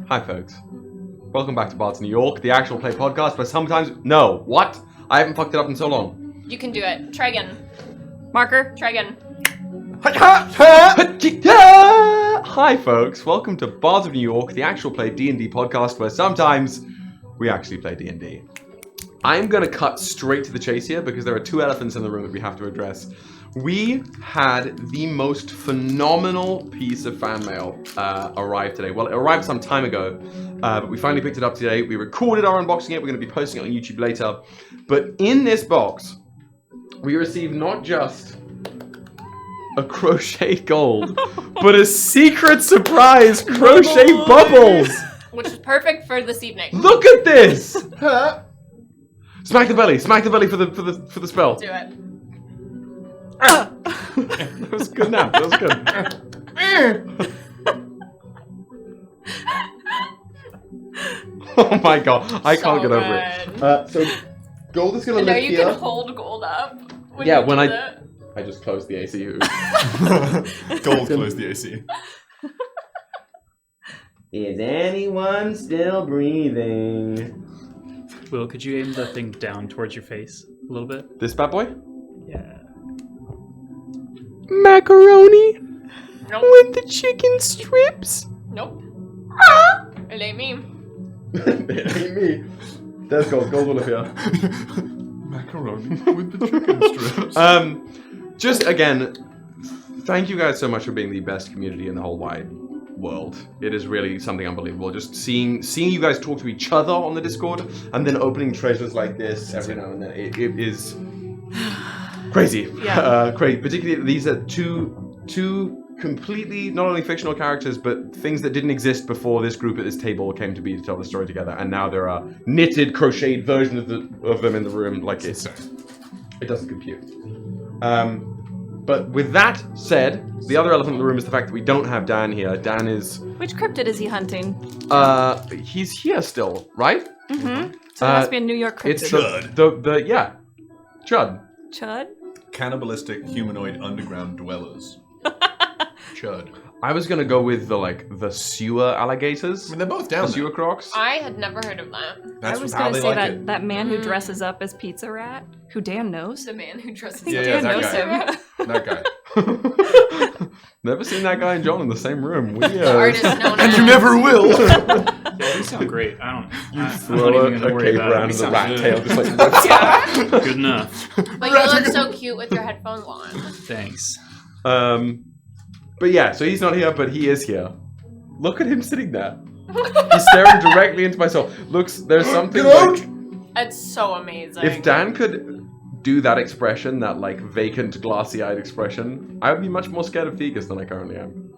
Hi, folks. Welcome back to Bards of New York, the actual play podcast, but sometimes... No, what? I haven't fucked it up in so long. You can do it. Try again. Marker, try again. Hi, folks. Welcome to Bards of New York, the actual play D&D podcast, where sometimes we actually play D&D. I'm going to cut straight to the chase here because there are two elephants in the room that we have to address. We had the most phenomenal piece of fan mail arrive today. Well, it arrived some time ago, but we finally picked it up today. We recorded our unboxing it. We're going to be posting it on YouTube later. But in this box, we received not just a crocheted gold, but a secret surprise crochet bubbles! Which is perfect for this evening. Look at this! Smack the belly for the spell. Do it. That was good now. That was good. Oh my god, I can't get over it. So gold is gonna live here. You can hold gold up. When I just closed the AC. Gold closed the AC. Is anyone still breathing? Will, could you aim the thing down towards your face a little bit? This bad boy? Yeah. Macaroni? Nope. With the chicken strips? Nope. It ain't me. It ain't me. There's gold. Gold will appear. Macaroni with the chicken strips. Just again, thank you guys so much for being the best community in the whole wide world. It is really something unbelievable. Just seeing you guys talk to each other on the Discord and then opening treasures like this every now and then. It is crazy. Yeah. Crazy. Particularly, these are two completely not only fictional characters, but things that didn't exist before this group at this table came to be to tell the story together. And now there are knitted, crocheted versions of them in the room. Like it doesn't compute. But with that said, the other elephant in the room is the fact that we don't have Dan here. Dan is... Which cryptid is he hunting? He's here still, right? Mm-hmm. So it must be a New York cryptid. It's the Chud. Chud? Cannibalistic humanoid underground dwellers. Chud. I was gonna go with the sewer alligators. I mean, they're both down there. Sewer crocs. I had never heard of that. I was going to say that man who dresses up as Pizza Rat, who Dan knows. The man who dresses Yeah, up. yeah, Dan knows that him. That guy. Never seen that guy and John in the same room. The artist known And as. you never will. Yeah, these sound great. I'm not Throw even going to a worry cape about around it. the rat Good. tail, just like Good enough. But you look so cute with your headphones on. Thanks. But yeah, so he's not here, but he is here. Look at him sitting there. He's staring directly into my soul. There's something like... It's so amazing. If Dan could do that expression, that vacant, glassy-eyed expression, I would be much more scared of Thegus than I currently am.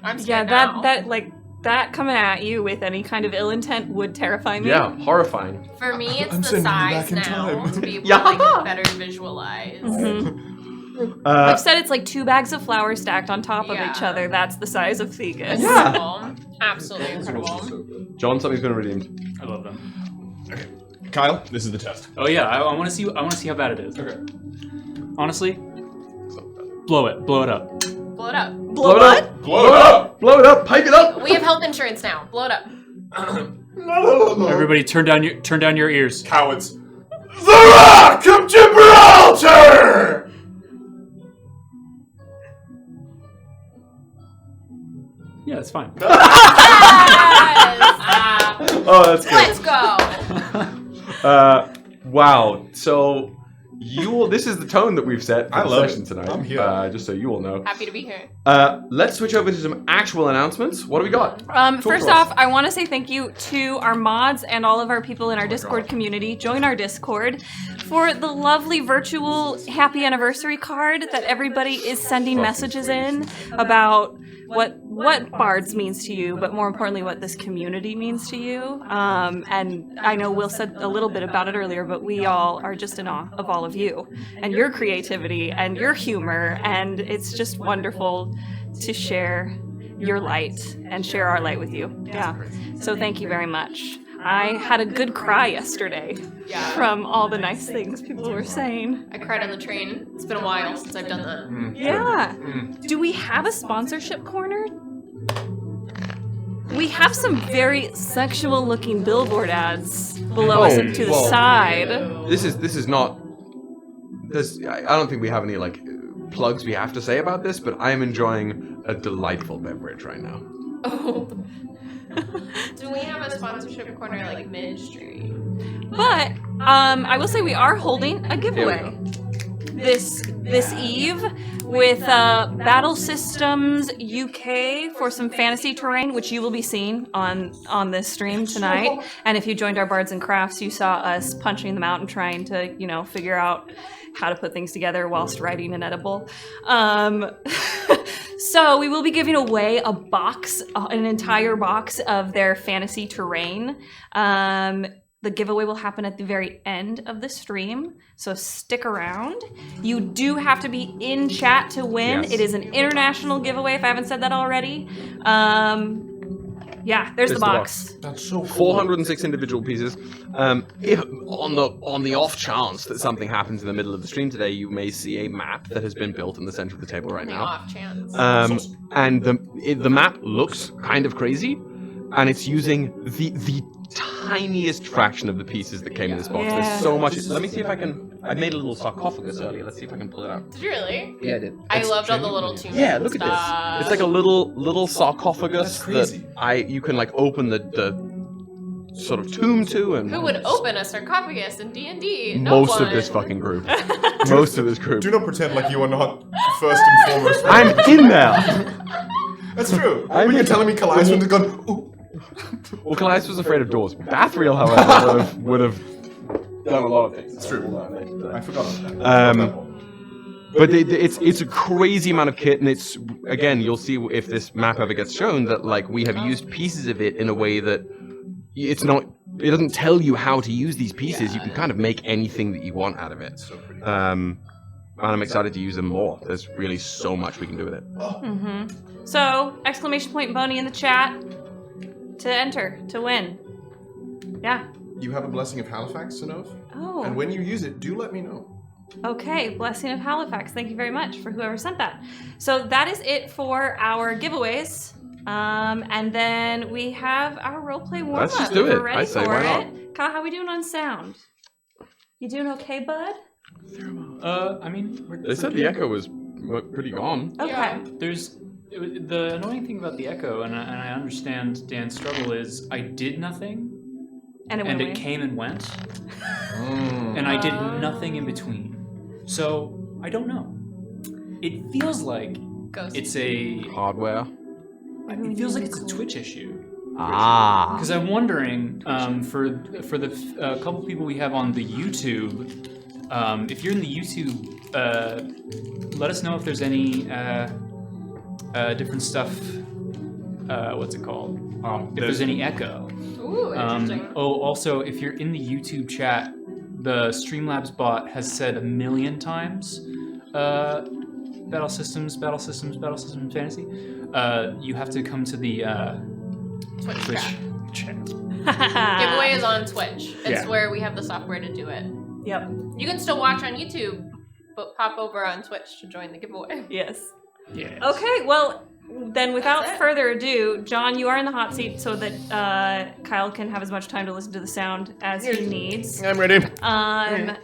I'm scared now. that coming at you with any kind of ill intent would terrify me. Yeah, horrifying. For me, it's I'm the sending you size back in now time. to be able Yeah. to better visualize. Mm-hmm. I've said it's like 2 bags of flour stacked on top of Yeah. each other. That's the size of Thegus. Yeah. Incredible. Absolutely incredible. John, something's been redeemed. I love them. Okay. Kyle, this is the test. Oh yeah, I want to see. I want to see how bad it is. Okay. Honestly, blow it. Blow it up. Blow it up. Blow it up! Blow it up! Blow it up! Pipe it up! We have health insurance now. Blow it up. No. Everybody, turn down your ears. Cowards. The Rock of Gibraltar! Yeah, it's fine. Yes! Oh, that's good. Let's go. Wow. So this is the tone that we've set for I the love session it. tonight. I'm here. Just so you all know. Happy to be here. Let's switch over to some actual announcements. What do we got? First to us. off, I want to say thank you to our mods and all of our people in our Discord community. Join our Discord for the lovely virtual happy anniversary card that everybody is sending messages in about what Bards means to you, but more importantly, what this community means to you. And I know Will said a little bit about it earlier, but we all are just in awe of all of you and your creativity and your humor, and it's just wonderful to share your light and share our light with you. Yeah. So thank you very much. I had a good cry yesterday from all the nice things people were saying. I cried on the train. It's been a while since I've done that. Yeah. Do we have a sponsorship corner? we have some very sexual-looking billboard ads below us and to the side. This is not. I don't think we have any like plugs we have to say about this, but I am enjoying a delightful beverage right now. Oh. Do we have a sponsorship corner like midstream? But I will say we are holding a giveaway this eve with Battle Systems UK for some fantasy terrain, which you will be seeing on this stream tonight. And if you joined our Bards and Crafts, you saw us punching them out and trying to, figure out how to put things together whilst writing an edible. So we will be giving away a box, an entire box of their fantasy terrain. The giveaway will happen at the very end of the stream, so stick around. You do have to be in chat to win. Yes. It is an international giveaway, if I haven't said that already. There's the box. That's so cool. 406 individual pieces. If on the off chance that something happens in the middle of the stream today, you may see a map that has been built in the center of the table right now. Off chance. And the map looks kind of crazy, and it's using the tiniest fraction of the pieces that came in this box. There's so much. Let me see if I can. I made a little sarcophagus earlier. Let's see if I can pull it out. Did you really? Yeah, I did. I loved all the little tombs. Yeah, look at this. It's like a little sarcophagus that you can like open the sort of tomb to. And who would open a sarcophagus in D&D? Most of this fucking group. Most of this group. Do not pretend like you are not first and foremost. I'm in there. That's true. When you're telling me Callias would have gone, ooh. Well, Callias was afraid of doors. Bathriel, however, would have done a lot of things. It's true. I forgot about that. But it's a crazy amount of kit, and it's, again, you'll see if this map ever gets shown, that like we have used pieces of it in a way that it doesn't tell you how to use these pieces. You can kind of make anything that you want out of it. And I'm excited to use them more. There's really so much we can do with it. Mm-hmm. So, exclamation point Boney in the chat to enter, to win. Yeah. You have a Blessing of Halifax, Synnove. Oh. And when you use it, do let me know. Okay, Blessing of Halifax. Thank you very much for whoever sent that. So that is it for our giveaways. And then we have our roleplay warm-up. Let's just do it. We're ready I say, for why not? it. Kyle, how are we doing on sound? You doing okay, bud? They said the echo was pretty gone. Okay. Yeah. There's the annoying thing about the echo, and I understand Dan's struggle is I did nothing, and it came and went, and I did nothing in between. So I don't know. It feels like it's a hardware. It feels like it's a Twitch issue. Because I'm wondering for the couple people we have on the YouTube. If you're in the YouTube, let us know if there's any different stuff. What's it called? If there's any echo. Ooh, interesting. Also, if you're in the YouTube chat, the Streamlabs bot has said 1 million times, Battle Systems Fantasy. You have to come to the Twitch chat. Giveaway is on Twitch. It's where we have the software to do it. Yep. You can still watch on YouTube, but pop over on Twitch to join the giveaway. Yes. Yes. Okay, well, then without further ado, John, you are in the hot seat so that Kyle can have as much time to listen to the sound as he needs. I'm ready.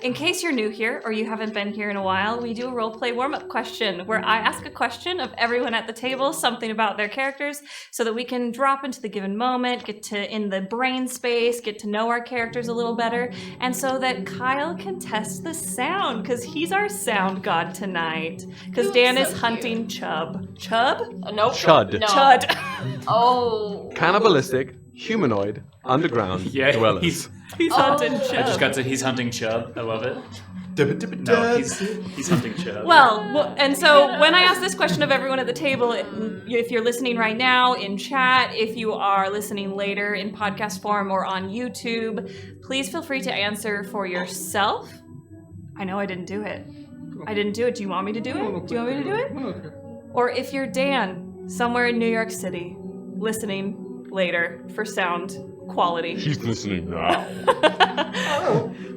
In case you're new here or you haven't been here in a while, we do a roleplay warm-up question where I ask a question of everyone at the table, something about their characters, so that we can drop into the given moment, get to in the brain space, get to know our characters a little better, and so that Kyle can test the sound, because he's our sound god tonight. Because Dan is hunting Chub. Chub? Nope. Chud. No. Chud. Oh. Cannibalistic, humanoid, underground dwellers. He's hunting Chub. I just got to he's hunting Chub. I love it. No, he's hunting Chub. Well, and so when I ask this question of everyone at the table, if you're listening right now in chat, if you are listening later in podcast form or on YouTube, please feel free to answer for yourself. I know I didn't do it. I didn't do it. Do you want me to do it? Do you want me to do it? Okay. Or if you're Dan, somewhere in New York City, listening later for sound quality. She's listening now.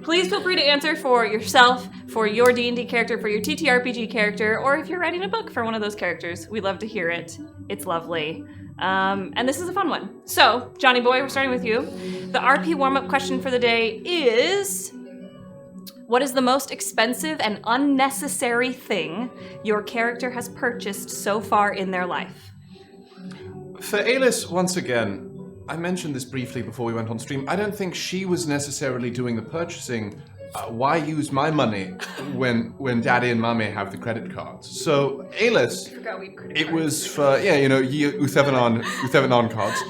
Please feel free to answer for yourself, for your D&D character, for your TTRPG character, or if you're writing a book for one of those characters. We'd love to hear it. It's lovely. And this is a fun one. So, Johnny Boy, we're starting with you. The RP warm-up question for the day is... What is the most expensive and unnecessary thing your character has purchased so far in their life? For Alice, once again, I mentioned this briefly before we went on stream. I don't think she was necessarily doing the purchasing. Why use my money when Daddy and Mummy have the credit cards? So, Alice, it was for, Uthevanon cards.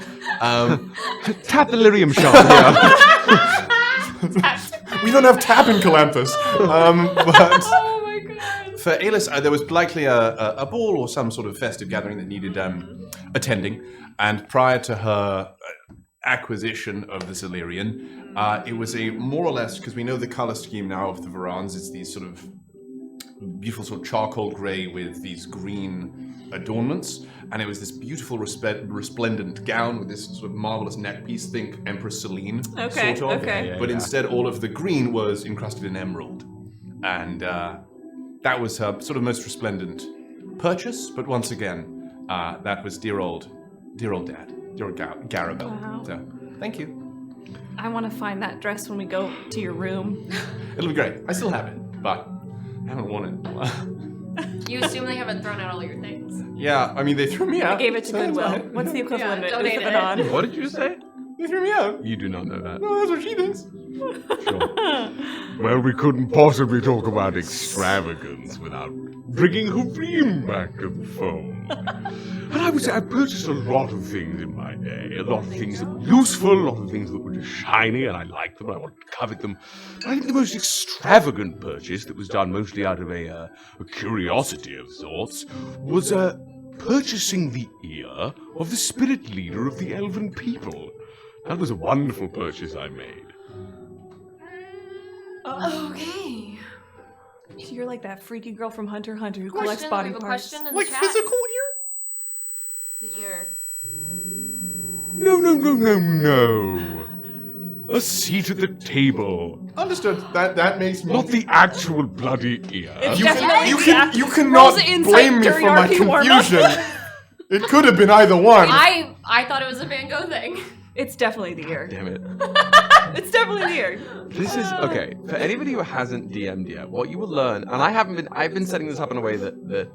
Tap the lyrium shop here. We don't have tap in Calanthus. But Oh my god. for Alice, there was likely a ball or some sort of festive gathering that needed attending. And prior to her acquisition of the Silurian, it was a more or less, because we know the color scheme now of the Varans, it's these sort of beautiful sort of charcoal gray with these green adornments. And it was this beautiful resplendent gown with this sort of marvelous neck piece, think Empress Celine, Okay, sort of. okay. But instead, all of the green was encrusted in emerald. And that was her sort of most resplendent purchase. But once again, that was dear old Dad, dear old Garabelle. Wow. So, thank you. I want to find that dress when we go to your room. It'll be great. I still have it, but I haven't worn it in a while. You assume they haven't thrown out all your things. Yeah, I mean, they threw me out. I gave it to so it's Goodwill. fine. What's the equivalent Yeah, of donate it. Uthevanon? What did you say? They threw me out. You do not know that. No, that's what she thinks. Well, we couldn't possibly talk about extravagance without bringing Hufim back to the phone. And I would say I purchased a lot of things in my day. A lot of things that were useful, a lot of things that were just shiny, and I liked them, I wanted to covet them. But I think the most extravagant purchase that was done mostly out of a curiosity of sorts was purchasing the ear of the spirit leader of the elven people. That was a wonderful purchase I made. Okay. You're like that freaky girl from Hunter x Hunter who Question, collects body we have a parts. question in Like the chat. physical ear? An ear. No. A seat at the table. Understood. That makes me. Not the actual bloody ear. It's You, definitely you, the can, act- you Rolls cannot of insight blame me for during my RP warm-up. confusion. It could have been either one. I thought it was a Van Gogh thing. It's definitely the ear. Damn it. It's definitely the ear. This is okay. For anybody who hasn't DM'd yet, what you will learn, and I've been setting this up in a way that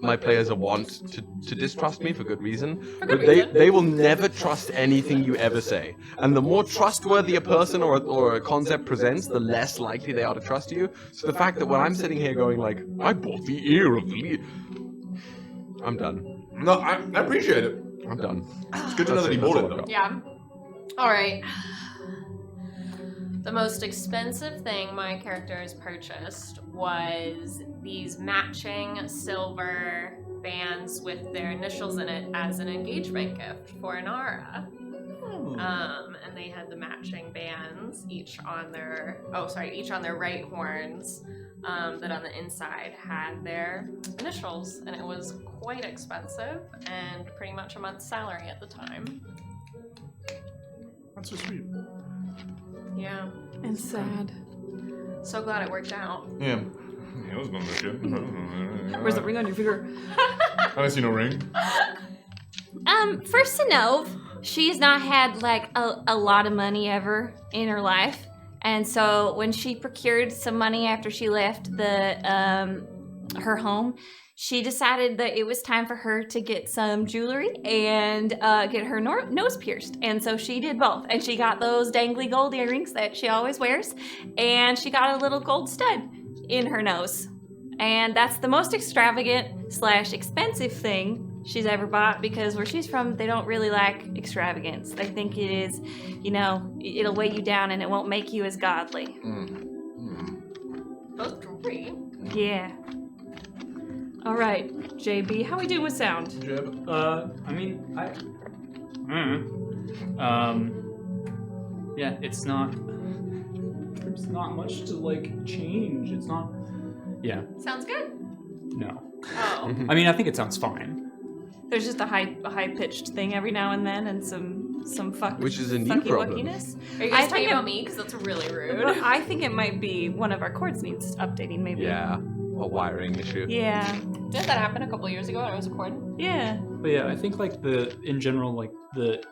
my players are want to distrust me for good reason. But they will never trust anything you ever say. And the more trustworthy a person or a concept presents, the less likely they are to trust you. So the fact that when I'm sitting here going like, I bought the ear of the lead, I'm done. No, I appreciate it. I'm done. It's good to know that he That's bought all it, I've though. got. Yeah. All right. The most expensive thing my character has purchased was these matching silver bands with their initials in it as an engagement gift for Inara. And they had the matching bands, each on their right horns, that on the inside had their initials, and it was quite expensive and pretty much a month's salary at the time. That's so sweet. Yeah. And sad. So glad it worked out. Yeah. I was going to look Where's the ring on your finger? I see no ring. For Synnove, she's not had like a lot of money ever in her life. And so when she procured some money after she left her home, she decided that it was time for her to get some jewelry and get her nose pierced. And so she did both. And she got those dangly gold earrings that she always wears. And she got a little gold stud in her nose. And that's the most extravagant / expensive thing she's ever bought, because where she's from, they don't really like extravagance. They think it is, it'll weigh you down and it won't make you as godly. Both jewelry. Yeah. All right, JB, how we doing with sound? Yeah, it's not. There's not much to like change. It's not. Yeah. Sounds good. No. Oh. I mean, I think it sounds fine. There's just a high pitched thing every now and then, and some some fuck. Which is a new fucky problem. wuckiness. Are you guys talking about me? Because that's really rude. Well, I think it might be one of our cords needs updating, maybe. Yeah, a wiring issue. Yeah. Didn't that happen a couple years ago? I was recording. Yeah. But yeah, I think like in general, like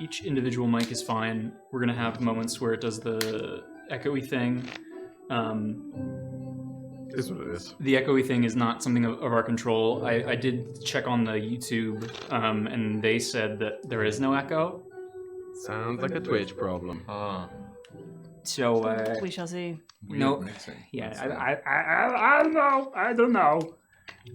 each individual mic is fine. We're gonna have moments where it does the echoey thing. Is what it is. The echoey thing is not something of our control. I did check on the YouTube, and they said that there is no echo. Sounds like a Twitch problem. So We shall see. no, yeah, I don't know.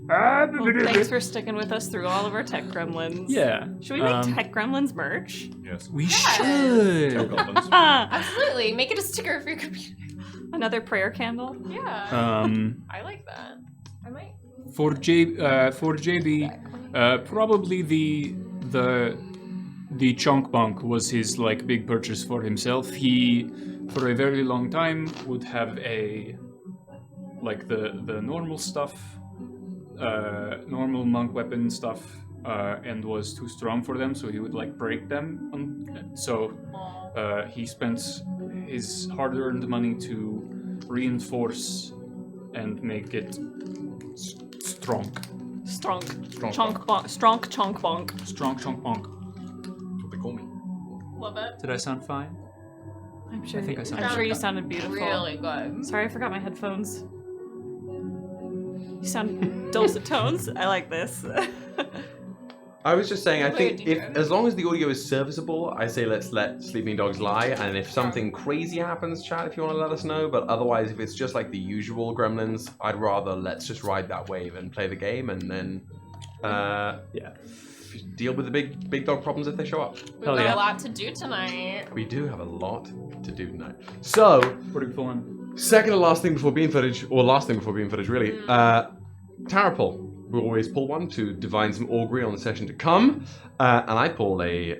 Well, thanks for sticking with us through all of our tech gremlins. Yeah. Should we make tech gremlins merch? Yes. We should. Absolutely. Make it a sticker for your computer. Another prayer candle? Yeah. I like that. I might. For JB, probably the chunk bunk was his like big purchase for himself. He, for a very long time, would have the normal stuff, normal monk weapon stuff, and was too strong for them, so he would like break them. So he spent his hard-earned money to reinforce and make it strong. Strong. Strong Chunk bonk. Strong chunk bonk. Strong chunk bunk. That's what they call me. Love it. Did I sound fine? I'm sure, I think I sounded I'm sure you good. sounded beautiful. Really good. Sorry, I forgot my headphones. You sound dulcet tones. I like this. I was just saying, I Wait, think do you if know? as long as the audio is serviceable, I say let's let sleeping dogs lie. And if something crazy happens, chat if you want to let us know. But otherwise, if it's just like the usual gremlins, I'd rather let's just ride that wave and play the game, and then deal with the big dog problems if they show up. We've Hell got yeah. a lot to do tonight. We do have a lot to do tonight. So, Pretty fun. second to last thing before beam footage, or last thing before beam footage, really. Tarot pull. We always pull one to divine some augury on the session to come, and I pulled a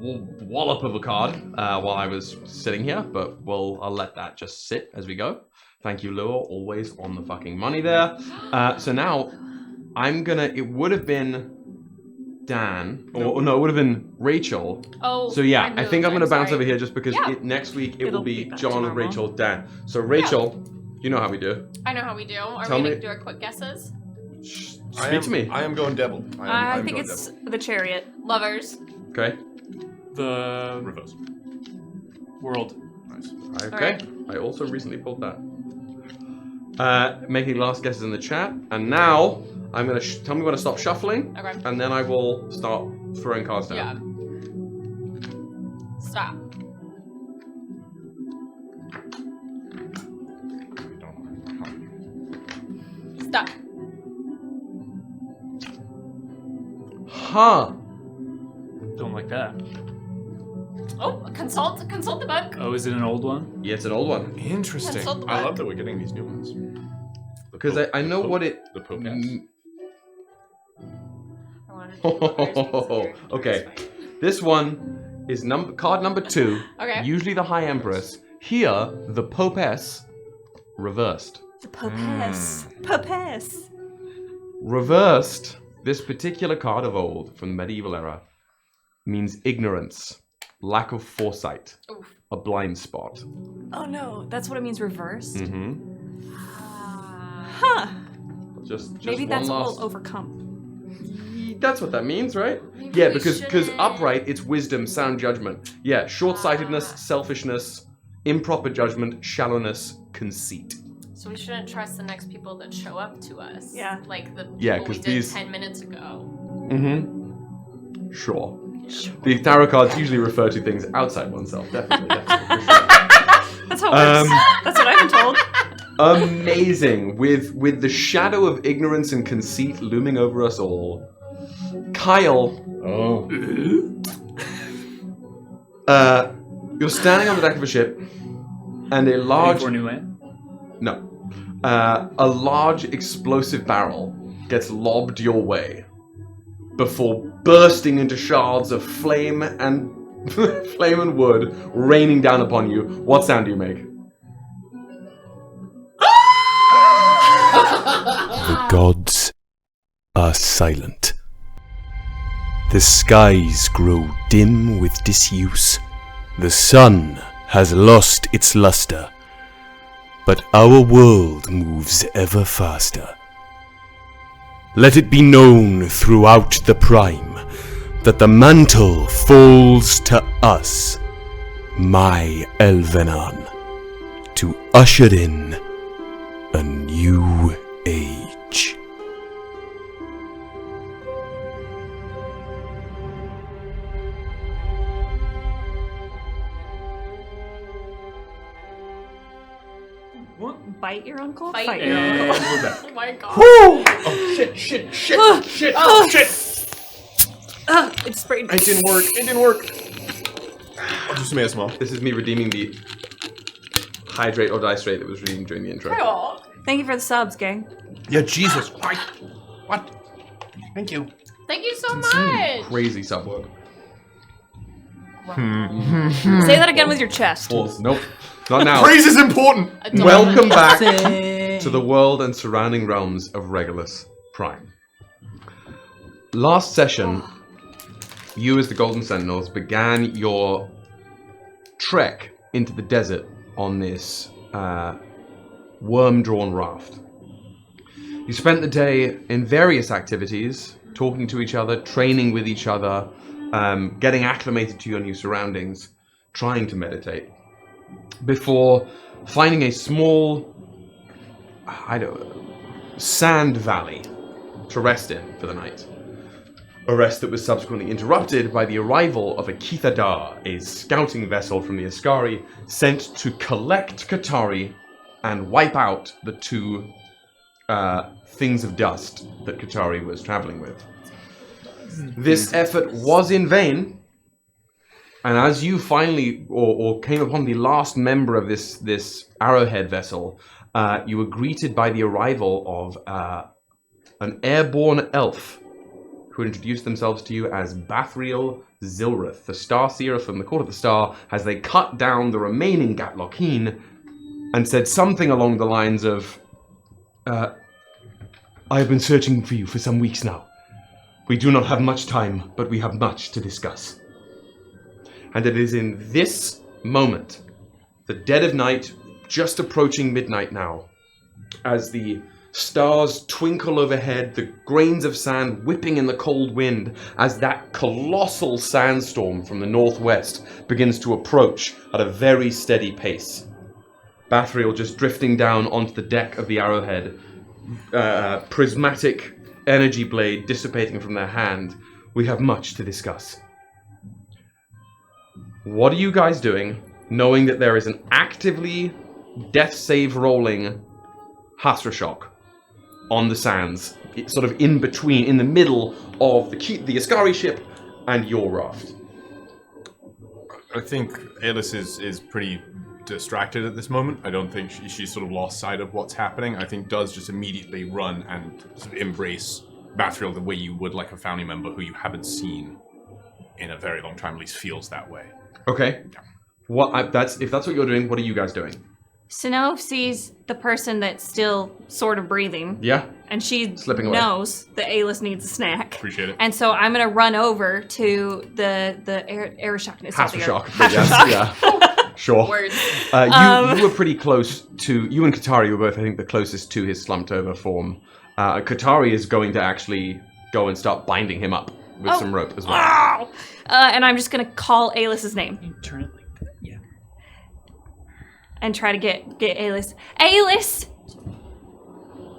wallop of a card while I was sitting here, but I'll let that just sit as we go. Thank you, Lua, always on the fucking money there. So now it would have been Dan, or no, it would have been Rachel. Oh. So yeah, I think I'm going to bounce sorry. over here just because Yeah. next week it It'll will be be back to John, normal. Rachel, Dan. So Rachel, you know how we do. I know how we do. Are Tell we me- going to do our quick guesses? Speak to me. I am going devil. I am think going it's the chariot. Lovers. Okay. The devil. Reverse. world. Nice. Okay. I also recently pulled that. Making last guesses in the chat, and now I'm gonna tell me when to stop shuffling, Okay. and then I will start throwing cards down. Yeah. Stop. Stop. Huh. Don't like that. Oh, consult the book. Oh, is it an old one? Yeah, it's an old one. Interesting. Consult the I book. love that we're getting these new ones. Because I know what it. The Pope has. I wanted to do lovers, but it's Okay. weird. This one is card number 2. Okay. Usually the High Empress. Here, the Popess reversed. The Popess. Popess. Reversed, this particular card of old from the medieval era means ignorance, lack of foresight, Oof. a blind spot. Oh no, that's what it means reversed. Mm-hmm. Huh. Just Maybe one that's what last. we'll overcome. That's what that means, right? Maybe Yeah, we because shouldn't. upright, it's wisdom, sound judgment. Yeah, short-sightedness, selfishness, improper judgment, shallowness, conceit. So we shouldn't trust the next people that show up to us. Yeah. Like the Yeah, people we 'cause did these- 10 minutes ago. Mm-hmm. Sure. The tarot cards usually refer to things outside oneself. Definitely. For sure. That's how it works. That's what I've been told. Amazing. With the shadow of ignorance and conceit looming over us all. Kyle, Oh. you're standing on the deck of a ship, and a large For new land? a large explosive barrel gets lobbed your way before bursting into shards of flame and flame and wood raining down upon you. What sound do you make? The gods are silent. The skies grow dim with disuse. The sun has lost its luster. But our world moves ever faster. Let it be known throughout the Prime that the mantle falls to us, my Elvenan, to usher in a new age. Bite your uncle? Fight Fight your your uncle. uncle. We're back. Oh my god. Oh, shit. It sprayed me. It didn't work. Just made a small. This is me redeeming the hydrate or dice rate that was redeemed during the intro. Oh. Thank you for the subs, gang. Yeah, Jesus. What? Thank you. Thank you so much. Crazy sub work. Say that again with your chest. False. Nope. Not now. Praise is important. Welcome back to the world and surrounding realms of Regolus Prime. Last session, you as the Golden Sentinels began your trek into the desert on this worm-drawn raft. You spent the day in various activities, talking to each other, training with each other, getting acclimated to your new surroundings, trying to meditate, before finding a small, sand valley to rest in for the night. A rest that was subsequently interrupted by the arrival of a Kithadar, a scouting vessel from the Isskaren, sent to collect Katari and wipe out the two things of dust that Katari was traveling with. This effort was in vain, and as you finally, or came upon the last member of this arrowhead vessel, you were greeted by the arrival of an airborne elf who introduced themselves to you as Bathriel Zilrith, the Starseer from the Court of the Star, as they cut down the remaining Gatlokeen and said something along the lines of, I have been searching for you for some weeks now. We do not have much time, but we have much to discuss. And it is in this moment, the dead of night, just approaching midnight now, as the stars twinkle overhead, the grains of sand whipping in the cold wind, as that colossal sandstorm from the northwest begins to approach at a very steady pace. Bathriel just drifting down onto the deck of the arrowhead, prismatic energy blade dissipating from their hand. We have much to discuss. What are you guys doing, knowing that there is an actively death save rolling Hasrashok on the sands, it's sort of in between, in the middle of the Isskaren ship and your raft? I think Alice is pretty distracted at this moment. I don't think she's sort of lost sight of what's happening. I think does just immediately run and sort of embrace Bathriel the way you would like a family member who you haven't seen in a very long time, at least feels that way. Okay. If that's what you're doing, what are you guys doing? Synnove sees the person that's still sort of breathing. Yeah? And she Slipping away. knows that Alice needs a snack. Appreciate it. And so I'm going to run over to the Aeroshock. Hasrashok. Yeah. Sure. Words. You were pretty close to, you and Katari were both, I think, the closest to his slumped over form. Katari is going to actually go and start binding him up with some rope as well. Wow. And I'm just going to call Alice's name. You turn it like that. Yeah. And try to get Alice. Alice!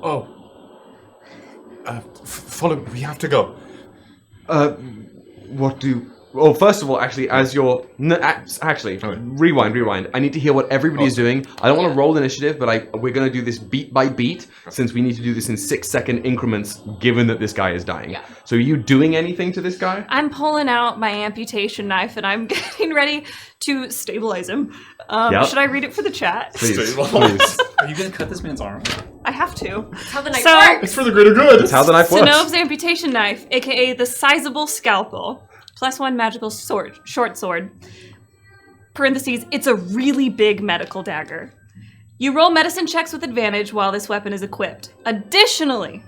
Oh. Follow me. We have to go. Well, first of all, actually, as you're... Rewind. I need to hear what everybody's doing. I don't want to roll initiative, but we're going to do this beat by beat, since we need to do this in 6-second increments, given that this guy is dying. Yeah. So are you doing anything to this guy? I'm pulling out my amputation knife and I'm getting ready to stabilize him. Yep. Should I read it for the chat? Please. Are you going to cut this man's arm? I have to. That's how the night So- works. It's for the greater good. That's how the knife works. Synnove's amputation knife, aka the sizable scalpel. +1 magical sword, short sword. Parentheses, it's a really big medical dagger. You roll medicine checks with advantage while this weapon is equipped. Additionally,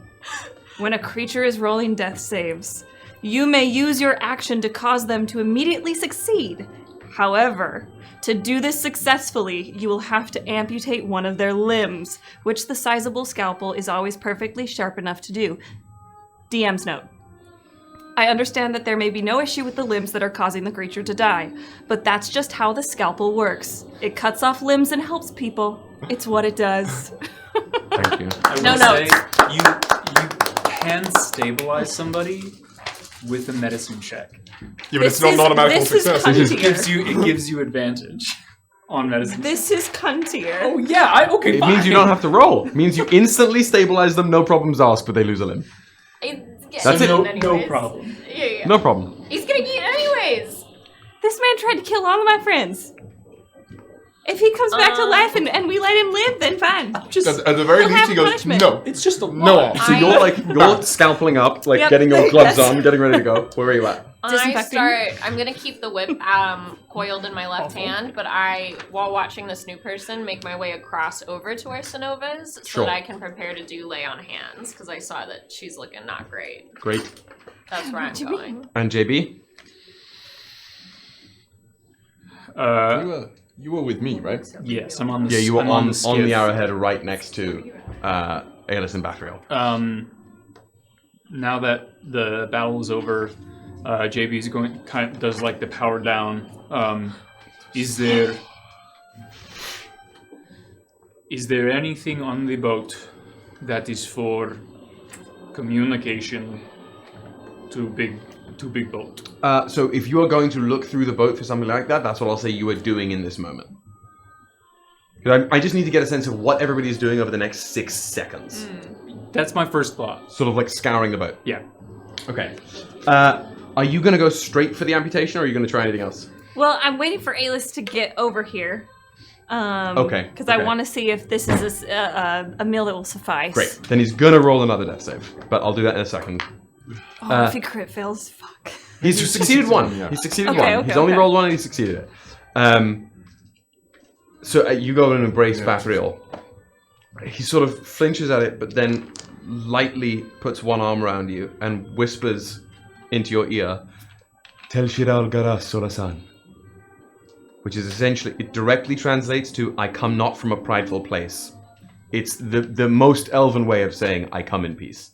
when a creature is rolling death saves, You may use your action to cause them to immediately succeed. However, to do this successfully, you will have to amputate one of their limbs, which the sizable scalpel is always perfectly sharp enough to do. DM's note. I understand that there may be no issue with the limbs that are causing the creature to die, but that's just how the scalpel works. It cuts off limbs and helps people. It's what it does. Thank you. I will say, you can stabilize somebody with a medicine check. Yeah, but it's not an automatic success. It gives you advantage on medicine. This is cuntier. Oh yeah, okay. It fine. means you don't have to roll. It means you instantly stabilize them, no problems asked, but they lose a limb. That's it. No problem. Yeah. No problem. He's gonna eat anyways. This man tried to kill all of my friends. If he comes back to life and we let him live, then fine. At the very He'll least, have he goes, punishment. no. It's just a No. lot. So you're scalpeling up, Yep. getting your gloves Yes. on, getting ready to go. Where are you at? Disinfecting. I'm gonna keep the whip coiled in my left hand, but while watching this new person, make my way across over to our Synnoves so Sure. that I can prepare to do lay on hands, because I saw that she's looking not great. Great. That's where I'm going. And JB? You were with me, right? Yes, I'm on the. Yeah, you were I'm on the skiff. the arrowhead right next to Aelus and Bathriel. Now that the battle is over, JB's does like the power down. Is there anything on the boat that is for communication to big boat? So if you are going to look through the boat for something like that, that's what I'll say you are doing in this moment. I just need to get a sense of what everybody is doing over the next 6 seconds. That's my first thought. Sort of like scouring the boat. Yeah. Okay. Are you going to go straight for the amputation, or are you going to try anything else? Well, I'm waiting for Alis to get over here. Okay. Because I want to see if this is a meal that will suffice. Great. Then he's going to roll another death save, but I'll do that in a second. Oh, if he crit fails, fuck. He's succeeded one. Yeah. He's succeeded Okay, one. He's only okay. rolled one and he succeeded it. So you go and embrace Bathriel. He sort of flinches at it, but then lightly puts one arm around you and whispers into your ear, Tel Shiral Gara Sorasan. Which is essentially, it directly translates to, I come not from a prideful place. It's the most elven way of saying, I come in peace.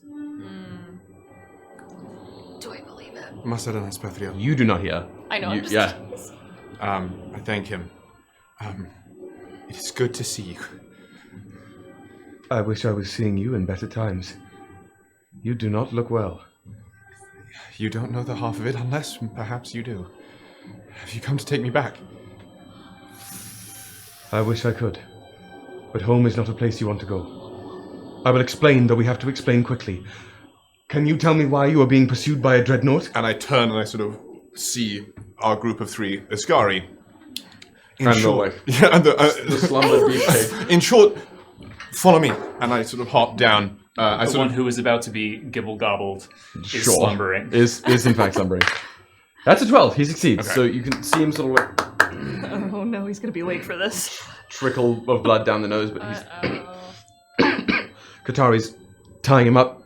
Do I believe it? Masaran Espathriel. You do not hear. I know. I'm just Yeah. I thank him. It is good to see you. I wish I was seeing you in better times. You do not look well. You don't know the half of it, unless perhaps you do. Have you come to take me back? I wish I could. But home is not a place you want to go. I will explain, though we have to explain quickly. Can you tell me why you are being pursued by a dreadnought? And I turn and I sort of see our group of 3, Iskari. And the wife. Yeah, and The slumber beefcake. in short, follow me. And I sort of hop down. I The sort one of, who is about to be gibble-gobbled is Sure. slumbering. Is in fact slumbering. That's a 12. He succeeds. Okay. So you can see him sort of like Oh no, he's gonna be awake for this. trickle of blood down the nose, but he's Katari's tying him up.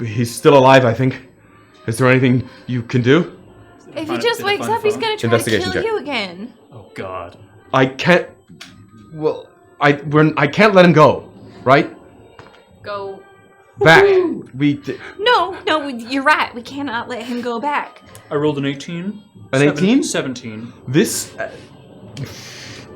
He's still alive, I think. Is there anything you can do? If Find he it- just did I wakes find up, the he's phone? gonna try to Investigation kill check. you again. Oh God. I can't. Well, I can't let him go, right? go. Back. No, you're right. We cannot let him go back. I rolled an 18. An 18? 17. This.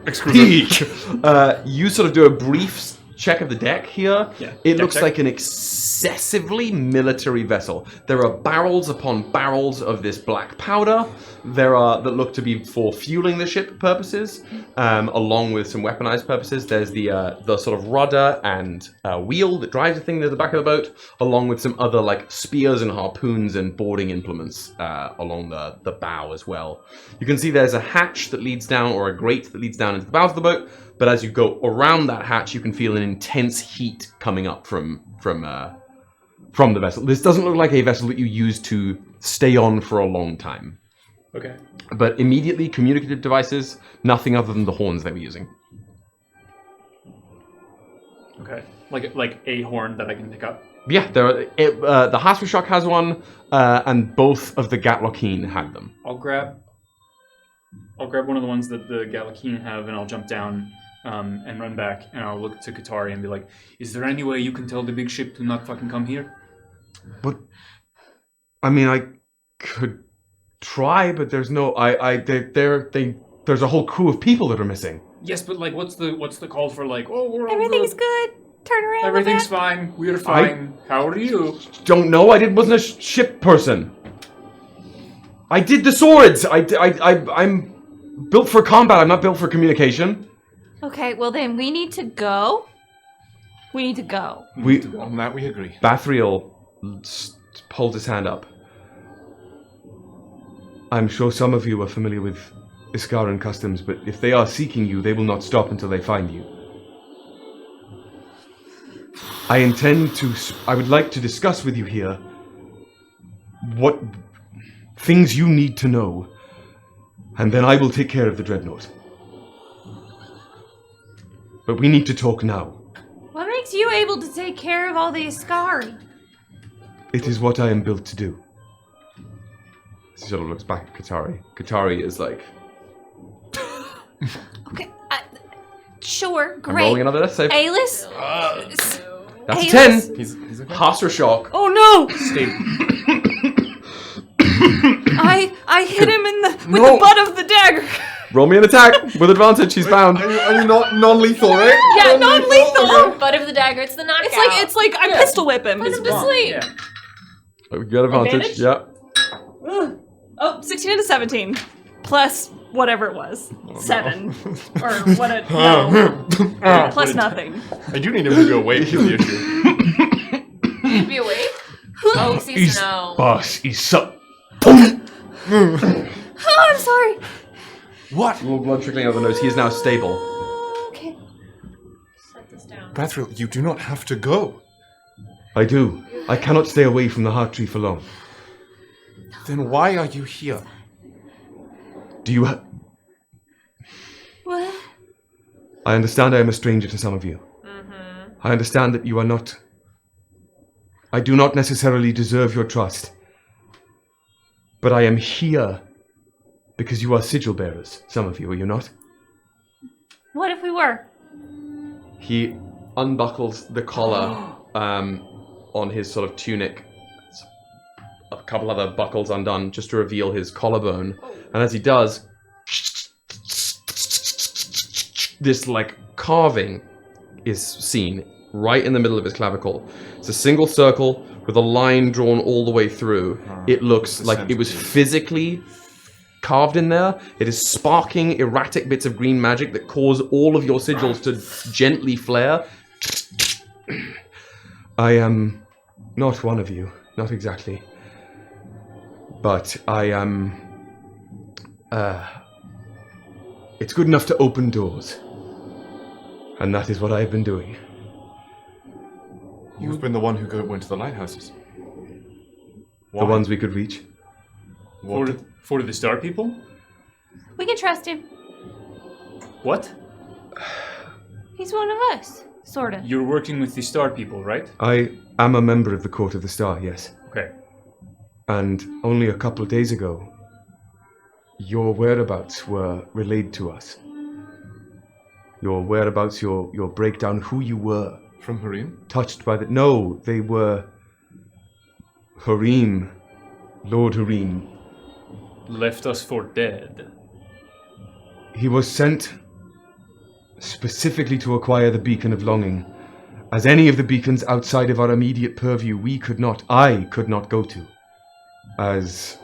exquisite. You sort of do a brief check of the deck here. Yeah, It deck looks check. like an excessively military vessel. There are barrels upon barrels of this black powder. There are that look to be for fueling the ship purposes, along with some weaponized purposes. There's the sort of rudder and wheel that drives the thing near the back of the boat, along with some other like spears and harpoons and boarding implements along the bow as well. You can see there's a hatch that leads down, or a grate that leads down into the bows of the boat. But as you go around that hatch, you can feel an intense heat coming up from the vessel. This doesn't look like a vessel that you use to stay on for a long time. Okay. But immediately, communicative devices, nothing other than the horns they were using. Okay. Like a horn that I can pick up. Yeah, the Hasselschok has one, and both of the Gatlokeen had them. I'll grab one of the ones that the Galakeen have, and I'll jump down and run back, and I'll look to Katari and be like, "Is there any way you can tell the big ship to not fucking come here?" But I mean, I could try, but there's no. There's a whole crew of people that are missing. Yes, but like, what's the call for like? Oh, we're all Everything's good. good. Turn around. Everything's Levette. fine. We're fine. How are you? Don't know. I wasn't a ship person. I did the swords. I'm built for combat. I'm not built for communication. Okay, well then we need to go. We need to go. On that we agree. Bathriel holds his hand up. I'm sure some of you are familiar with Isskaren customs, but if they are seeking you, they will not stop until they find you. I would like to discuss with you here what things you need to know, and then I will take care of the Dreadnought. But we need to talk now. What makes you able to take care of all the Isskari? It is what I am built to do. He sort of looks back at Katari. Katari is like... Okay, sure, I'm great. rolling another save. Alis? That's a Alis? 10. He's okay. Hasselschok. Oh no! Stay. I hit him with the butt of the dagger. Roll me an attack with advantage. He's bound. Are you not non-lethal, right? Yeah, non-lethal. Butt of the dagger, it's the knockout. It's like I pistol whip him. Put him to sleep. Yeah. We got advantage. Advantage? Yeah. Oh, 16 to 17. Plus whatever it was. 7. Or what a... No. Plus nothing. I do need him to be awake is the issue. You'd be awake? Oh, sees no. Boss, he's so... Oh, I'm sorry. What? More blood trickling out of the nose. He is now stable. Okay. Set this down. Bathriel, you do not have to go. I do. I cannot stay away from the heart tree for long. Then why are you here? Do you What? I understand I am a stranger to some of you. Mm-hmm. I understand that you are not... I do not necessarily deserve your trust. But I am here because you are sigil bearers. Some of you, are you not? What if we were? He unbuckles the collar on his sort of tunic. A couple other buckles undone just to reveal his collarbone. And as he does, this like carving is seen right in the middle of his clavicle. It's a single circle with a line drawn all the way through. It looks like it was physically carved in there. It is sparking erratic bits of green magic that cause all of your sigils to gently flare. I am not one of you. Not exactly. But I am... it's good enough to open doors. And that is what I have been doing. You've been the one who went to the lighthouses. The ones we could reach. For the star people? We can trust him. What? He's one of us. Sorta. You're working with the star people, right? I am a member of the Court of the Star, yes. Okay. And only a couple of days ago, your whereabouts were relayed to us. Your whereabouts, your breakdown, who you were. From Harim? Touched by the... No, they were... Harim. Lord Harim. Left us for dead. He was sent specifically to acquire the Beacon of Longing, as any of the beacons outside of our immediate purview I could not go to, as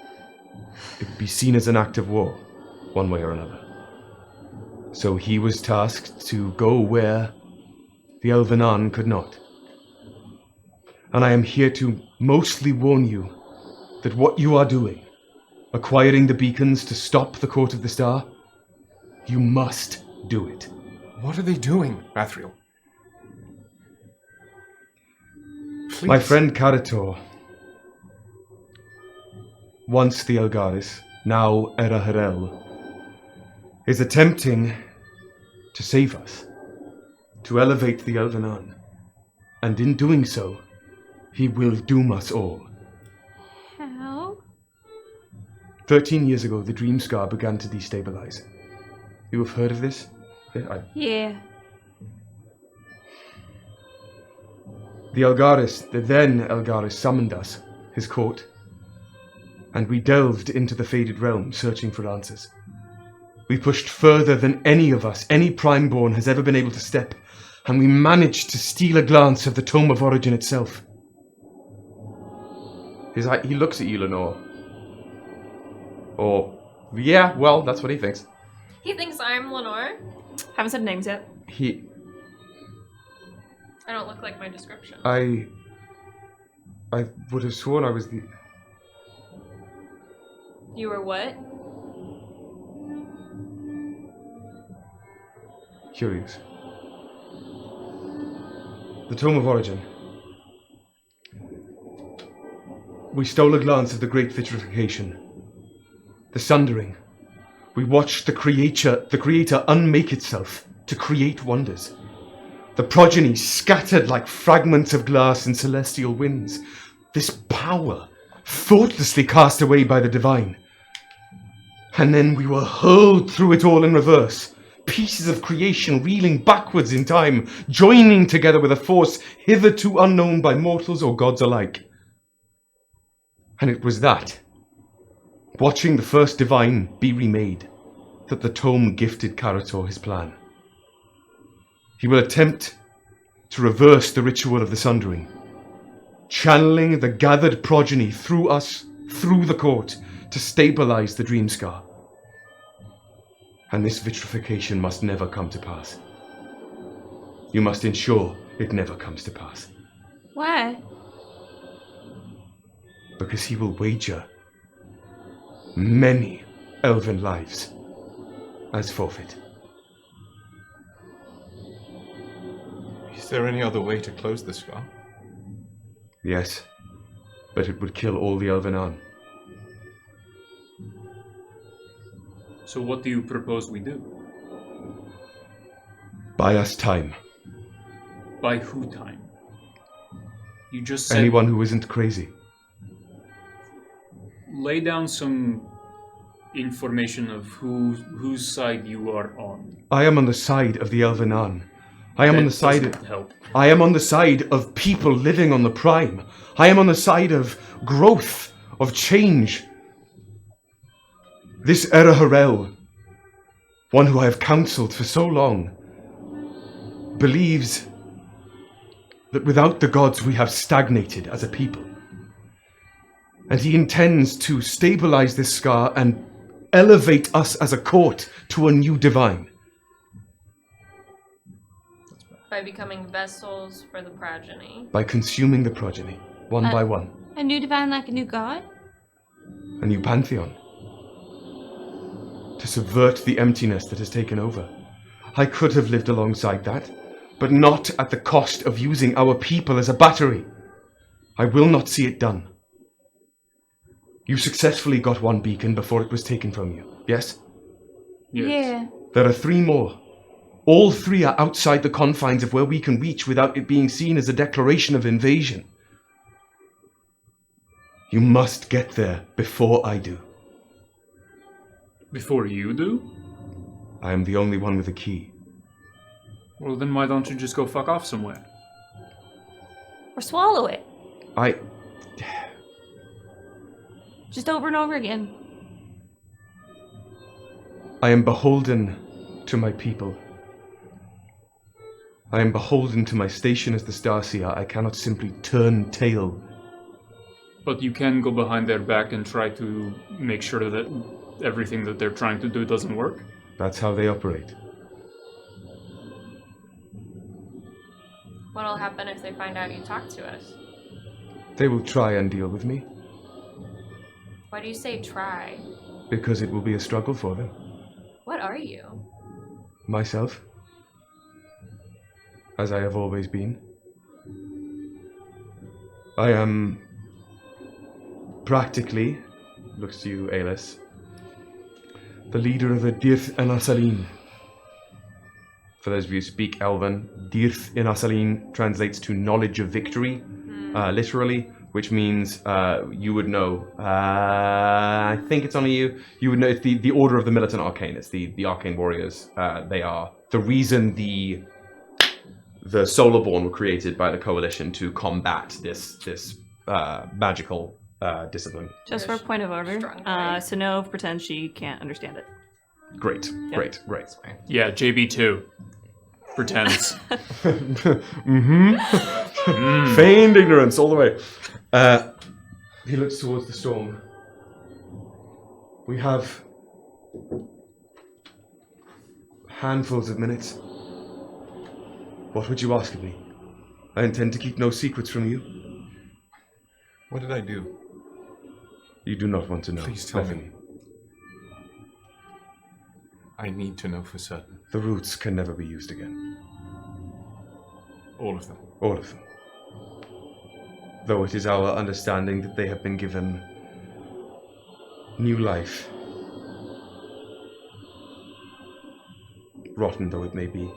it would be seen as an act of war, one way or another. So he was tasked to go where the Elvenan could not. And I am here to mostly warn you that what you are doing, acquiring the beacons to stop the Court of the Star, you must do it. What are they doing, Bathriel? Please. My friend Karator, once the Elgaris, now Eraharel, is attempting to save us, to elevate the Elvenan. And in doing so, he will doom us all. How? 13 years ago, the Dream Scar began to destabilize. You have heard of this? Yeah. The Elgaris, the then Elgaris, summoned us, his court, and we delved into the Faded Realm, searching for answers. We pushed further than any of us, any Primeborn, has ever been able to step, and we managed to steal a glance of the Tome of Origin itself. He looks at you, Lenore. Or, yeah, well, that's what he thinks. He thinks I'm Lenore. Haven't said names yet. I don't look like my description. I would have sworn I was the... You were what? Curious. The Tome of Origin. We stole a glance of the Great Vitrification. The Sundering. We watched the Creator unmake itself to create wonders. The progeny scattered like fragments of glass in celestial winds. This power, thoughtlessly cast away by the divine. And then we were hurled through it all in reverse. Pieces of creation reeling backwards in time, joining together with a force hitherto unknown by mortals or gods alike. And it was that, watching the first divine be remade, that the tome gifted Karator his plan. He will attempt to reverse the ritual of the Sundering, channeling the gathered progeny through us, through the court, to stabilize the Dream Scar. And this vitrification must never come to pass. You must ensure it never comes to pass. Why? Because he will wager many elven lives as forfeit. Is there any other way to close the scar? Yes, but it would kill all the Elvenan. So what do you propose we do? Buy us time. By who time? You just said... Anyone who isn't crazy. Lay down some information of whose side you are on. I am on the side of the Elvenan. I am on the side of... Help. I am on the side of people living on the Prime. I am on the side of growth, of change. This Eraharel, one who I have counseled for so long, believes that without the gods we have stagnated as a people. And he intends to stabilize this scar and elevate us as a court to a new divine. By becoming vessels for the progeny. By consuming the progeny, one by one. A new divine like a new god? A new pantheon. To subvert the emptiness that has taken over. I could have lived alongside that, but not at the cost of using our people as a battery. I will not see it done. You successfully got one beacon before it was taken from you, yes? Yes. Yeah. There are 3 more. All 3 are outside the confines of where we can reach without it being seen as a declaration of invasion. You must get there before I do. Before you do? I am the only one with a key. Well, then why don't you just go fuck off somewhere? Or swallow it. Just over and over again. I am beholden to my people. I am beholden to my station as the Starseer. I cannot simply turn tail. But you can go behind their back and try to make sure that everything that they're trying to do doesn't work? That's how they operate. What'll happen if they find out you talk to us? They will try and deal with me, Why do you say try? because it will be a struggle for them. What are you? Myself, as I have always been. I am practically, looks to you, Aelus, the leader of the Dirth Anasalim. For those of you who speak Elven, Dirth in Asaline translates to knowledge of victory, literally, which means you would know. I think it's only you. You would know it's the Order of the Militant Arcane. It's the Arcane Warriors. They are the reason the Solarborn were created by the Coalition to combat this magical discipline. Just for a point of order, Synnove pretends she can't understand it. Great. Yeah, JB2 pretends. Feigned ignorance all the way. He looks towards the storm. We have handfuls of minutes. What would you ask of me? I intend to keep no secrets from you. What did I do? You do not want to know. Please tell Bethany. me. I need to know for certain. The roots can never be used again. All of them. All of them. Though it is our understanding that they have been given new life. Rotten though it may be.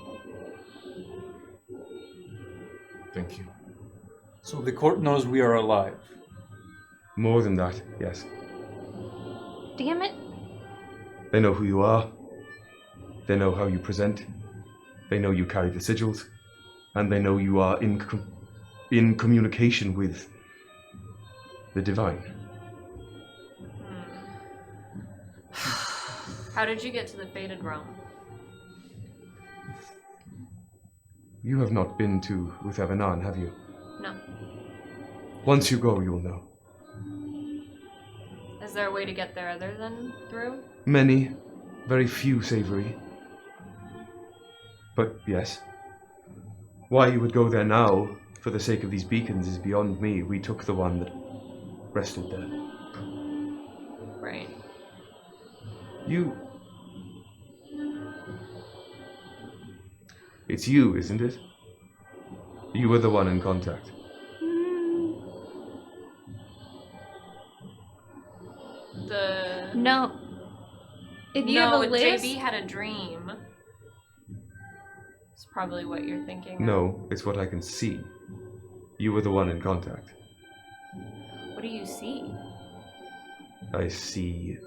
Thank you. So the court knows we are alive. More than that, yes. Damn it. They know who you are. They know how you present. They know you carry the sigils. And they know you are in communication with the divine. How did you get to the Fated Realm? You have not been to Uthevanan, have you? No. Once you go, you will know. Is there a way to get there other than through? Many, very few savory. But yes. Why you would go there now, for the sake of these beacons, is beyond me. We took the one that rested there. Right. It's you, isn't it? You were the one in contact. No. If you have a list... JB had a dream. It's probably what you're thinking of. No, it's what I can see. You were the one in contact. What do you see? I see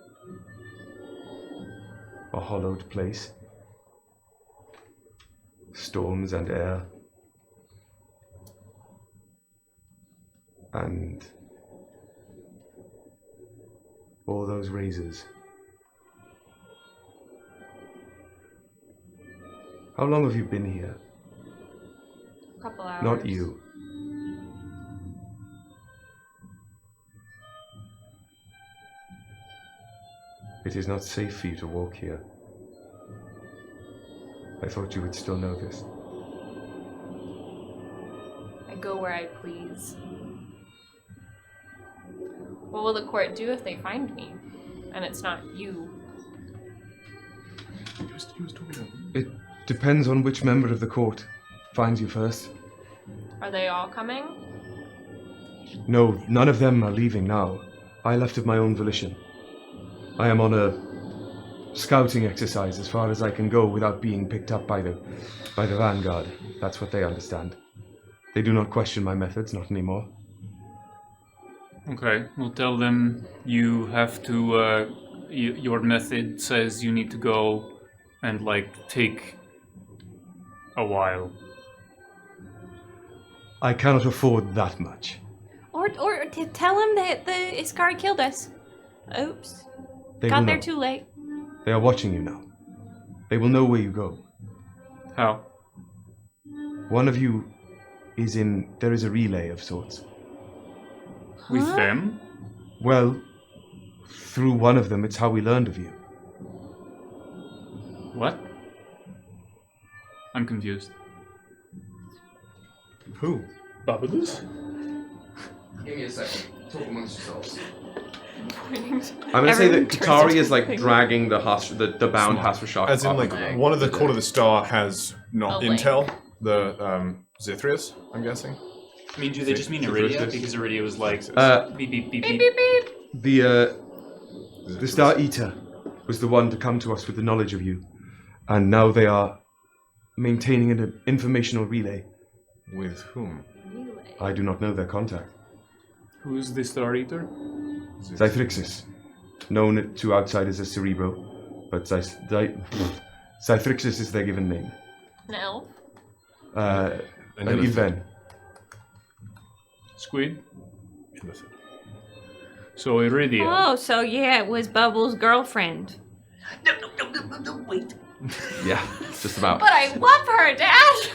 a hollowed place. Storms and air. And all those razors. How long have you been here? A couple hours. Not you. It is not safe for you to walk here. I thought you would still know this. I go where I please. What will the court do if they find me? And it's not you. He was talking about... It depends on which member of the court finds you first. Are they all coming? No, none of them are leaving now. I left of my own volition. I am on a scouting exercise as far as I can go without being picked up by the vanguard. That's what they understand. They do not question my methods, not anymore. Okay, we'll tell them you have to, your method says you need to go and, take a while. I cannot afford that much. Or tell him that the Isskaren killed us. Oops. They Got will there know. too late. They are watching you now. They will know where you go. How? One of you is in... There is a relay of sorts. With them? Well, through one of them, it's how we learned of you. What? I'm confused. Who? Babylus? Give me a second. Talk amongst yourselves. Pointing to... I'm gonna say that Everyone turns Katari into is a thing. dragging the bound Hasrashak. As in, up like, the bank. one of the Court of the Star has not A link. intel. The Zithrius, I'm guessing. I mean, do they just mean Iridia? Because Iridia was like, beep, beep, beep, Beep, beep. beep, beep. The Star Eater was the one to come to us with the knowledge of you. And now they are maintaining an informational relay. With whom? I do not know their contact. Who is the Star Eater? Zythrixis, known to outsiders as Cerebro, but Zythrixis is their given name. An elf? An Ilven. Squid? So Iridia. Oh, so yeah, it was Bubbles' girlfriend. No, wait. Yeah, just about. But I love her, Dad!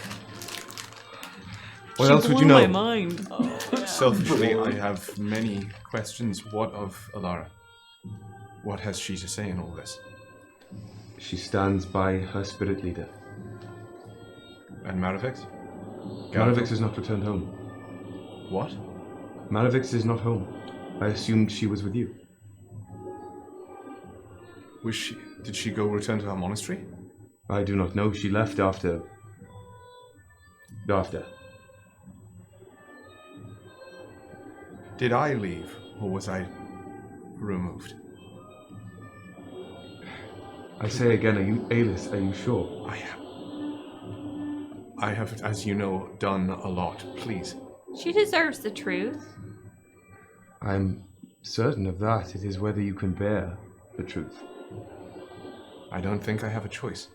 What else would you know? My mind. Selfishly, I have many questions. What of Alara? What has she to say in all this? She stands by her spirit leader. And Maravix? Maravix has not returned home. What? Maravix is not home. I assumed she was with you. Was she? Did she go return to her monastery? I do not know. She left after. Did I leave, or was I removed? I say again, are you Alis? Are you sure? I am. I have, as you know, done a lot. Please. She deserves the truth. I'm certain of that. It is whether you can bear the truth. I don't think I have a choice.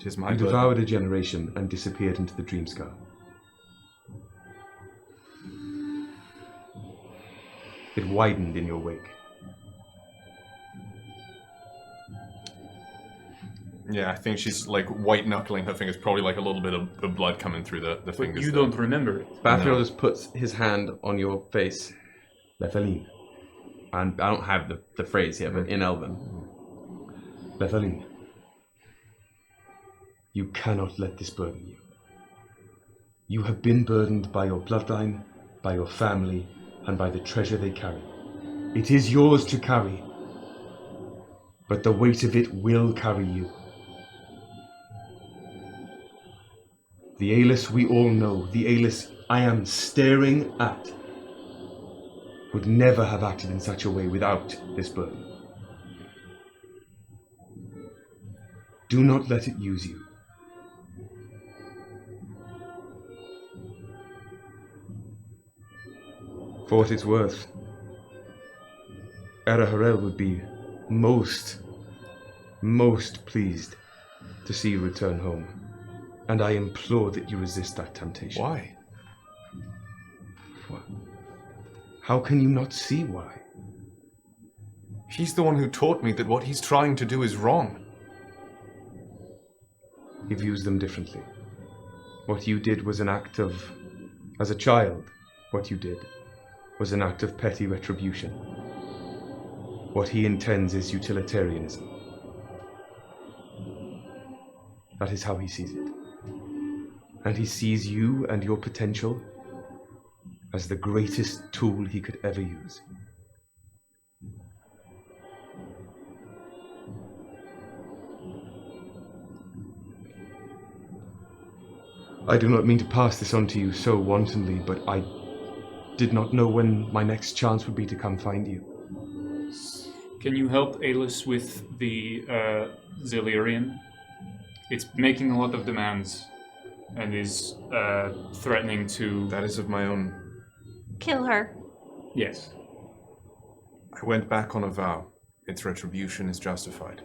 It is my You burden. devoured a generation and disappeared into the Dreamscar. It widened in your wake. Yeah, I think she's like white knuckling her fingers, probably like a little bit of blood coming through the But fingers. you there. don't remember it. Bathiel No. just puts his hand on your face. Lethaline. And I don't have the phrase here, but in Elven. Lethaline. You cannot let this burden you. You have been burdened by your bloodline, by your family, and by the treasure they carry. It is yours to carry, but the weight of it will carry you. The Alis we all know, the Alis I am staring at, would never have acted in such a way without this burden. Do not let it use you. For what it's worth, Eraharel would be most pleased to see you return home. And I implore that you resist that temptation. Why? How can you not see why? He's the one who taught me that what he's trying to do is wrong. He views them differently. What you did was an act of... As a child, what you did was an act of petty retribution. What he intends is utilitarianism. That is how he sees it. And he sees you and your potential as the greatest tool he could ever use. I do not mean to pass this on to you so wantonly, but I did not know when my next chance would be to come find you. Can you help Alis with the Zillyrian? It's making a lot of demands and is threatening to... That is of my own. Kill her. Yes. I went back on a vow. Its retribution is justified.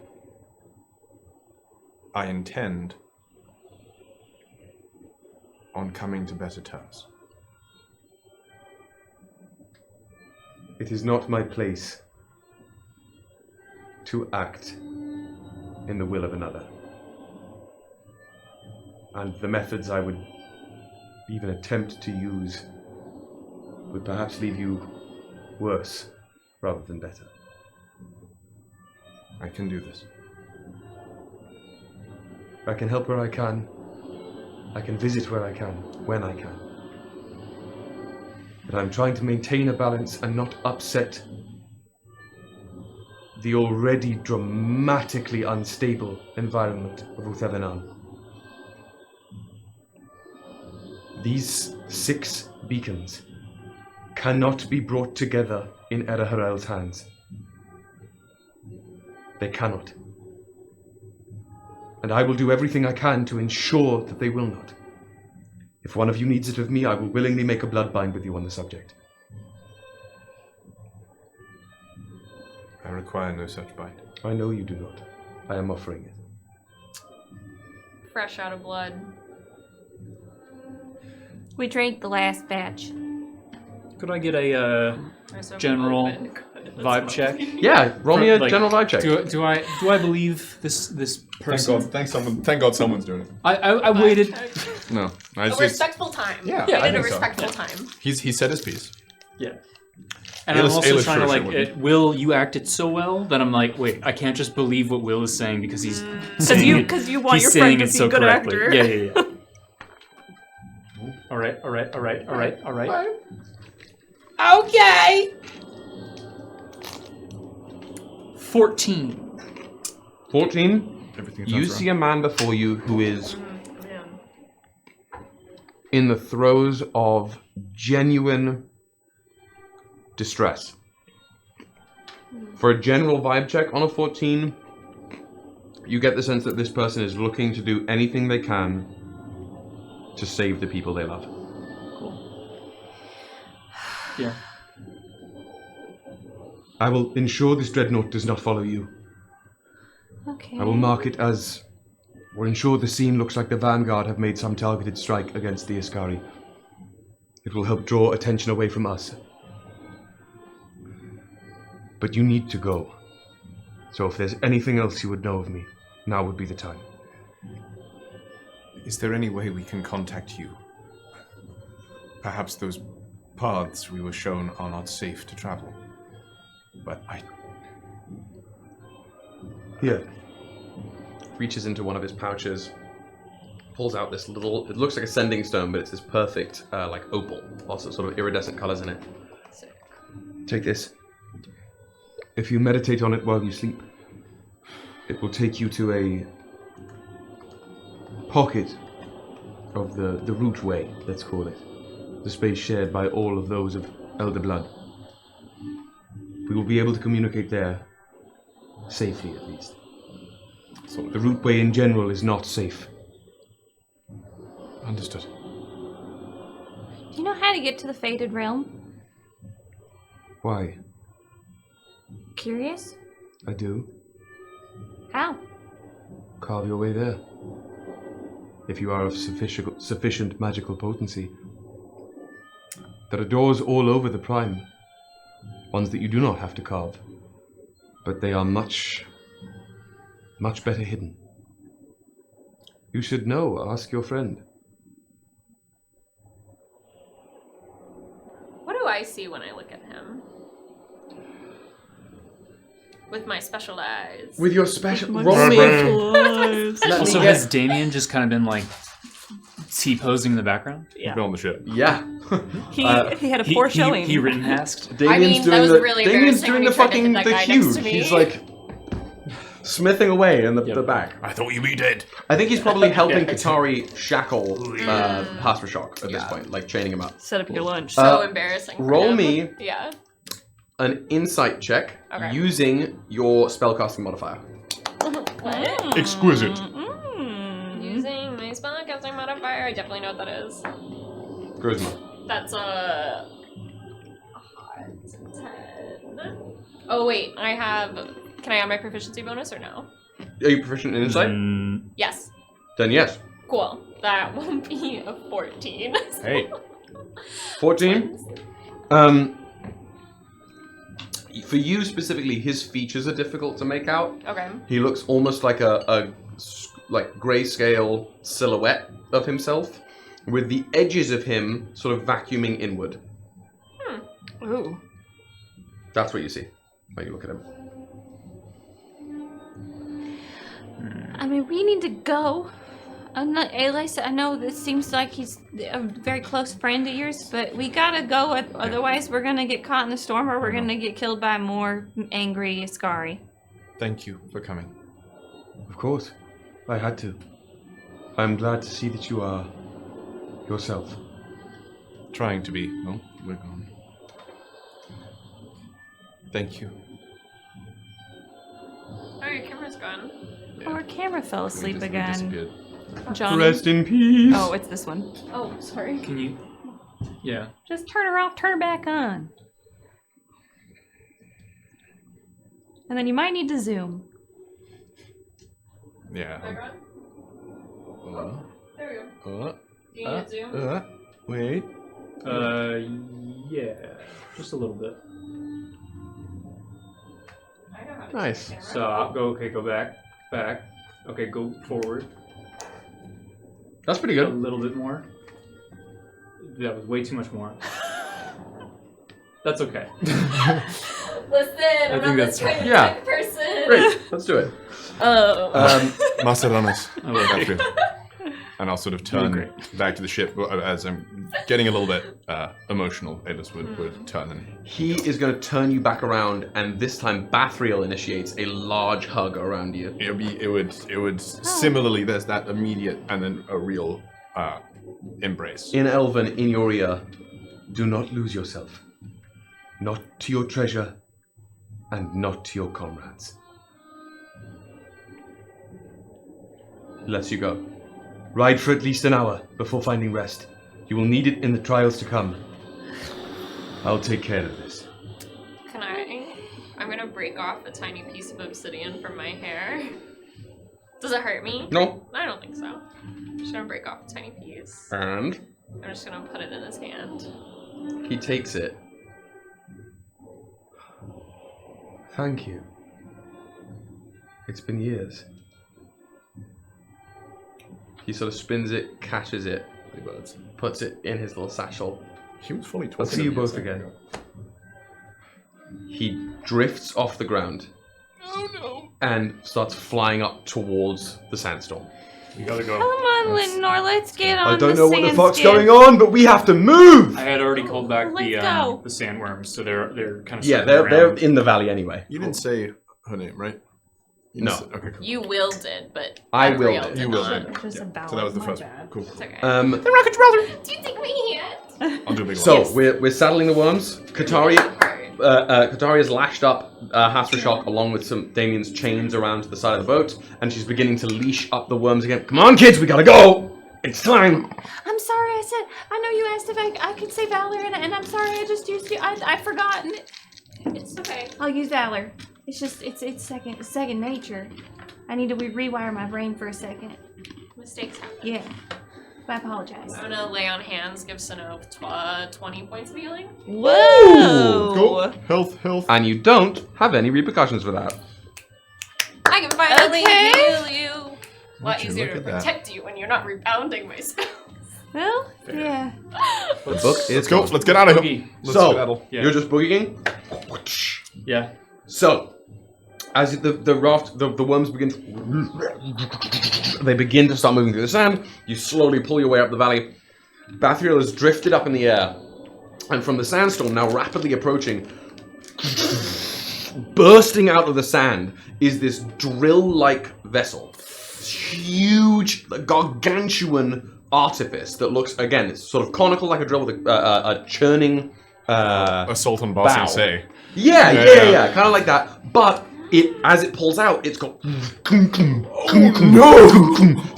I intend on coming to better terms. It is not my place to act in the will of another. And the methods I would even attempt to use would perhaps leave you worse rather than better. I can do this. I can help where I can. I can visit where I can, when I can. But I'm trying to maintain a balance and not upset the already dramatically unstable environment of Uthelenan. These 6 beacons cannot be brought together in Eraharel's hands. They cannot. and I will do everything I can to ensure that they will not. If one of you needs it of me, I will willingly make a blood bind with you on the subject. I require no such bind. I know you do not. I am offering it. Fresh out of blood. We drank the last batch. Could I get a general vibe check? Yeah, roll me a general vibe check. Do I believe this person? Thank God someone's doing it. I waited. No. A respectful time. Yeah, We I did a think so. respectful time. He said his piece. Yeah. And I'm also Ayla's trying to sure like, wouldn't. Will, you acted so well that I'm like, wait, I can't just believe what Will is saying because he's saying it. Because you want He's your saying friend to it be so a good correctly. actor. Yeah. All right. Okay. 14. 14. Everything You see a man before you who is in the throes of genuine distress. For a general vibe check on a 14, you get the sense that this person is looking to do anything they can to save the people they love. Cool. Yeah. I will ensure this dreadnought does not follow you. Okay. I will mark it as, or ensure the scene looks like the Vanguard have made some targeted strike against the Isskari. It will help draw attention away from us. But you need to go. So if there's anything else you would know of me, now would be the time. Is there any way we can contact you? Perhaps those paths we were shown are not safe to travel. But Here. Reaches into one of his pouches, pulls out this little, it looks like a sending stone, but it's this perfect, like opal. Also sort of iridescent colors in it. Sick. Take this. If you meditate on it while you sleep, it will take you to a pocket of the root way, let's call it. The space shared by all of those of Elder Blood. We will be able to communicate there, safely at least. The root way in general is not safe. understood. Do you know how to get to the Fated Realm? Why? Curious? I do. How? Carve your way there. If you are of sufficient magical potency. There are doors all over the Prime. Ones that you do not have to carve. But they are much better hidden. You should know. Ask your friend. What do I see when I look at him? With my special eyes. With your special... Roll me... Also, has Damien just kind of been like T-posing in the background? Yeah. Been on the ship. Yeah. He had a poor showing. He written asked. Damien's that was doing really Damien's embarrassing doing when the he tried to fucking hit that the guy cube. next to me. He's like smithing away in the back. I thought you'd be dead. I think he's probably helping Katari shackle Hasrashok at this point, like chaining him up. Set up your lunch. So embarrassing. for roll him. me- Yeah. An insight check Okay. using your spellcasting modifier. What? Exquisite. Using my spellcasting modifier. I definitely know what that is. Charisma. That's a hot 10. Oh wait, I have. Can I add my proficiency bonus or no? Are you proficient in insight? Yes. Then yes. Cool. That will be a 14. Hey. 14. For you specifically, his features are difficult to make out. Okay. He looks almost like a grayscale silhouette of himself, with the edges of him sort of vacuuming inward. Ooh. That's what you see when you look at him. I mean, we need to go. I'm not, Ayla, I know this seems like he's a very close friend of yours, but we gotta go. Otherwise, we're gonna get caught in the storm, or we're gonna get killed by more angry Isskari. Thank you for coming. Of course. I had to. I'm glad to see that you are yourself. Trying to be. Oh, we're gone. Thank you. Oh, your camera's gone. Our camera fell asleep again. Disappeared. Johnny. Rest in peace. Oh, it's this one. Oh, sorry. Can you? Yeah. Just turn her off, turn her back on. And then you might need to zoom. Yeah. There we go. Do you need to zoom? Wait. Yeah. Just a little bit. I know how to Nice. do the camera. Stop. Go back. Okay, go forward. That's pretty A good. little bit more. That was way too much more. That's okay. Listen, I'm think not this that's- kind of yeah. tech person. Great. Let's do it. Maseranos. I love it. And I'll sort of Doing turn back to the ship as I'm getting a little bit emotional. Alis would turn and He is going to turn you back around, and this time Bathriel initiates a large hug around you. it would similarly. There's that immediate and then a real embrace. In Elven, in your ear, do not lose yourself. Not to your treasure, and not to your comrades. Lets you go. Ride for at least an hour before finding rest. You will need it in the trials to come. I'll take care of this. Can I'm gonna break off a tiny piece of obsidian from my hair. Does it hurt me? No. I don't think so. I'm just gonna break off a tiny piece. And I'm just gonna put it in his hand. he takes it. Thank you. It's been years. He sort of spins it, catches it, puts it in his little satchel. He was fully 12. I'll see you both again. He drifts off the ground. Oh no. And starts flying up towards the sandstorm. We gotta go. Come on, Lindenor, let's get on I don't the know what the fuck's sand going on, but we have to move! I had already called back Let's go. the sandworms, so they're kind of Yeah, they're in the valley anyway. You didn't say her name, right? You No. didn't say- okay, cool. You willed it, but I Adriel willed it. did You willed not. it. Just a vowel. So that was the My first bad. one. Cool. It's okay. The Rocket brother. Do you think we hit? I'll do a big So one. we're saddling the worms. Katari has lashed up Hasrashok along with some Damien's chains around the side of the boat, and she's beginning to leash up the worms again. Come on, kids, we gotta go! It's time! I'm sorry, I know you asked if I could say Valor, and I'm sorry, I just used you. I've forgotten. It's okay. I'll use Valor. It's just, it's second nature. I need to rewire my brain for a second. Mistakes happen. Yeah. I apologize. I'm gonna lay on hands, give Synnove 20 points of healing. Whoa! Go. Health. And you don't have any repercussions for that. I can finally Okay. heal you. A Would lot you easier look to at that. protect you when you're not rebounding my spells. Well, yeah. The book is Let's go. gone. Let's get out of here. Boogie. Let's So, skedaddle. Yeah. you're just boogieing? Yeah. So, as the worms begin to... They begin to start moving through the sand. You slowly pull your way up the valley. Bathriel is drifted up in the air. And from the sandstorm, now rapidly approaching, bursting out of the sand, is this drill-like vessel. Huge, gargantuan artifice that looks, again, it's sort of conical like a drill with a churning... Assault on Boss bow. and say. Yeah, kind of like that. But as it pulls out, it's got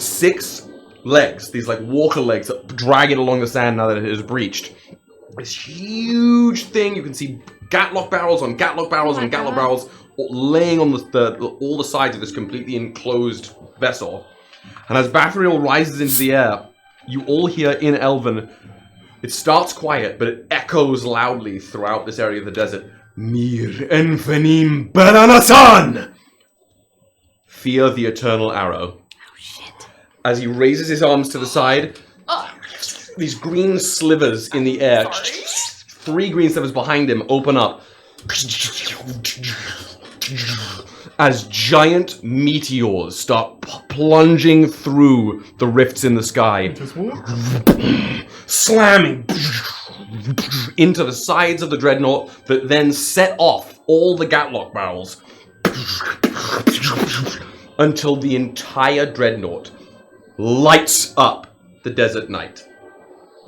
6 legs, these like walker legs that drag it along the sand now that it is breached. This huge thing, you can see gatlock barrels on gatlock barrels on gatlock barrels laying on all the sides of this completely enclosed vessel. And as Bathriel rises into the air, you all hear in Elven. It starts quiet, but it echoes loudly throughout this area of the desert. Mir enfanim baranasan! Fear the eternal arrow. Oh, shit. As he raises his arms to the side, these green slivers in the air, 3 green slivers behind him open up. As giant meteors start plunging through the rifts in the sky, slamming into the sides of the dreadnought that then set off all the gatlock barrels until the entire dreadnought lights up the desert night,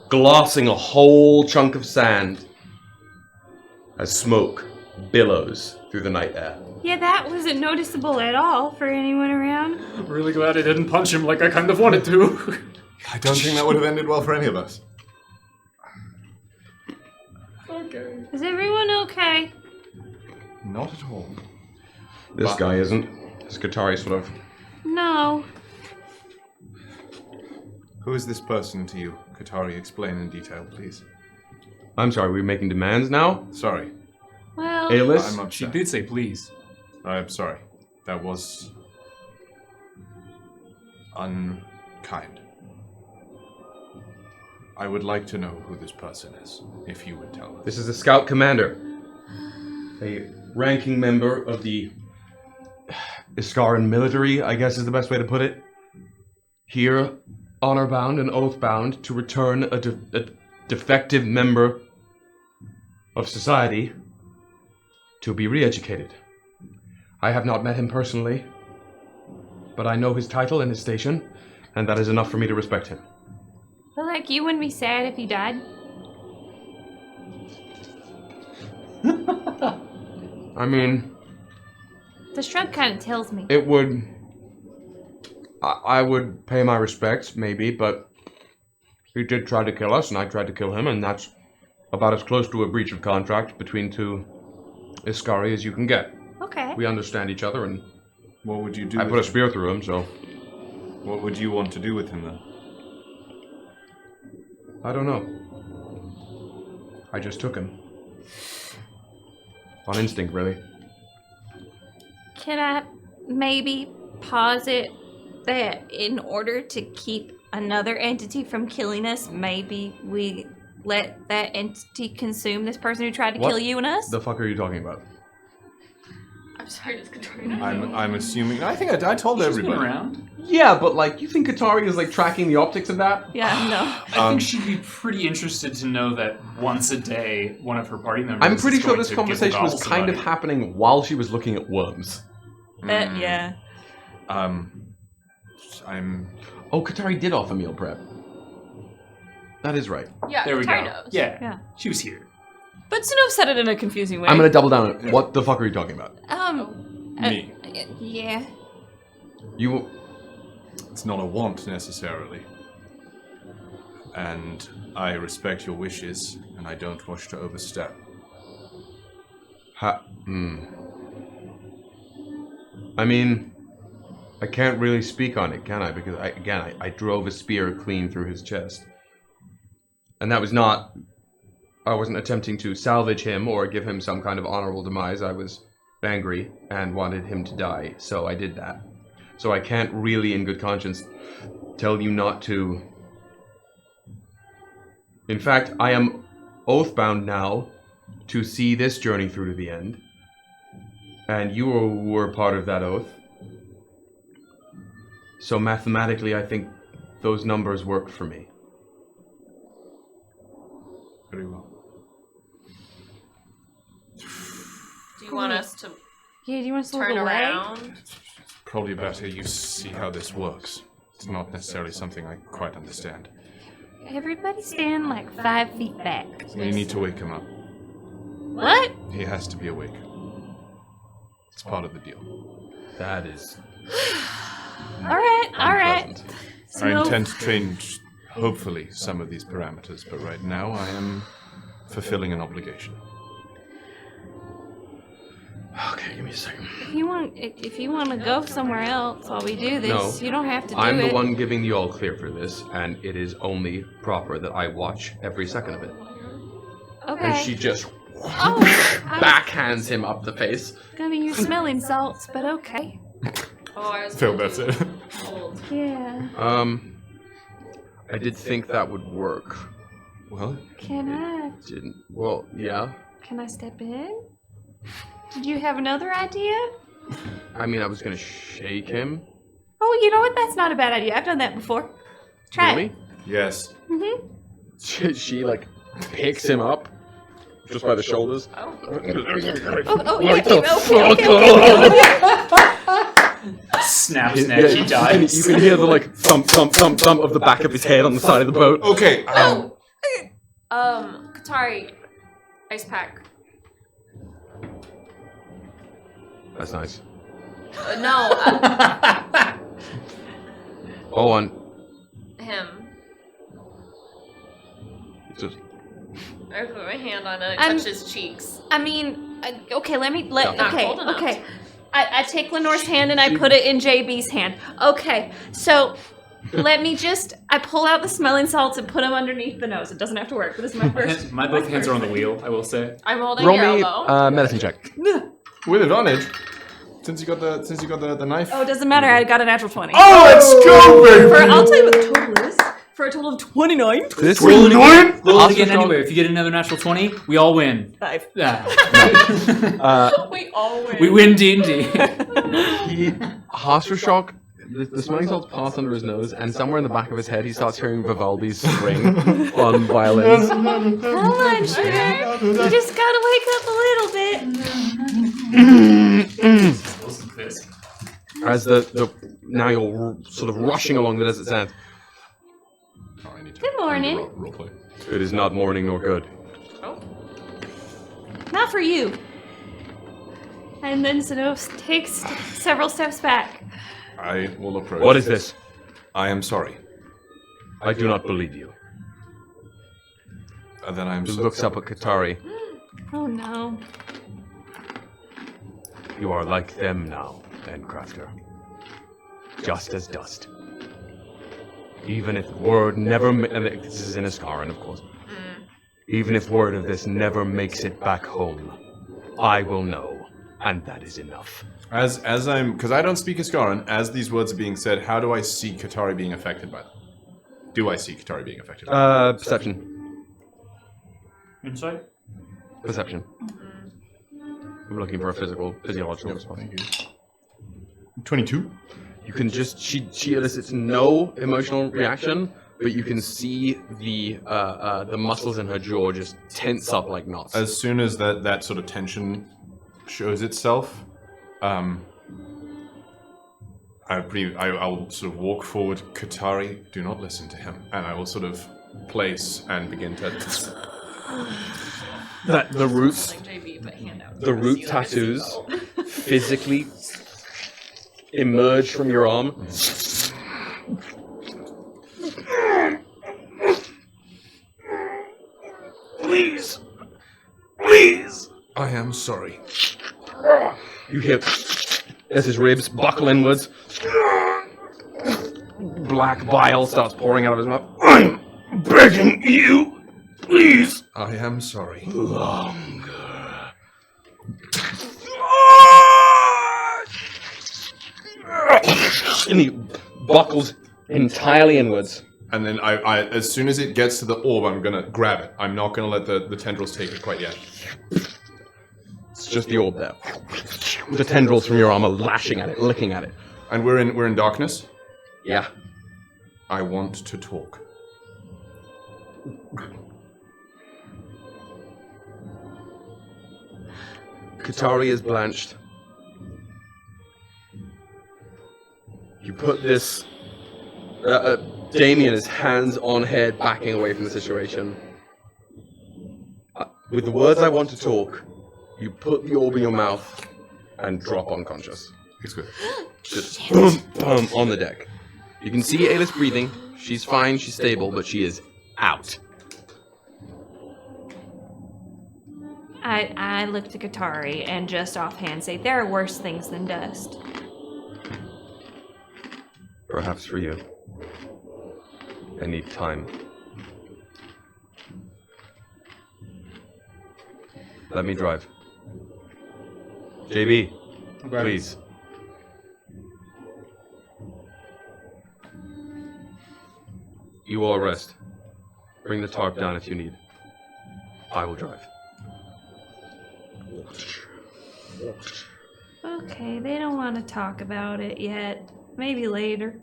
glassing a whole chunk of sand as smoke billows through the night air. Yeah, that wasn't noticeable at all for anyone around. I'm really glad I didn't punch him like I kind of wanted to. I don't think that would have ended well for any of us. Okay. Is everyone okay? Not at all. This guy isn't. This Qatari sort of. No. Who is this person to you? Qatari, explain in detail, please. I'm sorry, we're making demands now? Sorry. Well, Ayless? I'm She upset. did say please. I'm sorry. That was unkind. I would like to know who this person is, if you would tell us. This is a scout commander. A ranking member of the Isskaren military, I guess is the best way to put it. Here, honor-bound and oath-bound to return a defective member of society to be re-educated. I have not met him personally, but I know his title and his station, and that is enough for me to respect him. but like, you wouldn't be sad if he died. I mean, The shrug kind of tells me. it would... I would pay my respects, maybe, but he did try to kill us, and I tried to kill him, and that's about as close to a breach of contract between two Isskari as you can get. Okay. We understand each other, and What would you do I with put a him? spear through him, so What would you want to do with him, then? I don't know. I just took him. On instinct, really. Can I maybe posit that in order to keep another entity from killing us, maybe we let that entity consume this person who tried to What kill you and us? The fuck are you talking about? I'm sorry, does Katrina? I'm assuming. I think I told She's been everybody. around. Yeah, but like, you think Qatari is like tracking the optics of that? Yeah, no. I think she'd be pretty interested to know that once a day, one of her party members. I'm pretty is sure going this to conversation was gibble-gobble kind of somebody. happening while she was looking at worms. Yeah. I'm. Oh, Qatari did offer meal prep. That is right. Yeah, There we Katar go. knows. Yeah. Yeah. She was here. But Synnove said it in a confusing way. I'm gonna double down on it. What the fuck are you talking about? Me. Yeah. You... It's not a want necessarily. And I respect your wishes, and I don't wish to overstep. I mean, I can't really speak on it, can I? Because, I drove a spear clean through his chest. And that was not... I wasn't attempting to salvage him or give him some kind of honorable demise. I was angry and wanted him to die, so I did that. So I can't really, in good conscience, tell you not to... In fact, I am oath-bound now to see this journey through to the end. And you were part of that oath. So mathematically, I think those numbers work for me. Very well. Do you want us to Yeah, do you want us to look turn away? around? Probably better you see how this works. It's not necessarily something I quite understand. Everybody stand like 5 feet back. We need to wake him up. What? He has to be awake. It's part of the deal. That is Alright, alright. unpleasant. I intend to change, hopefully, some of these parameters, but right now I am fulfilling an obligation. Okay, give me a second. If you want to go somewhere else while we do this, No. you don't have to do I'm it. the one giving the all clear for this, and it is only proper that I watch every second of it. Okay. And she just Oh, I backhands him up the face. was gonna use smelling salts, but okay. Oh, I was Phil, gonna that's do it. cold. Yeah. I did think that would work. Well, Can I? Didn't. Well, yeah. Can I step in? Did you have another idea? I mean, I was gonna shake him. Oh, you know what? That's not a bad idea. I've done that before. Try Really? it. yes. She like picks him up just by the shoulders. Oh, yeah, okay. Snap, Yeah, snap, he you dies. can hear the like thump, thump, thump, thump of the back of his head on the side of the boat. Okay. Qatari, ice pack. That's nice. No, Hold on. him. Just I put my hand on it, I'm- touch his cheeks. I mean, okay, Not cold enough. okay. I take Lenore's hand and I put it in JB's hand. Okay, so let me I pull out the smelling salts and put them underneath the nose. It doesn't have to work, but this is my first. My both hands are on the wheel, I will say. I'm holding roll your me elbow. medicine check. With advantage, since you got the knife. Oh, it doesn't matter. I got a natural 20. Oh, let's go, baby! I'll tell you what the total is. For a total of 29. This Roll it again, roll it Oscar again Strong- anyway. If you get another natural 20, we all win. 5. Yeah. We all win. We win D&D. Hostershock, the smelling salts pass under his nose, and somewhere in the back of his head, he starts hearing Vivaldi's string on violins. Hold on, sugar. You just gotta wake up a little bit. Listen to this. As now you're sort of rushing along the desert sands. Oh, I need to, Good morning. I need to roleplay. It is not morning nor good. Not for you. And then Synnove takes several steps back. I will approach. What is this? I am sorry. I do not believe you. Then I am He so looks up at Katari. Oh no. You are like them now, Endcrafter. Just as dust. Even if word never... and this is in Isskaren, of course. Even if word of this never makes it back home, I will know, and that is enough. As I'm, because I don't speak Isskaren, as these words are being said, how do I see Katari being affected by them? Do I see Katari being affected by them? Perception. Insight? Perception. I'm looking for a physiological response. Thank you. 22? You can just she elicits no emotional reaction, but you can see the muscles in her jaw just tense up like knots. As soon as that sort of tension shows itself, I'll sort of walk forward. Katari, do not listen to him, and I will sort of place and begin to. That the roots, Like JB, but hand out. the root tattoos, physically emerge from your arm. Please, please. I am sorry. You hear as his ribs buckle inwards. Black bile starts pouring out of his mouth. I'm begging you, please. I am sorry. Longer. And he buckles entirely inwards. And then I as soon as it gets to the orb, I'm gonna grab it. I'm not gonna let the tendrils take it quite yet. It's just the orb there. The tendrils from your arm are lashing at it, licking at it. And we're in darkness. Yeah. I want to talk. Katari is blanched. You put this... Damien is hands on head, backing away from the situation. With the words I want to talk, you put the orb in your mouth and drop unconscious. It's good. Just boom, boom, on the deck. You can see Ayla's breathing. She's fine, she's stable, but she is out. I look to Katari and just offhand say, there are worse things than dust. Perhaps for you. I need time. Let me drive. JB, please. You all rest. Bring the tarp down if you need. I will drive. Okay, they don't want to talk about it yet. Maybe later.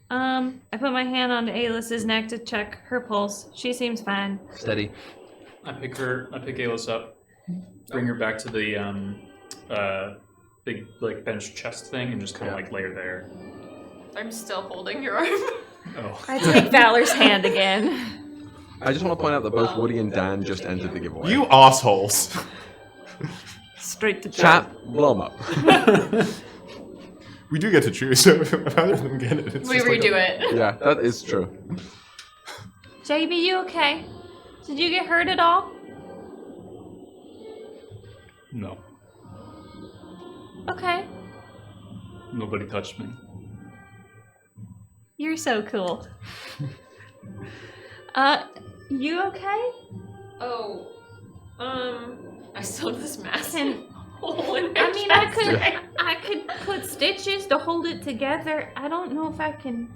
I put my hand on Ayla's neck to check her pulse. She seems fine. Steady. I pick Aylis up, bring her back to the big like bench chest thing, and just kind of like lay her there. I'm still holding your arm. Oh. I take Valor's hand again. I just want to point out that both Woody and Dan just entered the giveaway. You assholes. Straight to Chat, blow 'em up. We do get to choose, so if either of them get it, it's We just like redo it. Yeah, that is true. JB, you okay? Did you get hurt at all? No, Okay. nobody touched me. You're so cool. You okay? Oh, I still have this massive Can hole in my I mean chest. I could put stitches to hold it together. I don't know if I can.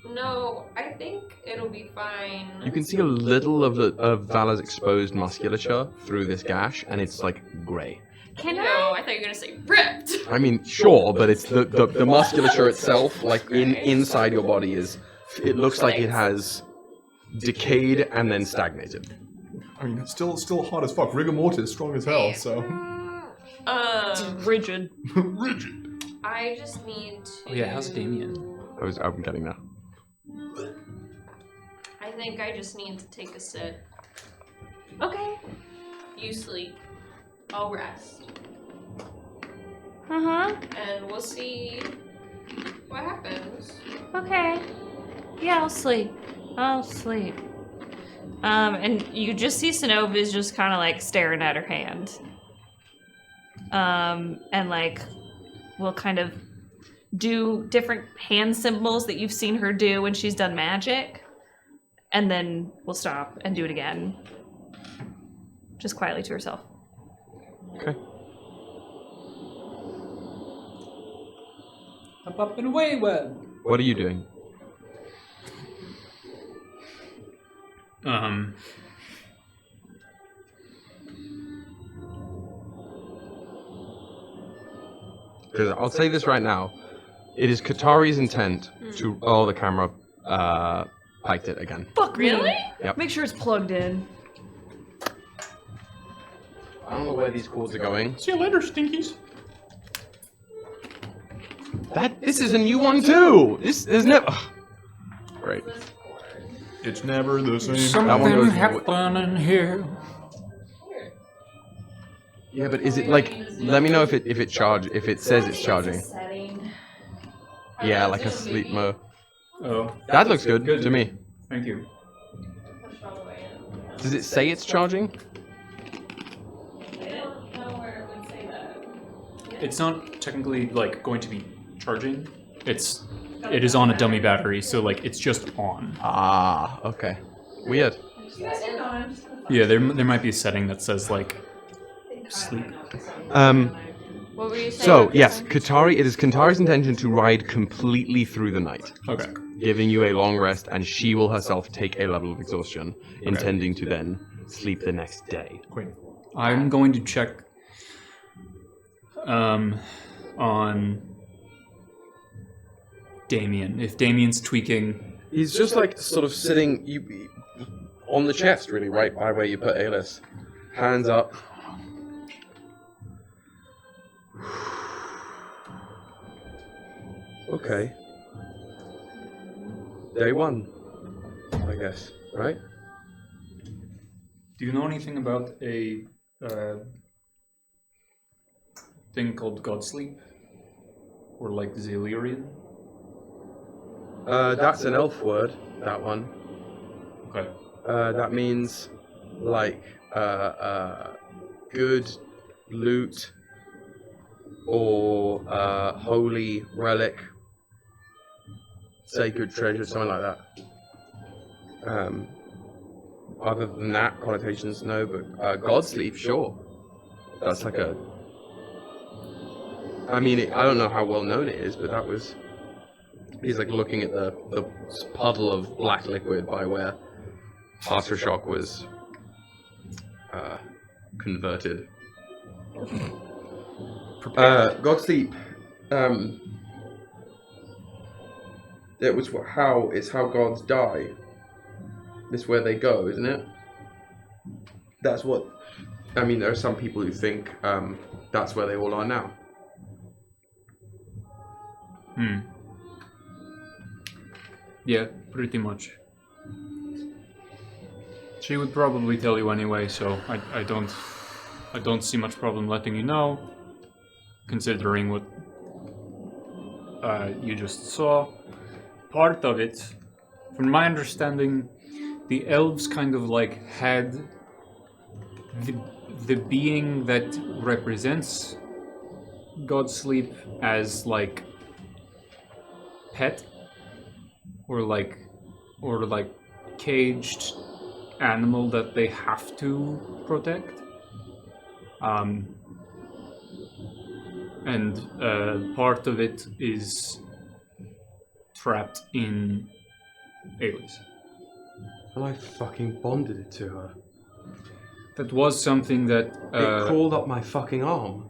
No, I think it'll be fine. You can see a little of Vala's exposed musculature through this gash, and it's like grey. Can No, I? I thought you were gonna say ripped. I mean, sure, but it's the musculature itself, like inside your body, it looks like it has decayed and then stagnated. I mean, it's still hot as fuck. Rigor mortis, strong as hell. So Rigid. rigid. I just need to. Oh yeah, how's Damien? I'm getting that. I think I just need to take a sit. Okay. You sleep. I'll rest. Uh-huh. And we'll see what happens. Okay. Yeah, I'll sleep. And you just see Synnove is just kind of like staring at her hand. And like, will kind of do different hand symbols that you've seen her do when she's done magic. And then we'll stop and do it again. Just quietly to herself. Okay. Up and away, web. What are you doing? Because I'll say this right now. It is Katari's intent to... Oh, the camera piked it again. Fuck Really? Yep. Make sure it's plugged in. I don't know where these cords are going. See you later, stinkies. This is a new one too! This is never... Great. It's never the same. Something goes- happening here. Yeah, but is it like... Let me know if it says it's charging. Yeah, like a sleep mode. Oh, That looks good to me. thank you. Does it say it's charging? It's not technically like going to be charging. It is on a dummy battery, so like it's just on. Ah, okay. Weird. Yeah, there might be a setting that says like sleep. What were you saying? So, yes, it is Katari's intention to ride completely through the night, Okay. giving you a long rest, and she will herself take a level of exhaustion, intending to then sleep the next day. I'm going to check on Damien. If Damien's tweaking, He's just like sort of sitting on the chest, really, right by where you put Alis. Hands up. Okay. Day one, I guess, right? do you know anything about a thing called God Sleep? Or like Zillyrian? That's an elf word, that one. Okay. That means, like, good loot or holy relic, sacred treasure, something like that. Other than that, connotations, no, but God Sleep, sure. That's like a... I mean, I don't know how well known it is, but that was... He's like looking at the puddle of black liquid by where Aftershock was converted. God Sleep. It's how gods die. It's where they go, isn't it? That's what. I mean, there are some people who think that's where they all are now. Yeah, pretty much. She would probably tell you anyway, so I don't I don't see much problem letting you know, considering what you just saw. Part of it, from my understanding, the elves kind of like had the being that represents God's sleep as like pet or like caged animal that they have to protect. And part of it is trapped in Alice. And I fucking bonded it to her. That was something that It crawled up my fucking arm.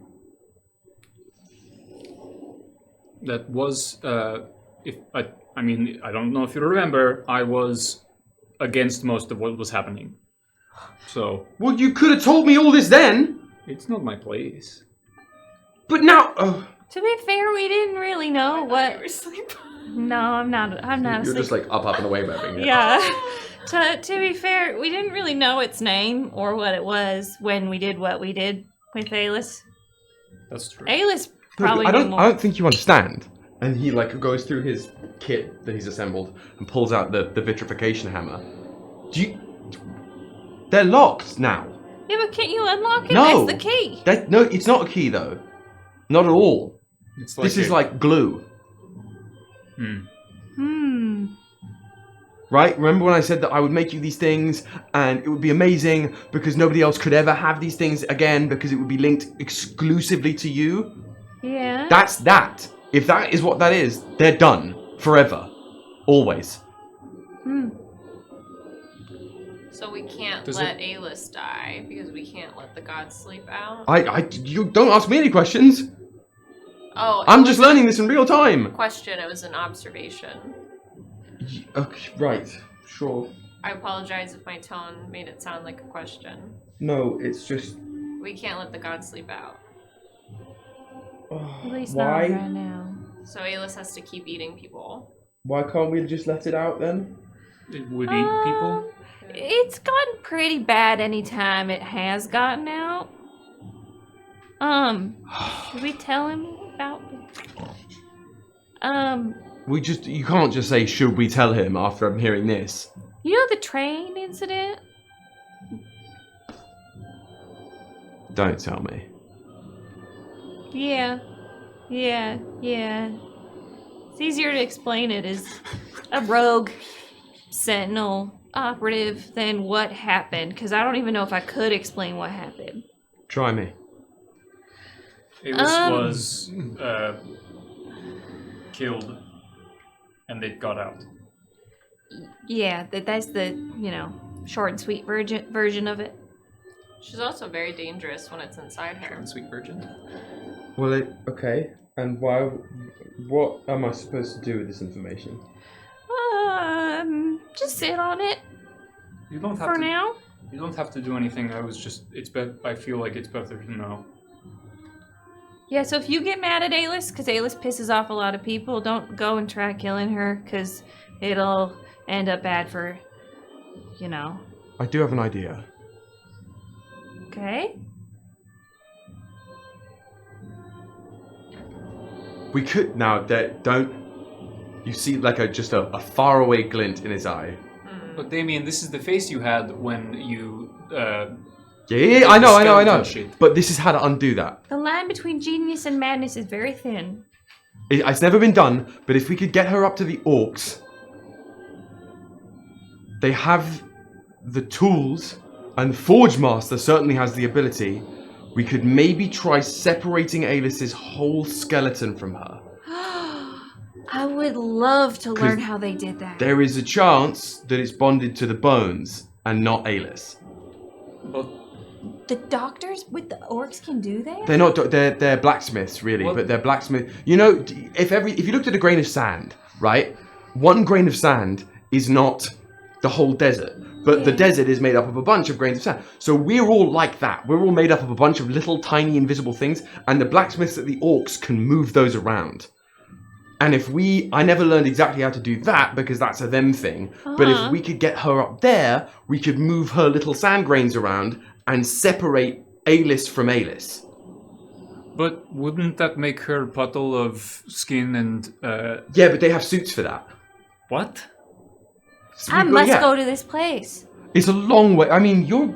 that was if I mean I don't know if you remember, I was against most of what was happening. So Well, you could have told me all this then. it's not my place. But now, To be fair, we didn't really know what. You're asleep. No, I'm not. I'm not. You're asleep. just like up and away, moving. Yeah. To be fair, we didn't really know its name or what it was when we did what we did with Alice. That's true. Alice probably I knew don't. more. I don't think you understand. And he like goes through his kit that he's assembled and pulls out the vitrification hammer. Do you? They're locked now. Yeah, but can't you unlock it? No. That's the key. No, it's not a key though. Not at all. It's This is like glue, right? Remember when I said that I would make you these things and it would be amazing because nobody else could ever have these things again because it would be linked exclusively to you? Yeah. That's that. If that is what that is, they're done forever, always. So we can't Does let Alice die because we can't let the gods sleep out. You don't ask me any questions. Oh, I'm just learning this in real time. Question. It was an observation. Okay, right, sure. I apologize if my tone made it sound like a question. No, it's just. We can't let the gods sleep out. At least Why? not right now. So Alice has to keep eating people. Why can't we just let it out then? It would eat people. It's gotten pretty bad anytime it has gotten out. Should we tell him about it? You can't just say, should we tell him after I'm hearing this? You know the train incident? Don't tell me. Yeah. It's easier to explain it as a rogue sentinel operative than what happened, because I don't even know if I could explain what happened. Try me. Alice was killed, and it got out. Yeah, that's the, short and sweet version of it. She's also very dangerous when it's inside her. And sweet virgin. Well, okay. And why? What am I supposed to do with this information? Just sit on it You don't have for to. now. You don't have to do anything. I feel like it's better to know. Yeah, so if you get mad at Alice, because Alice pisses off a lot of people, don't go and try killing her, because it'll end up bad for, I do have an idea. Okay? We could now. Don't. You see, like just a faraway glint in his eye. But Damien, this is the face you had when you. Yeah, I know. skeleton shit. But this is how to undo that. The line between genius and madness is very thin. It's never been done. But if we could get her up to the orcs, they have the tools, and Forge Master certainly has the ability. We could maybe try separating Alice's whole skeleton from her. I would love to learn how they did that. There is a chance that it's bonded to the bones and not Alice. But The doctors with the orcs can do that? They're not. They're blacksmiths, really. What? But they're blacksmith. You know, if you looked at a grain of sand, right? One grain of sand is not the whole desert, but the desert is made up of a bunch of grains of sand. So we're all like that. We're all made up of a bunch of little, tiny, invisible things, and the blacksmiths at the orcs can move those around. And I never learned exactly how to do that because that's a them thing. But if we could get her up there, we could move her little sand grains around and separate A-list from A-list. But wouldn't that make her a puddle of skin and Yeah, but they have suits for that. what? So I we- must yeah. go to this place. It's a long way. I mean, you're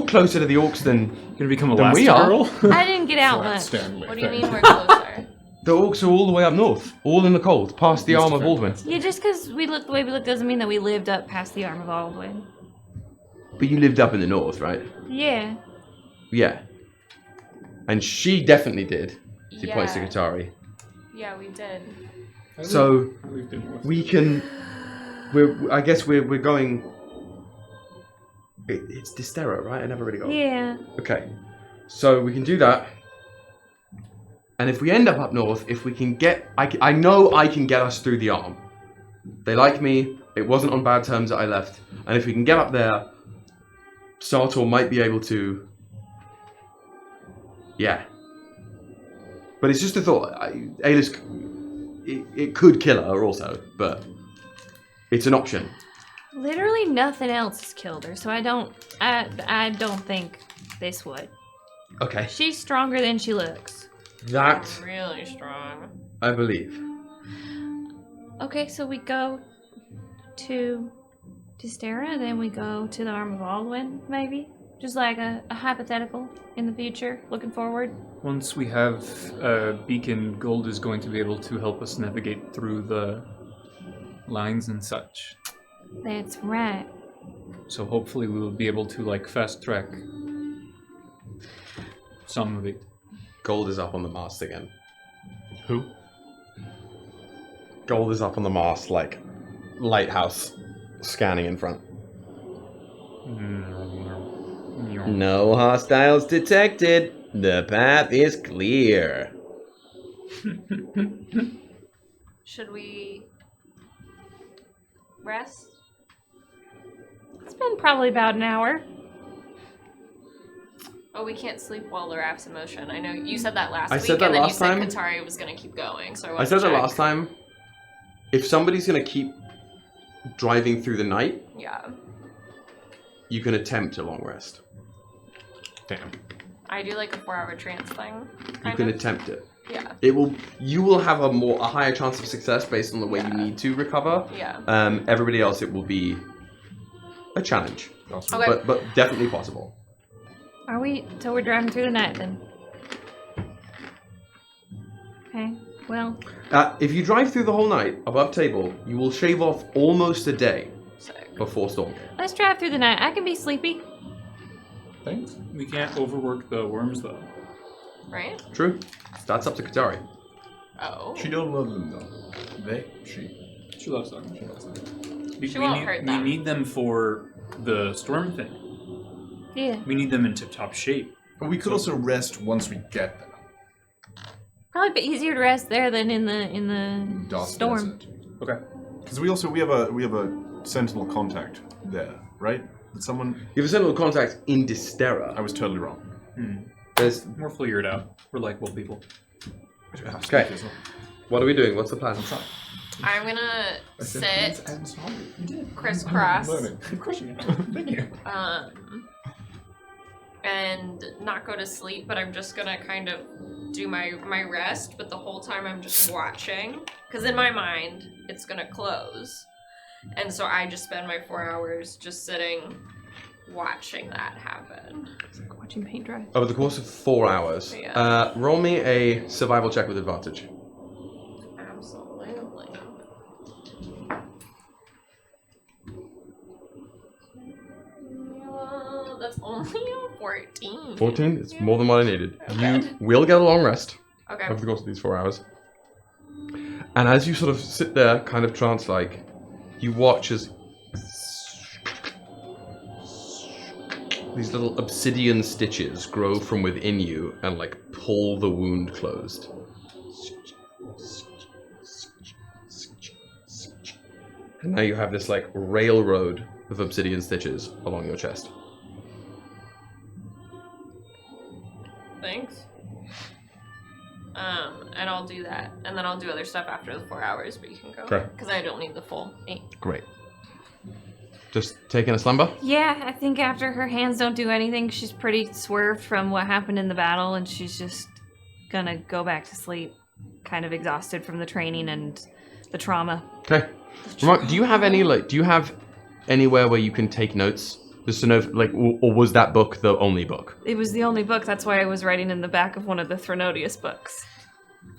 closer to the orcs than Gonna become a Then we are. Elastigirl? I didn't get out much. Stanley. What do you mean we're closer? the orcs are all the way up north, all in the cold, past the arm of Baldwin. Yeah, just because we look the way we look doesn't mean that we lived up past the arm of Baldwin. But you lived up in the north, right? Yeah. Yeah. And she definitely did. She Yeah. points to Katari. Yeah, we did. So We've been with. we can. I guess we're going. It's Distera, right? I never really got. Yeah. Okay. So we can do that. And if we end up north, if we can get, I know I can get us through the arm. They like me. It wasn't on bad terms that I left. And if we can get up there, Sartor might be able to. Yeah. But it's just a thought. Alice, it could kill her also, but it's an option. Literally nothing else has killed her, so I don't think this would. Okay. She's stronger than she looks. That Really strong. I believe. Okay, so we go to Distera, then we go to the arm of Baldwin, maybe? Just like a hypothetical in the future, looking forward. Once we have Beacon, Gold is going to be able to help us navigate through the lines and such. That's right. So hopefully we will be able to like fast track some of it. Gold is up on the mast again. Who? Gold is up on the mast, like lighthouse, scanning in front. No hostiles detected. The path is clear. Should we rest? It's been probably about an hour. Oh, we can't sleep while the raft's in motion. I know you said that last I week, said that and then last you time. said Katari was going to keep going. So I said that last time. If somebody's gonna keep driving through the night, Yeah, you can attempt a long rest. Damn. I do like a 4-hour trance thing. You kind can of. attempt it. Yeah, You will have a higher chance of success based on the way you need to recover. yeah. Everybody else, it will be a challenge, Okay. but definitely possible. Are we? So we're driving through the night then? Okay, well, If you drive through the whole night above table, you will shave off almost a day Sick. before Stormgate. let's drive through the night. I can be sleepy. Thanks. We can't overwork the worms though. Right? True. That's up to Katari. Oh. She don't love them though. She. She loves them. She loves them. She won't hurt we them. need them for the storm thing. Yeah. We need them in tip-top shape. But we could also rest once we get there. Probably be easier to rest there than in the Dust storm. Desert. Okay. Because we have a sentinel contact there, right? Did someone? You have a sentinel contact in Distera. I was totally wrong. There's. We'll figure it out. We're likable people. Okay. What are we doing? What's the plan? I'm gonna sit crisscross, Thank you. and not go to sleep, but I'm just gonna kind of do my rest, but the whole time I'm just watching, because in my mind, it's gonna close. And so I just spend my 4 hours just sitting, watching that happen. It's like watching paint dry. Over the course of 4 hours, Yeah. roll me a survival check with advantage. Absolutely. That's only a 14. 14? It's more than what I needed. Okay. You will get a long rest Okay. over the course of these 4 hours. And as you sort of sit there, kind of trance-like, you watch as these little obsidian stitches grow from within you and like pull the wound closed. And now you have this like railroad of obsidian stitches along your chest. Thanks. And I'll do that. And then I'll do other stuff after the 4 hours, but you can go. Okay. Because I don't need the full 8. Great. Just taking a slumber? Yeah, I think after her hands don't do anything, she's pretty swerved from what happened in the battle, and she's just gonna go back to sleep, kind of exhausted from the training and the trauma. Okay. Do you have anywhere where you can take notes? Just to know, or was that book the only book? It was the only book, that's why I was writing in the back of one of the Threnodius books.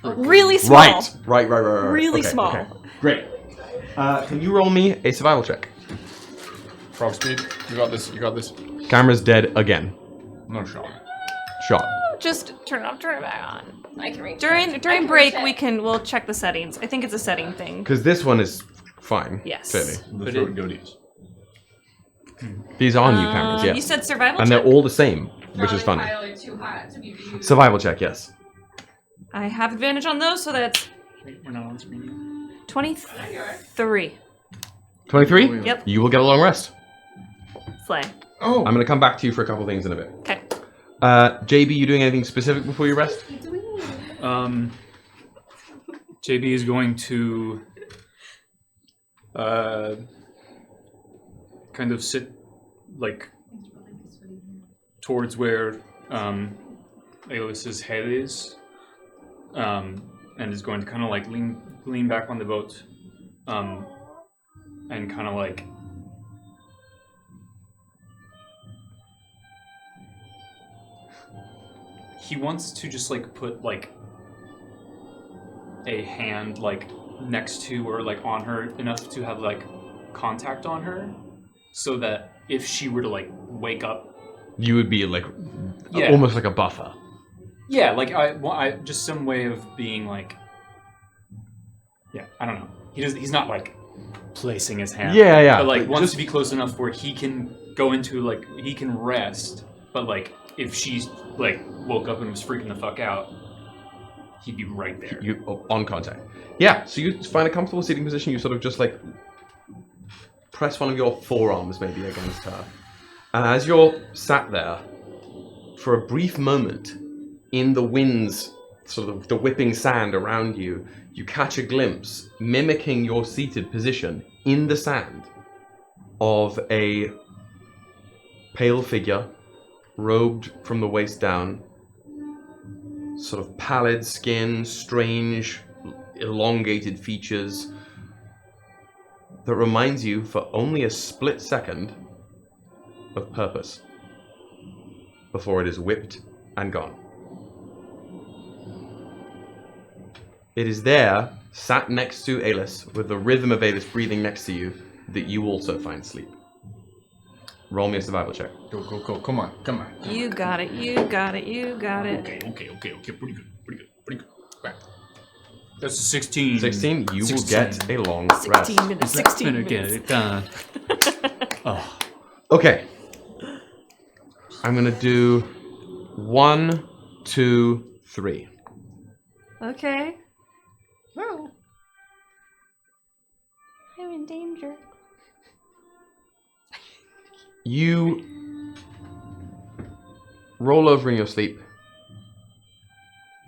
Really small. Right. Really Okay, small. okay. Great. Can you roll me a survival check? Frog speed. You got this. Camera's dead again. No shot. Shot. Just turn it back on. I can reach During break, we'll check the settings. I think it's a setting thing. Because this one is fine. Yes. Clearly. The throat goatees. These are new cameras, yeah. You said survival And check? they're all the same, which is funny. Survival check, yes. I have advantage on those, so that's Wait, we're not on screen yet. 23. 23? Yep. You will get a long rest. Slay. Oh. I'm going to come back to you for a couple things in a bit. Okay. JB, you doing anything specific before you rest? JB is going to kind of sit towards where Aeolus's head is, and is going to kind of lean back on the boat, and kind of he wants to just put a hand next to or on her enough to have contact on her, so that if she were to wake up, You would be Yeah. almost like a buffer. yeah, I just some way of being yeah, I don't know. He's not placing his hand. Yeah. But wants to be close enough where he can go into he can rest, but if she's woke up and was freaking the fuck out, he'd be right there. You on contact. Yeah, so you find a comfortable seating position, you sort of just press one of your forearms maybe against her. And as you're sat there, for a brief moment, in the winds, sort of the whipping sand around you, you catch a glimpse, mimicking your seated position in the sand, of a pale figure, robed from the waist down, sort of pallid skin, strange, elongated features, that reminds you for only a split second of purpose before it is whipped and gone. It is there, sat next to Aelus, with the rhythm of Aelus breathing next to you, that you also find sleep. Roll me a survival check. Go. Come on. You got it. Okay. Pretty good. Right. That's a 16. 16, you will get a long 16 rest. minutes. 16 minutes. Okay. I'm gonna do 1, 2, 3. Okay. I'm in danger. You roll over in your sleep,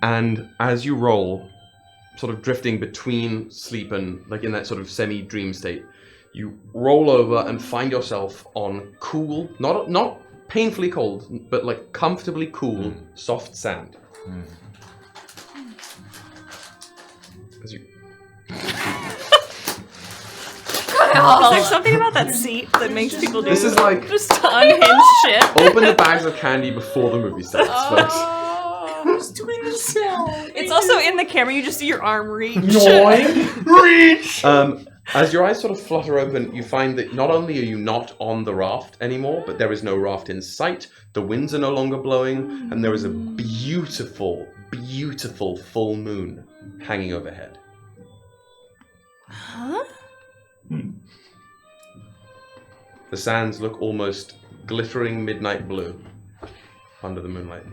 and as you roll, sort of drifting between sleep and in that sort of semi-dream state, you roll over and find yourself on cool, not painfully cold, but comfortably cool, soft sand. As you Is there something about that seat that makes people do This is just unhinged shit? open the bags of candy before the movie starts, folks. Who's doing the sound? It's also in the camera, you just see your arm reach. Reach! As your eyes sort of flutter open, you find that not only are you not on the raft anymore, but there is no raft in sight, the winds are no longer blowing, and there is a beautiful, beautiful full moon hanging overhead. Huh? The sands look almost glittering midnight blue under the moonlight.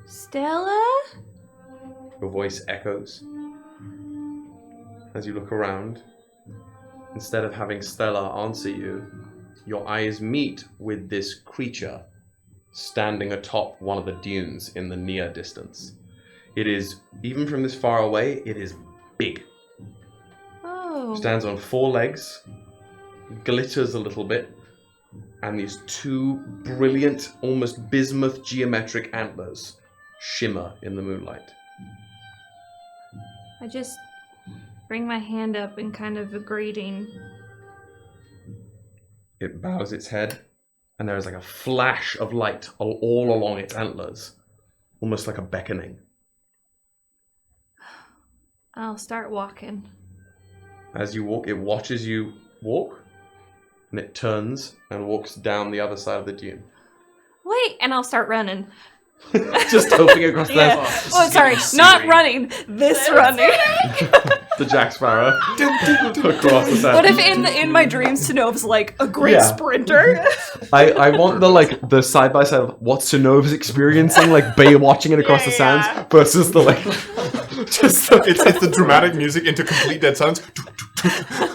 Stella? Your voice echoes as you look around. Instead of having Stella answer you, your eyes meet with this creature standing atop one of the dunes in the near distance. It is, even from this far away, it is big. Oh. Stands on 4 legs, glitters a little bit, and these two brilliant, almost bismuth geometric antlers shimmer in the moonlight. I just bring my hand up in kind of a greeting. It bows its head, and there is like a flash of light all along its antlers, almost like a beckoning. I'll start walking. As you walk, it watches you walk, and it turns and walks down the other side of the dune. Wait, and I'll start running. Just hoping across Yeah. Oh, sorry, not running. This running. the Jack Sparrow across the sand. What if in my dreams Synnove's like a great sprinter? I want the side by side of what Synnove's experiencing, like Bay watching it across the sands, versus the like just it's the dramatic music into complete dead silence.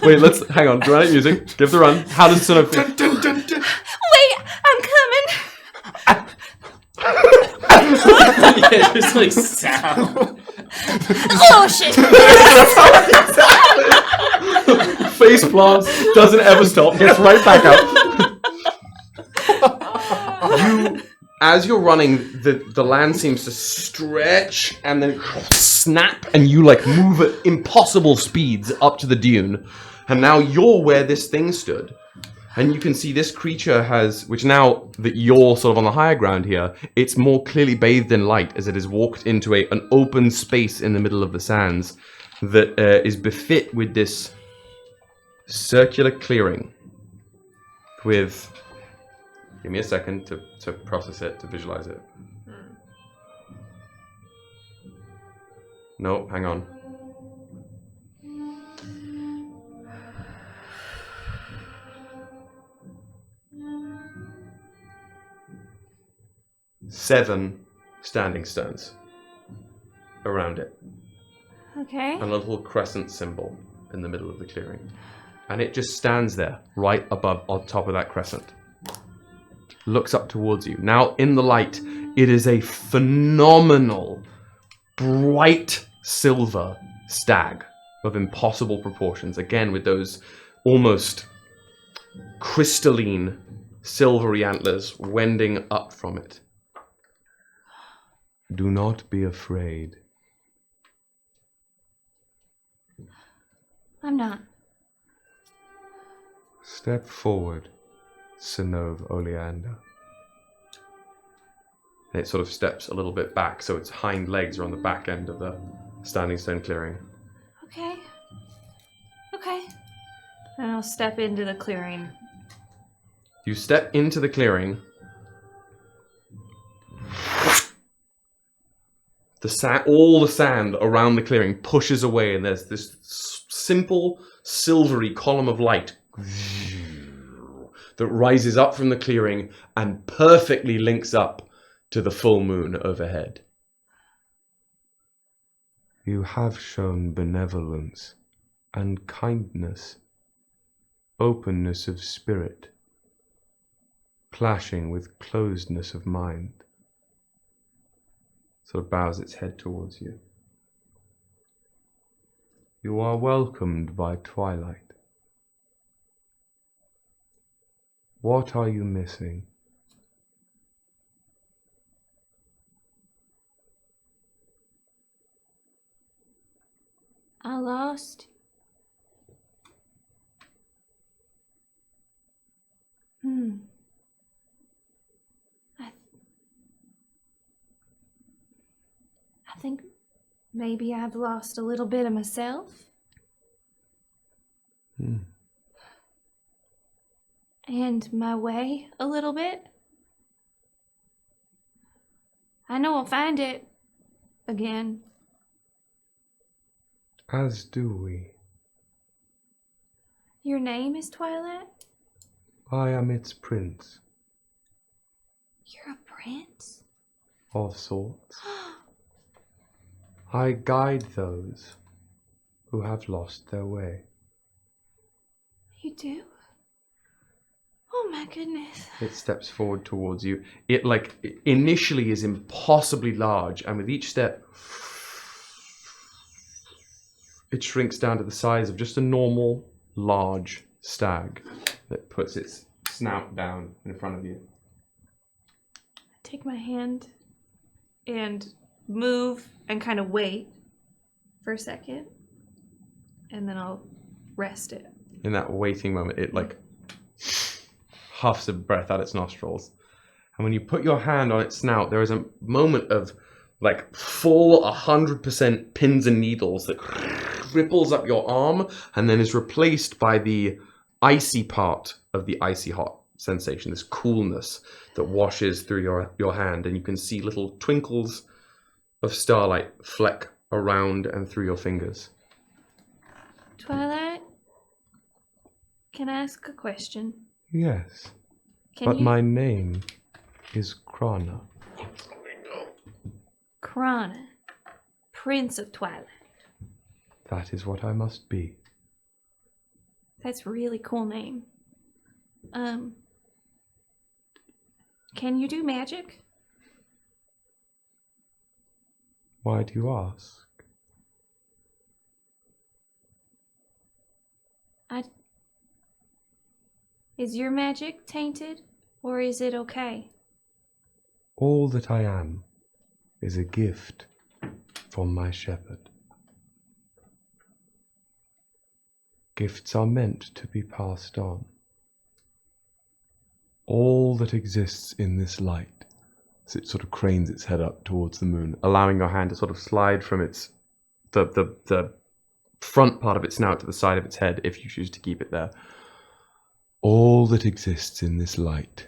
Wait, let's hang on. Dramatic music. Give the run. How does Synnove feel? Wait, I'm coming. Yeah, there's like sound. Oh shit! Face plants, doesn't ever stop, gets right back up. As you're running, the land seems to stretch and then snap, and you like move at impossible speeds up to the dune. And now you're where this thing stood. And you can see this creature has, which now that you're sort of on the higher ground here, it's more clearly bathed in light as it has walked into an open space in the middle of the sands that is befit with this circular clearing with... Give me a second to process it, to visualize it. No, hang on. Seven standing stones around it. Okay. And a little crescent symbol in the middle of the clearing. And it just stands there, right above, on top of that crescent. Looks up towards you. Now, in the light, it is a phenomenal, bright silver stag of impossible proportions. Again, with those almost crystalline, silvery antlers wending up from it. Do not be afraid. I'm not. Step forward, Synnove Oleander. And it sort of steps a little bit back, so its hind legs are on the back end of the standing stone clearing. Okay. Okay. And I'll step into the clearing. You step into the clearing. All the sand around the clearing pushes away, and there's this simple, silvery column of light that rises up from the clearing and perfectly links up to the full moon overhead. You have shown benevolence and kindness, openness of spirit, clashing with closedness of mind. Sort of bows its head towards you. You are welcomed by twilight. What are you missing? I lost. I think maybe I've lost a little bit of myself. And my way a little bit. I know I'll find it again. As do we. Your name is Twilight? I am its prince, You're a prince? of sorts. I guide those who have lost their way. You do? Oh my goodness. It steps forward towards you. It initially is impossibly large, and with each step it shrinks down to the size of just a normal large stag. that puts its snout down in front of you. Take my hand and move and kind of wait for a second, and then I'll rest it. In that waiting moment, it like huffs a breath out its nostrils. And when you put your hand on its snout, there is a moment of like full 100% pins and needles that ripples up your arm and then is replaced by the icy part of the icy hot sensation, this coolness that washes through your hand, and you can see little twinkles of starlight fleck around and through your fingers. Twilight, can I ask a question? Yes, Can but you... my name is Krana. Krana, Prince of Twilight. That is what I must be. That's a really cool name. Can you do magic? Why do you ask? Is your magic tainted, or is it okay? All that I am is a gift from my shepherd. Gifts are meant to be passed on. All that exists in this light, as it sort of cranes its head up towards the moon, allowing your hand to sort of slide from its the front part of its snout to the side of its head, if you choose to keep it there. All that exists in this light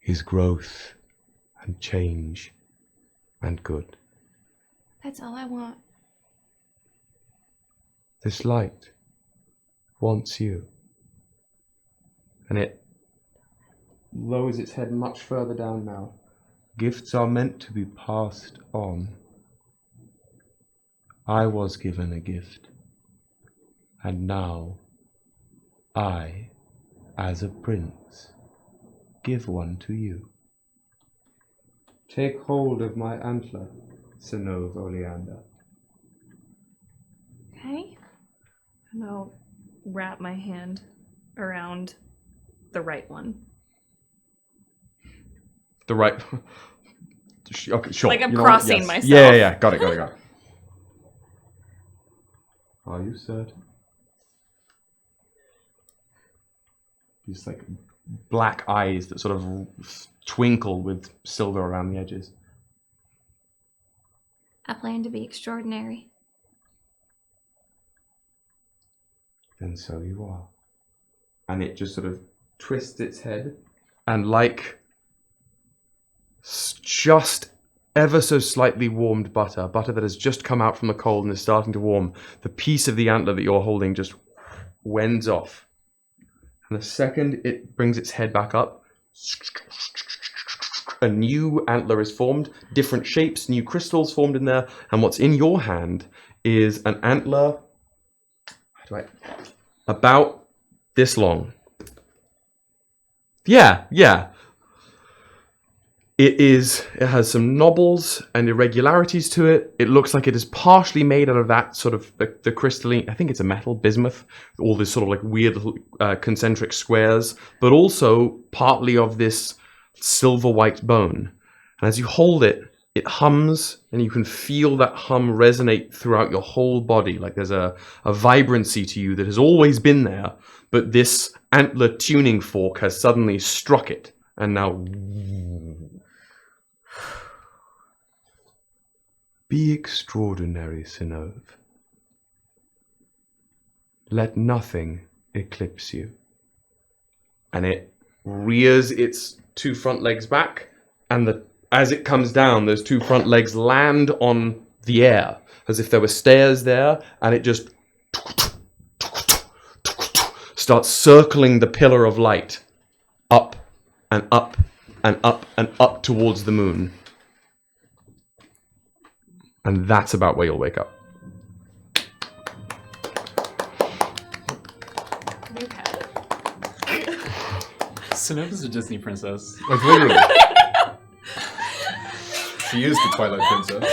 is growth and change and good. That's all I want. This light wants you. And it lowers its head much further down now. Gifts are meant to be passed on. I was given a gift, and now I, as a prince, give one to you. Take hold of my antler, Synnove Oleander. Okay. And I'll wrap my hand around the right one. The right... Okay, sure. Like I'm You know crossing yes. myself. Yeah. Got it. Are you certain? These like black eyes that sort of twinkle with silver around the edges. I plan to be extraordinary. Then so you are. And it just sort of twists its head, and like just ever so slightly warmed butter that has just come out from the cold and is starting to warm, the piece of the antler that you're holding just wends off. And the second it brings its head back up, a new antler is formed, different shapes, new crystals formed in there, and what's in your hand is an antler about this long. Yeah. It has some knobbles and irregularities to it. It looks like it is partially made out of that sort of the crystalline, I think it's a metal, bismuth, all this sort of like weird little concentric squares, but also partly of this silver white bone. And as you hold it, it hums, and you can feel that hum resonate throughout your whole body. Like there's a vibrancy to you that has always been there, but this antler tuning fork has suddenly struck it, and now... Be extraordinary, Synnove. Let nothing eclipse you. And it rears its two front legs back, and as it comes down, those two front legs land on the air, as if there were stairs there, and it just starts circling the pillar of light, up and up and up and up towards the moon. And that's about where you'll wake up. Synnove is a Disney princess. Like, literally. She is the Twilight Princess.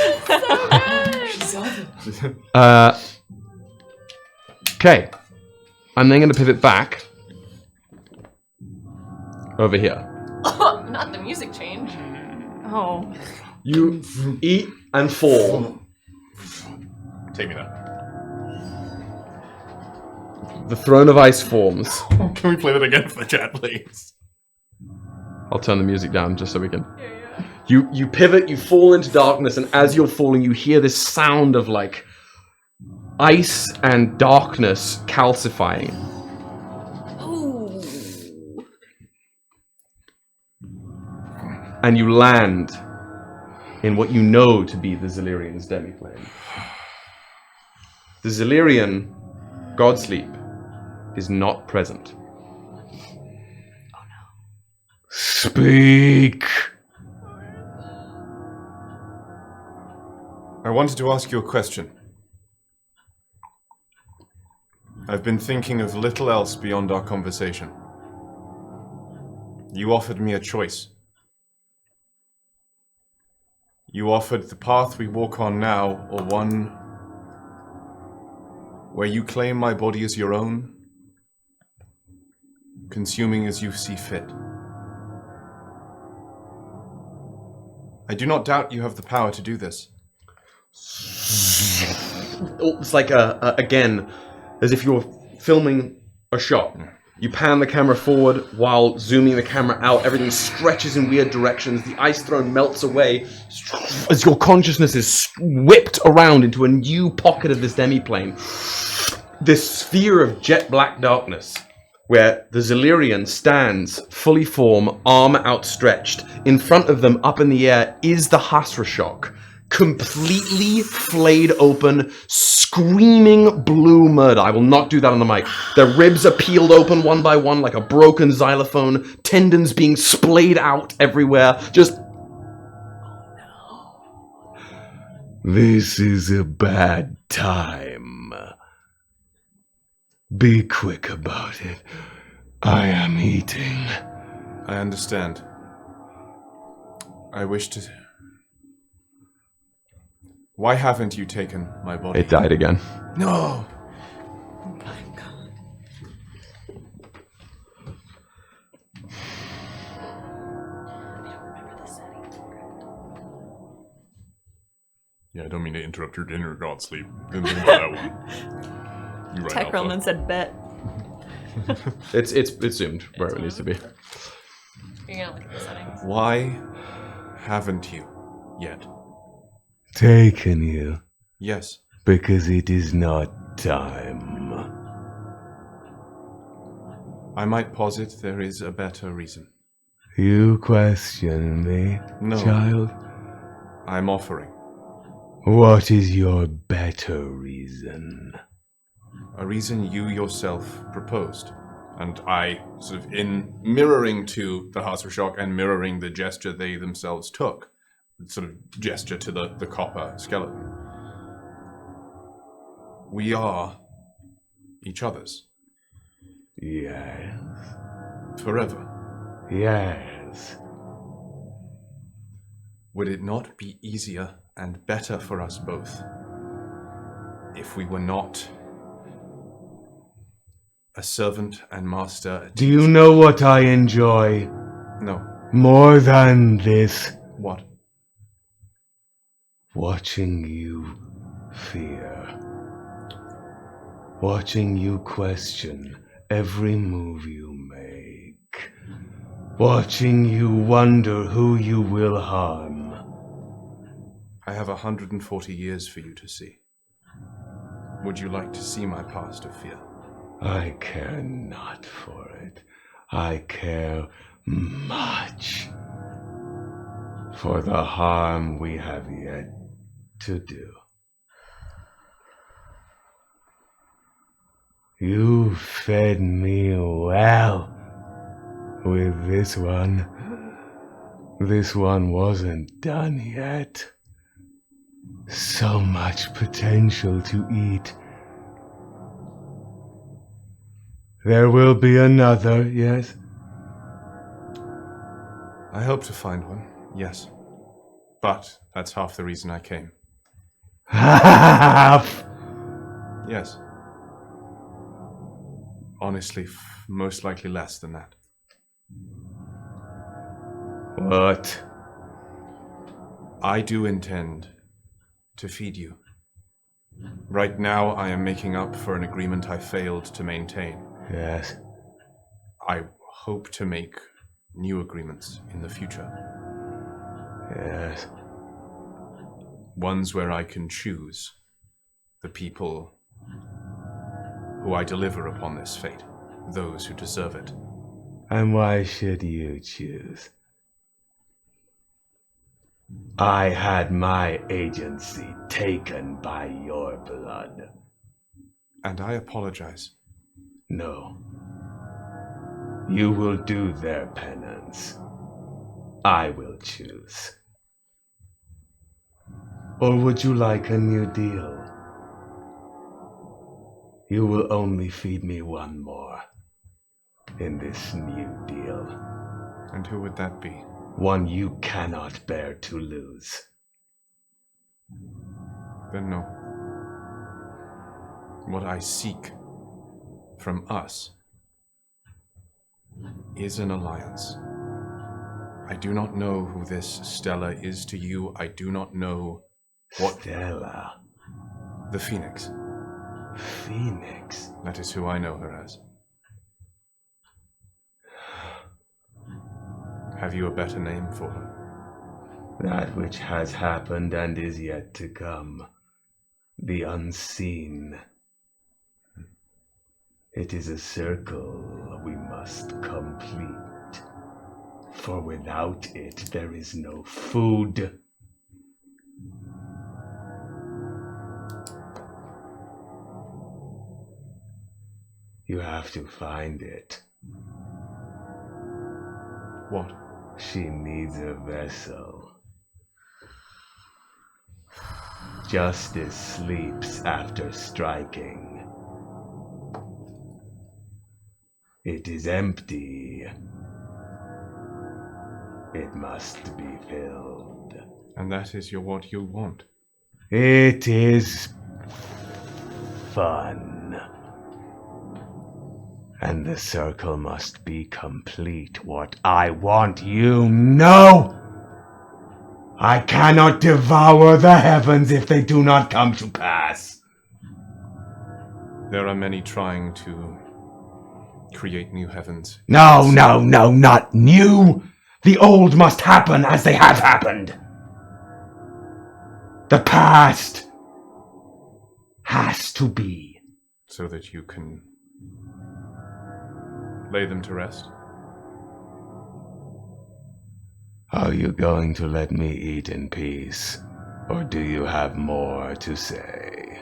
Okay. I'm then going to pivot back over here. Not the music change. Oh. You eat and fall. Take me there. The throne of ice forms. Can we play that again for the chat, please? I'll turn the music down just so we can. You pivot, you fall into darkness, and as you're falling, you hear this sound of like ice and darkness calcifying. Ooh. And you land in what you know to be the Zillyrian's demiplane. The Zillyrian, Godsleep, is not present. Speak. I wanted to ask you a question. I've been thinking of little else beyond our conversation. You offered me a choice. You offered the path we walk on now, or one where you claim my body as your own, consuming as you see fit. I do not doubt you have the power to do this. It's like again, as if you're filming a shot. You pan the camera forward while zooming the camera out. Everything stretches in weird directions. The ice throne melts away as your consciousness is whipped around into a new pocket of this demiplane. This sphere of jet black darkness where the Zillyrian stands, fully form, arm outstretched. In front of them, up in the air, is the Hasrashok, completely flayed open, screaming blue murder. I will not do that on the mic. Their ribs are peeled open one by one like a broken xylophone, tendons being splayed out everywhere. Just... This is a bad time. Be quick about it. I am eating. I understand. I wish to... Why haven't you taken my body? It died again. No! Yeah, I don't mean to interrupt your dinner, Godsleep. Didn't think about that one. You right, Tech Alpha. Roman said bet. It's zoomed where it needs to be. You're gonna look at the settings. Why haven't you yet? Taken you. Yes. Because it is not time. I might posit there is a better reason. You question me, No. child? I'm offering. What is your better reason? A reason you yourself proposed. And I, sort of in mirroring to the Hasrashok and mirroring the gesture they themselves took, sort of gesture to the copper skeleton. We are each other's. Yes. Forever. Yes. Would it not be easier and better for us both if we were not a servant and master? Do you know what I enjoy No. more than this? What? Watching you fear. Watching you question every move you make. Watching you wonder who you will harm. I have 140 years for you to see. Would you like to see my past of fear? I care not for it. I care much for the harm we have yet to do. You fed me well with this one. This one wasn't done yet. So much potential to eat. There will be another, yes? I hope to find one, yes. But that's half the reason I came. Half! Yes. Honestly, most likely less than that. What? I do intend to feed you. Right now, I am making up for an agreement I failed to maintain. Yes. I hope to make new agreements in the future. Yes. Ones where I can choose the people who I deliver upon this fate, those who deserve it. And why should you choose? I had my agency taken by your blood. And I apologize. No. You will do their penance. I will choose. Or would you like a new deal? You will only feed me one more in this new deal. And who would that be? One you cannot bear to lose. Then no. What I seek from us is an alliance. I do not know who this Stella is to you. I do not know what... Stella. The Phoenix. Phoenix? That is who I know her as. Have you a better name for her? That which has happened and is yet to come. The unseen. It is a circle we must complete. For without it, there is no food. You have to find it. What? She needs a vessel. Justice sleeps after striking. It is empty. It must be filled. And that is what you want? It is fun. And the circle must be complete. What I want, you know! I cannot devour the heavens if they do not come to pass. There are many trying to create new heavens. No, not new! The old must happen as they have happened. The past has to be. So that you can lay them to rest? Are you going to let me eat in peace? Or do you have more to say?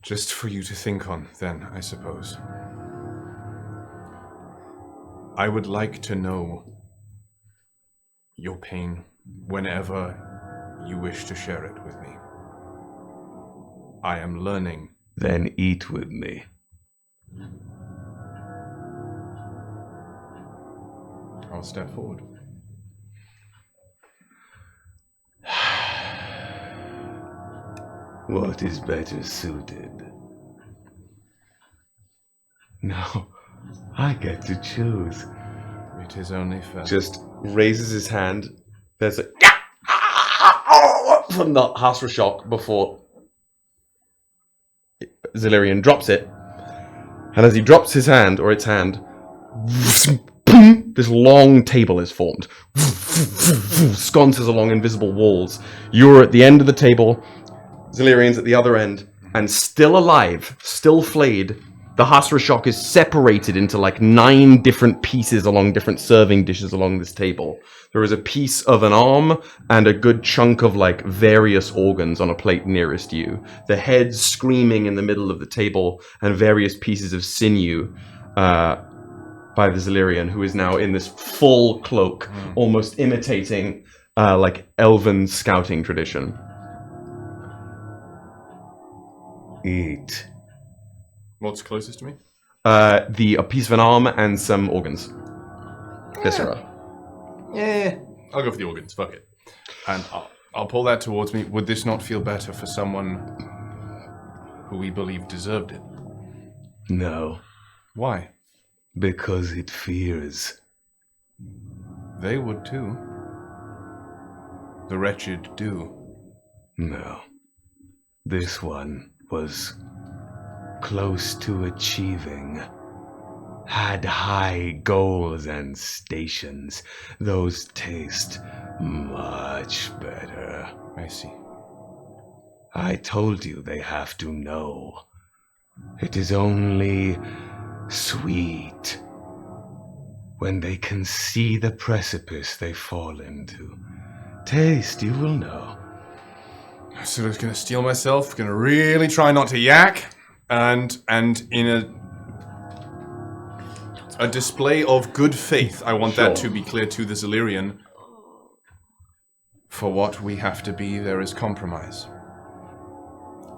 Just for you to think on, then, I suppose. I would like to know your pain whenever you wish to share it with me. I am learning. Then eat with me. I'll step forward. What is better suited? No, I get to choose. It is only fair. Just raises his hand. There's a from the Hasra shock before Zilirian drops it. And as he drops his hand, or its hand, this long table is formed. Sconces along invisible walls. You're at the end of the table, Zilirian's at the other end, and still alive, still flayed, the Hasra shock is separated into like 9 different pieces along different serving dishes along this table. There is a piece of an arm and a good chunk of like various organs on a plate nearest you. The head screaming in the middle of the table and various pieces of sinew by the Zilirian, who is now in this full cloak, almost imitating like elven scouting tradition. Eat. What's closest to me? A piece of an arm and some organs. Viscera. Yeah, I'll go for the organs. Fuck it. And I'll pull that towards me. Would this not feel better for someone who we believe deserved it? No. Why? Because it fears. They would too. The wretched do. No. This one was close to achieving. Had high goals and stations. Those taste much better. I see. I told you they have to know. It is only sweet when they can see the precipice they fall into. Taste, you will know. So I was gonna steel myself, gonna really try not to yak, and in a display of good faith, I want that to be clear to the Zilirian. For what we have to be, there is compromise.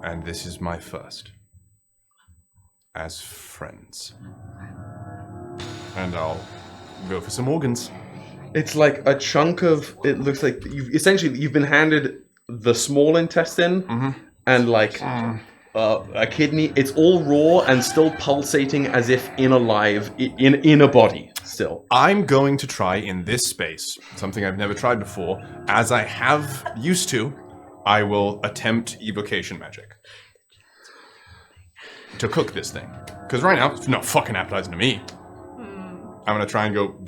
And this is my first. As friends. And I'll go for some organs. It's like a chunk of. It looks like you've been handed the small intestine and like a kidney. It's all raw and still pulsating as if in a body still. I'm going to try in this space, something I've never tried before, as I have used to, I will attempt evocation magic. To cook this thing. Because right now, it's not fucking appetizing to me. I'm going to try and go,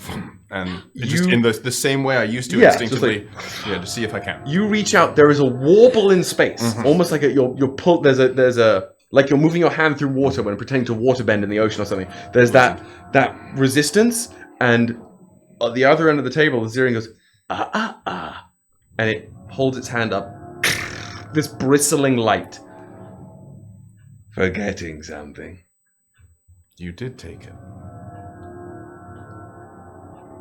and just in the same way I used to instinctively, to see if I can. You reach out, there is a warble in space, almost like you're pulled, there's a, like you're moving your hand through water when pretending to waterbend in the ocean or something. There's that resistance, and at the other end of the table, the Zirian goes, and it holds its hand up. This bristling light. Forgetting something. You did take it.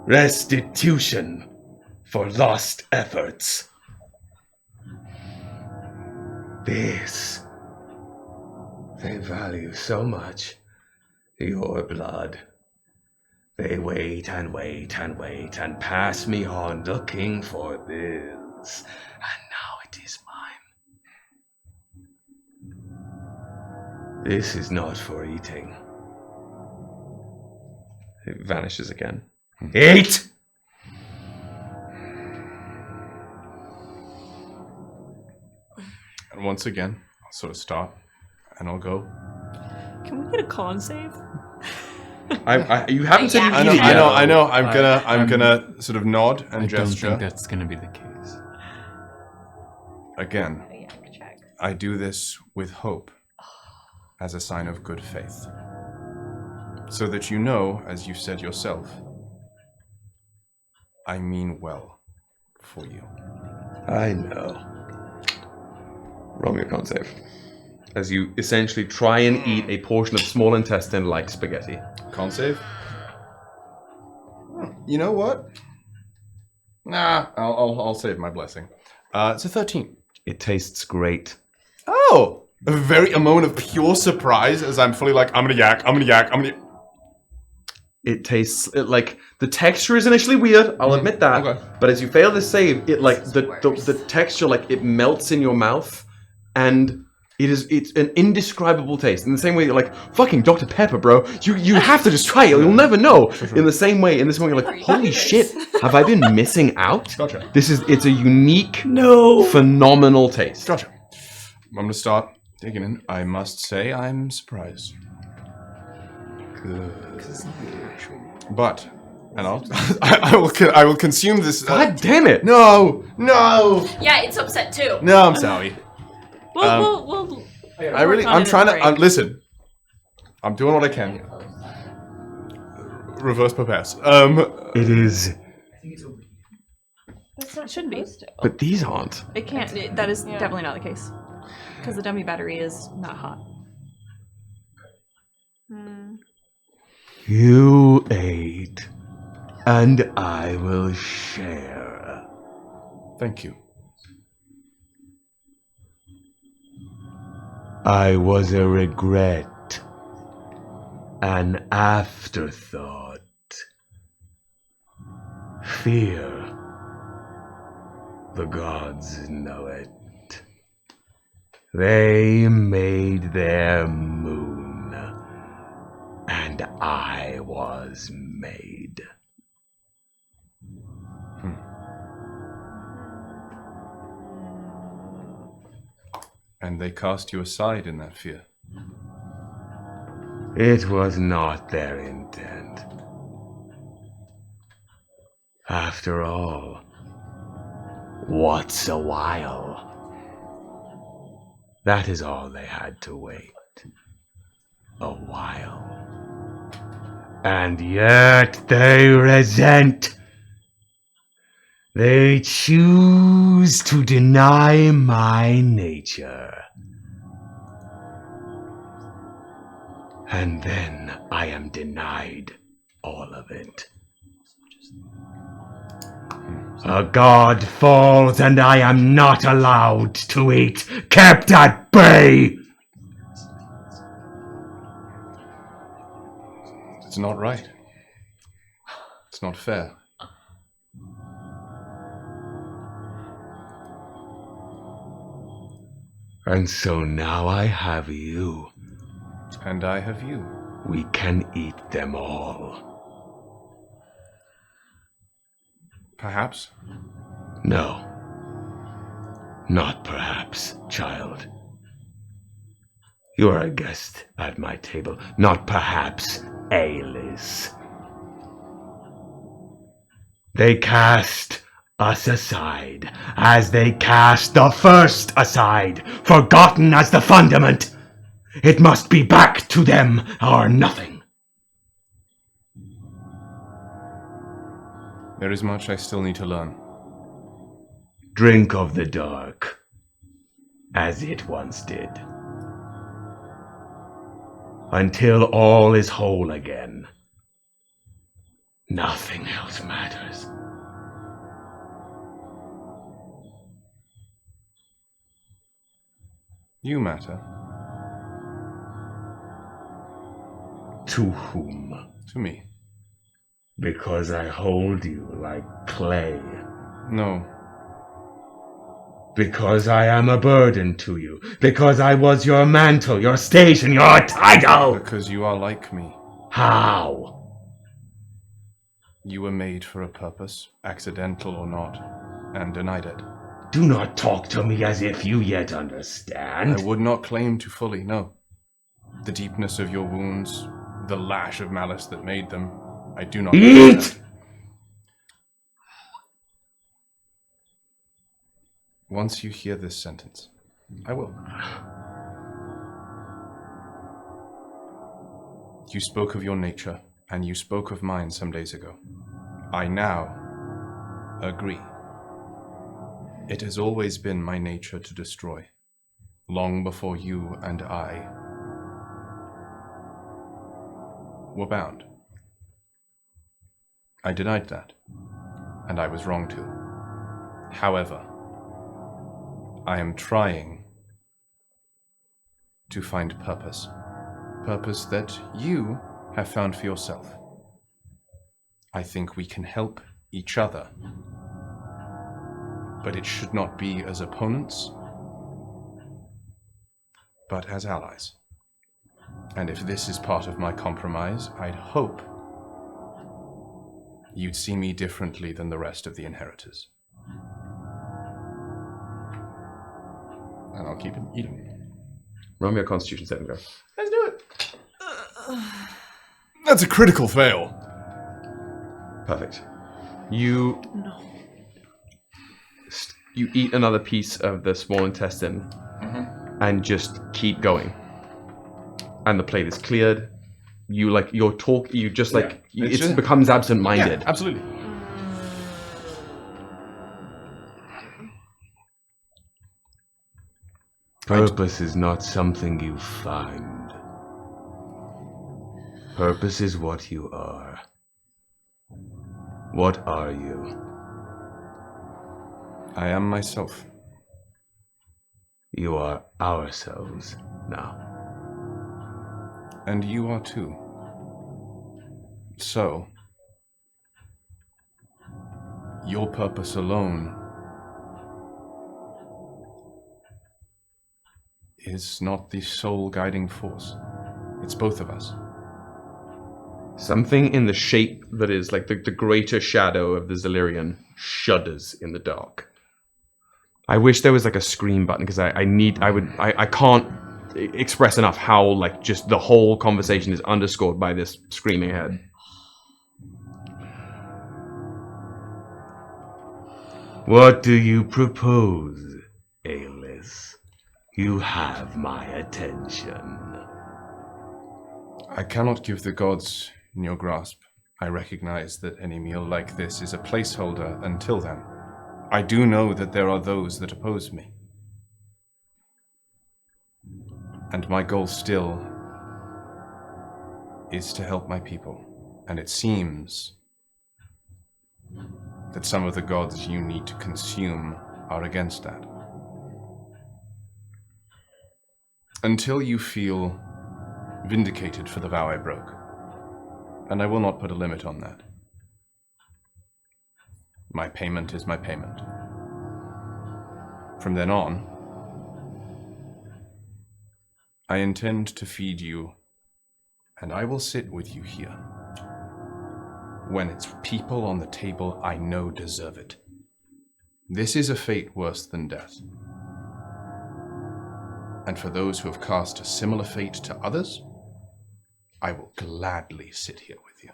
Restitution for lost efforts. This they value so much. Your blood. They wait and wait and wait and pass me on looking for this. And now it is mine. This is not for eating. It vanishes again. Eat! And once again, I'll sort of stop, and I'll go. Can we get a con save? You haven't said I know. I'm gonna sort of nod and gesture. I don't think that's gonna be the case. Again, I do this with hope, as a sign of good faith. So that you know, as you said yourself, I mean well for you. I know. Roll me a con save. As you essentially try and eat a portion of small intestine like spaghetti. Con save? You know what? Nah, I'll save my blessing. It's a 13. It tastes great. Oh! A moment of pure surprise as I'm fully like, I'm gonna yak. It tastes like the texture is initially weird. I'll admit that. Okay. But as you fail this save, it like the texture like it melts in your mouth, and it's an indescribable taste. In the same way, you're like fucking Dr. Pepper, bro. You have to just try it. You'll never know. In the same way, in this moment, you're like, holy shit, have I been missing out? Gotcha. It's a unique, phenomenal taste. Gotcha. I'm gonna start digging in. I must say I'm surprised. Good. But, and I will consume this. God damn it! No! Yeah, it's upset too. No, I'm sorry. We'll I'm trying to listen. I'm doing what I can here. Reverse pass. It is. It shouldn't be. But these aren't. It can't. That is definitely not the case. Because the dummy battery is not hot. You ate, and I will share. Thank you. I was a regret, an afterthought, fear. The gods know it. They made their moon. And I was made. And they cast you aside in that fear. It was not their intent. After all, what's a while? That is all they had to wait. A while. And yet they resent. They choose to deny my nature. And then I am denied all of it. A god falls and I am not allowed to eat, kept at bay! It's not right. It's not fair. And so now I have you. And I have you. We can eat them all. Perhaps. No. Not perhaps, child. You are a guest at my table. Not perhaps, Alice. They cast us aside, as they cast the first aside, forgotten as the fundament. It must be back to them or nothing. There is much I still need to learn. Drink of the dark, as it once did. Until all is whole again. Nothing else matters. You matter. To whom? To me. Because I hold you like clay. No. Because I am a burden to you. Because I was your mantle, your station, your title! Because you are like me. How? You were made for a purpose, accidental or not, and denied it. Do not talk to me as if you yet understand. I would not claim to fully know. The deepness of your wounds, the lash of malice that made them, I do not understand. Eat! Once you hear this sentence, I will. You spoke of your nature, and you spoke of mine some days ago. I now agree. It has always been my nature to destroy, long before you and I were bound. I denied that, and I was wrong to. However, I am trying to find purpose. Purpose that you have found for yourself. I think we can help each other. But it should not be as opponents, but as allies. And if this is part of my compromise, I'd hope you'd see me differently than the rest of the inheritors. And I'll keep eating. Roll me a Constitution saving throw. Let's do it. That's a critical fail. Perfect. You eat another piece of the small intestine and just keep going. And the plate is cleared. You it becomes absent-minded. Yeah, absolutely. Purpose is not something you find. Purpose is what you are. What are you? I am myself. You are ourselves now. And you are too. So, your purpose alone is not the sole guiding force. It's both of us. Something in the shape that is like the greater shadow of the Zillyrian shudders in the dark. I wish there was like a scream button because I can't express enough how like just the whole conversation is underscored by this screaming head. What do you propose, Alis? You have my attention. I cannot give the gods in your grasp. I recognize that any meal like this is a placeholder until then. I do know that there are those that oppose me. And my goal still is to help my people. And it seems that some of the gods you need to consume are against that. Until you feel vindicated for the vow I broke. And I will not put a limit on that. My payment is my payment. From then on, I intend to feed you, and I will sit with you here. When it's people on the table I know deserve it. This is a fate worse than death. And for those who have cast a similar fate to others, I will gladly sit here with you.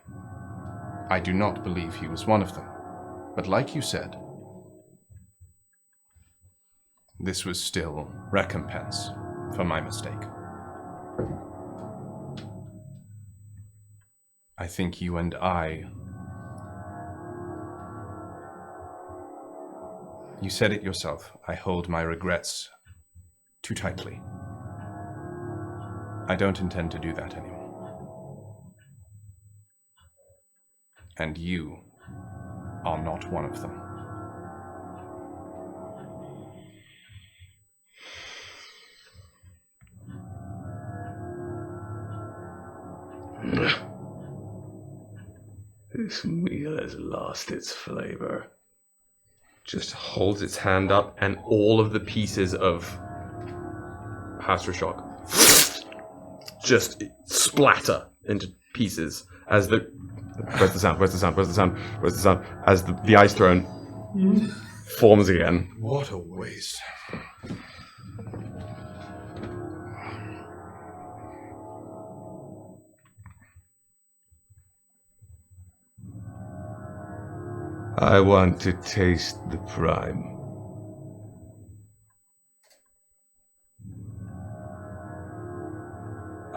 I do not believe he was one of them, but like you said, this was still recompense for my mistake. I think you and I... You said it yourself. I hold my regrets too tightly. I don't intend to do that anymore. And you are not one of them. This meal has lost its flavor. Just holds its hand up, and all of the pieces of Hastra just splatter into pieces as the... Where's the sound? Where's the sound? Where's the sound? Where's the sound? As the ice throne forms again. What a waste. I want to taste the prime.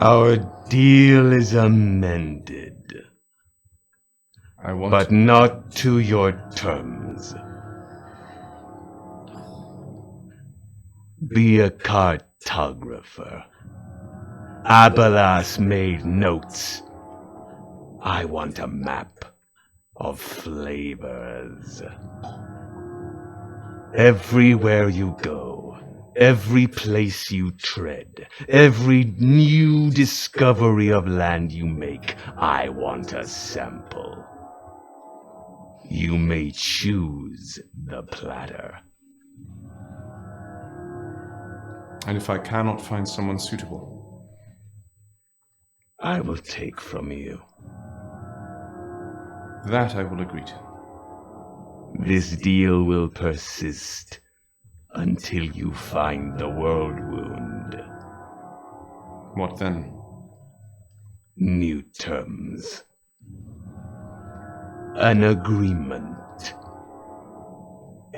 Our deal is amended. But not to your terms. Be a cartographer. Abalas made notes. I want a map of flavors. Everywhere you go, every place you tread, every new discovery of land you make, I want a sample. You may choose the platter. And if I cannot find someone suitable? I will take from you. That I will agree to. This deal will persist until you find the world wound. What then? New terms. An agreement.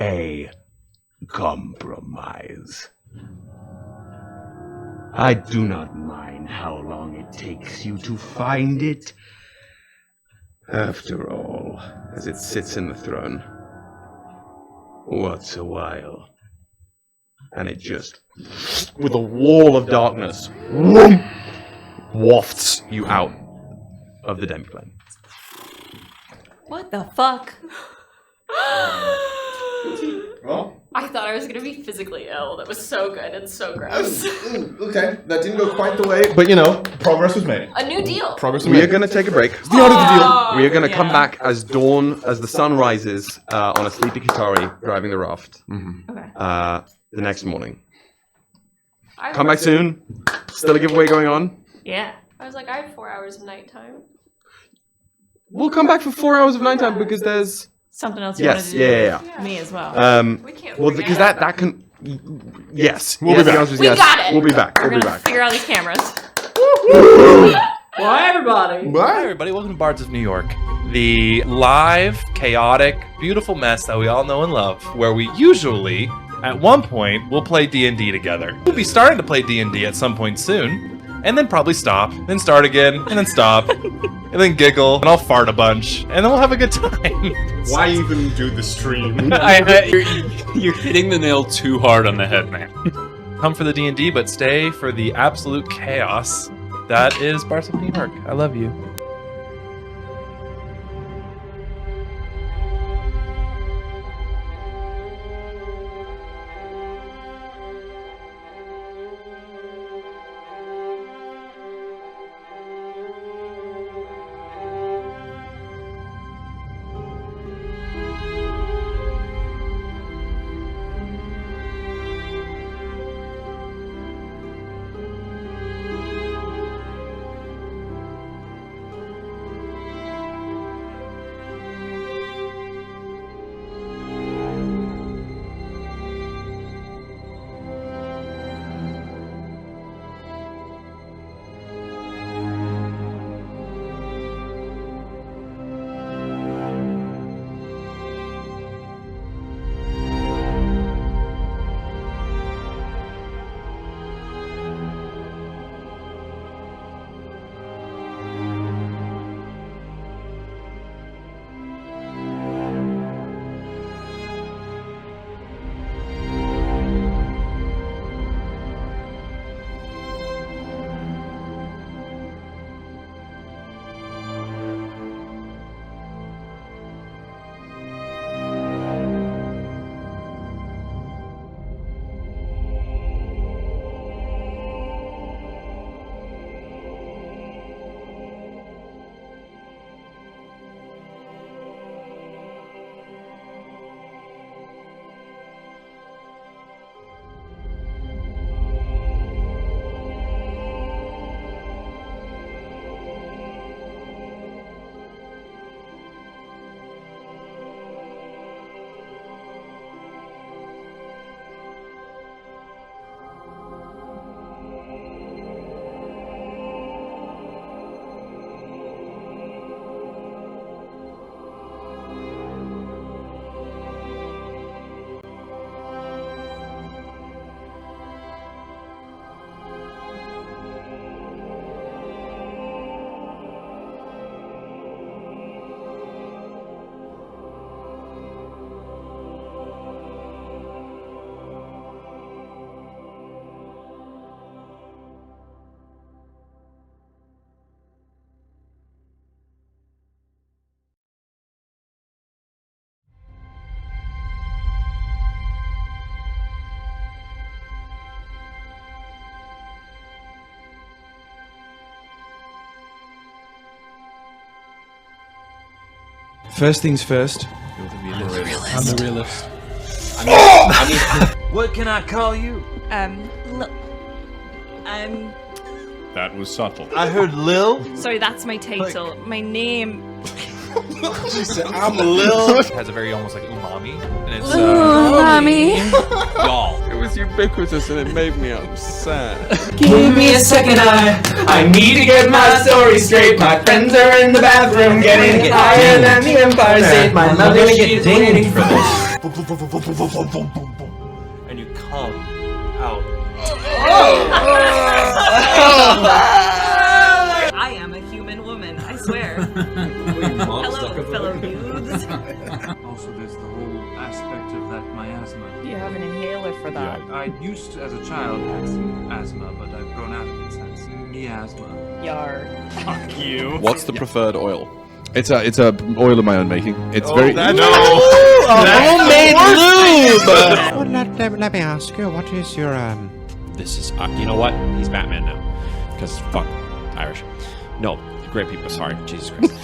A compromise. I do not mind how long it takes you to find it. After all, as it sits in the throne, what's a while? And it just, with a wall of darkness, wafts you out of the demiplane. What the fuck? Well, I thought I was gonna be physically ill. That was so good and so gross. okay, that didn't go quite the way, but you know, progress was made. A new deal. Progress was We made. are going to take a break. The art of the deal. We are going to come back as dawn, as the sun rises on a sleepy Qatari driving the raft Okay. the next morning. Come back soon. Still a giveaway going on. Yeah. I was like, I have 4 hours of nighttime. We'll come back for 4 hours of nighttime because there's Something else you Yes, wanted to do yeah. with me as well. Well, because that can. Yes, We'll be back. We got it. We'll be back. We're We'll be gonna back. figure out these cameras. Bye, everybody. Hi, everybody. Welcome to Bards of New York, the live, chaotic, beautiful mess that we all know and love, where we usually, at one point, will play D&D together. We'll be starting to play D&D at some point soon, and then probably stop, then start again, and then stop, and then giggle, and I'll fart a bunch, and then we'll have a good time. Why even do the stream? You're hitting the nail too hard on the head, man. Come for the D&D, but stay for the absolute chaos that is Bards of New York. I love you. First things first. I'm the realist. What can I call you? That was subtle. I heard Lil. Sorry, that's my title. My name. She said, I'm Lil. It has a very almost like umami, and it's Mommy. y'all. It was ubiquitous and it made me upset. Give me a second, I need to get my story straight. My friends are in the bathroom getting higher than the Empire State. My mother, she's waiting for this. And you come out. I am a human woman, I swear. Hello, fellow youths. Also, there's the whole aspect of that miasma. You have an inhaler for that. I used to, as a child, had some asthma, but I've grown out of it since. Miasma. Yar. Fuck you. What's the preferred oil? It's a oil of my own making. It's very Homemade lube. Well, let me ask you, what is your This is, you know what? He's Batman now. Because fuck Irish. No, great people, sorry. Jesus Christ.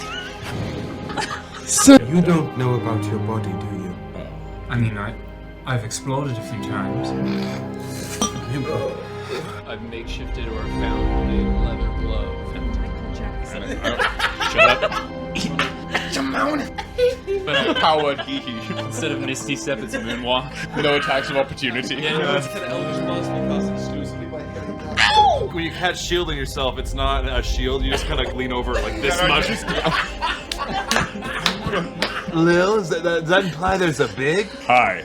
You don't know about your body, do you? I mean, I've exploded a few times. I've makeshifted or found a leather glove. Michael Jackson. Shut up. But Powered hee hee. instead of Misty Step, it's Moonwalk. No attacks of opportunity. Yeah, no, It's an Eldritch Blast because exclusively by when you catch shielding yourself, it's not a shield. You just kind of lean over like this much. Lil, does that imply there's a big? Hi.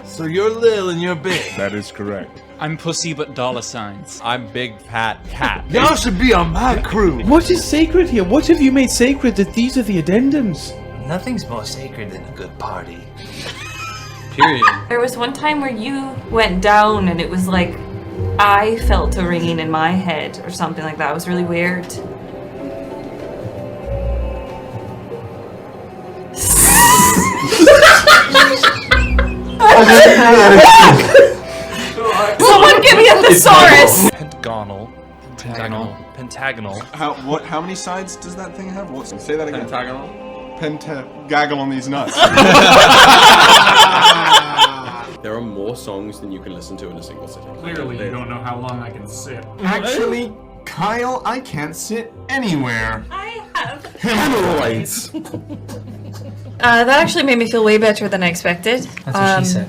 So you're Lil and you're big. That is correct. I'm pussy but dollar signs. I'm big fat cat. Y'all should be on my crew. What is sacred here? What have you made sacred that these are the addendums? Nothing's more sacred than a good party. Period. There was one time where you went down and it was like I felt a ringing in my head or something like that. It was really weird. Someone give me a thesaurus! Pentagonal. How many sides does that thing have? Say that again. Pentagonal. Gaggle on these nuts. There are more songs than you can listen to in a single sitting. Clearly, you don't know how long I can sit. Actually, Kyle, I can't sit anywhere. I have. Hemorrhoids. That actually made me feel way better than I expected. That's what she said.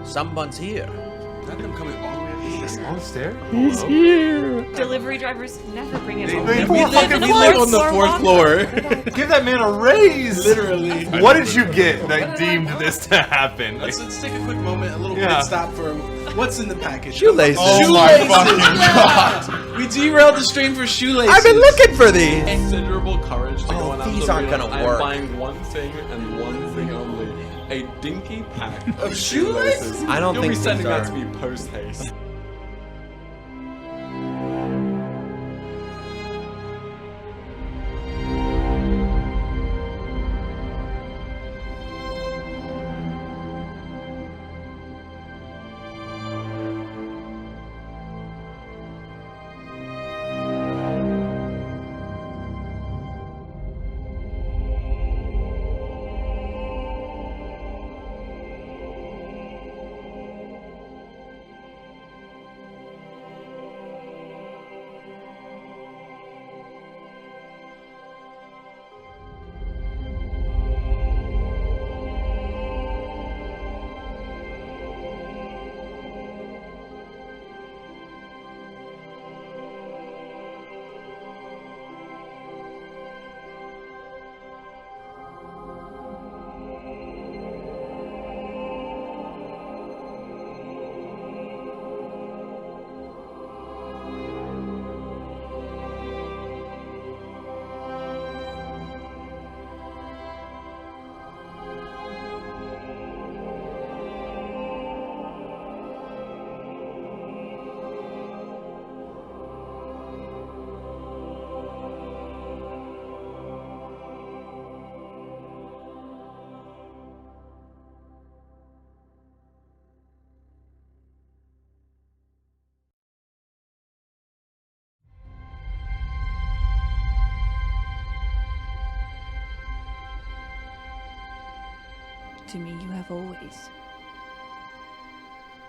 Someone's here. Let them coming all the way up the stairs. He's here. Delivery drivers never bring it home. We live on the fourth floor. Give that man a raise. Literally. What did you get that deemed this to happen? Let's take a quick moment, a little pit stop for what's in the package. Shoelaces. Oh my fucking god! We derailed the stream for shoelaces. I've been looking for these. Considerable courage to go on these Amazon. aren't gonna I am work. buying one thing and one thing only: a dinky pack of shoelaces. I don't You'll think be sending these that are- to me post haste. To me, you have always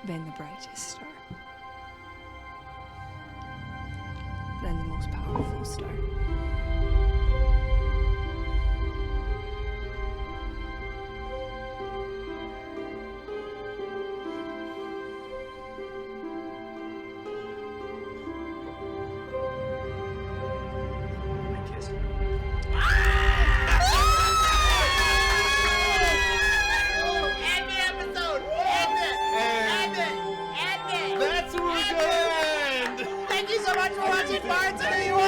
been the brightest star. Then the most powerful star. That's where we're going. Thank you so much for watching Bards of New York.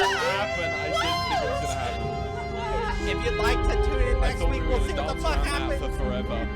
If you'd like to tune in next week, we'll see what the fuck happens. For forever.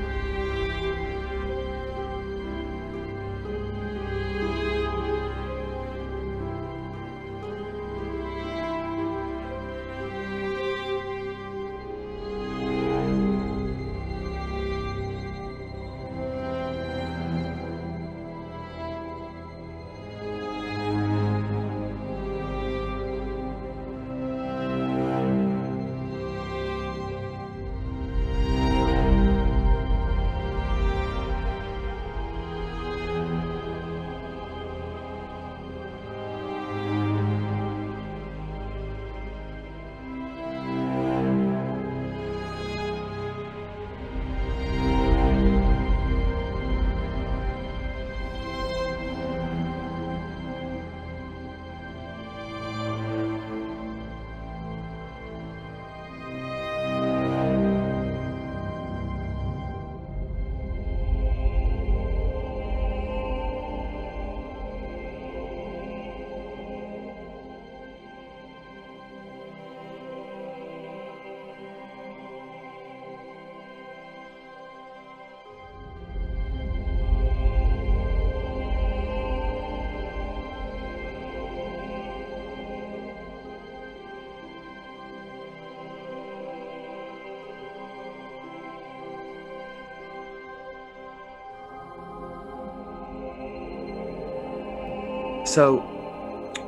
So,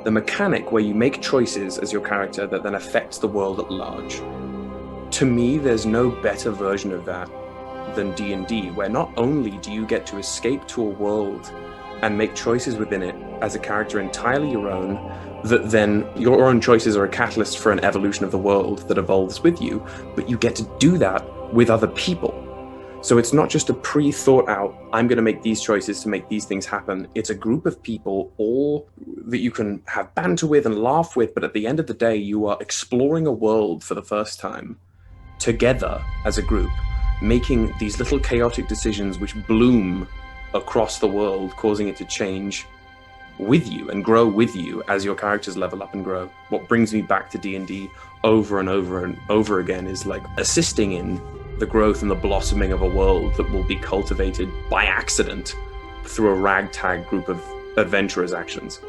the mechanic where you make choices as your character that then affects the world at large. To me, there's no better version of that than D&D, where not only do you get to escape to a world and make choices within it as a character entirely your own, that then your own choices are a catalyst for an evolution of the world that evolves with you, but you get to do that with other people. So it's not just a pre-thought out, I'm going to make these choices to make these things happen. It's a group of people, all that you can have banter with and laugh with, but at the end of the day, you are exploring a world for the first time, together as a group, making these little chaotic decisions which bloom across the world, causing it to change with you and grow with you as your characters level up and grow. What brings me back to D&D over and over and over again is like assisting in the growth and the blossoming of a world that will be cultivated by accident through a ragtag group of adventurers' actions.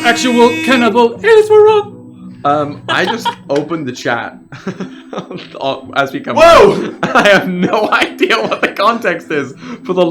Actual cannibal is wrong. I just opened the chat as we come. Whoa! I have no idea what the context is for the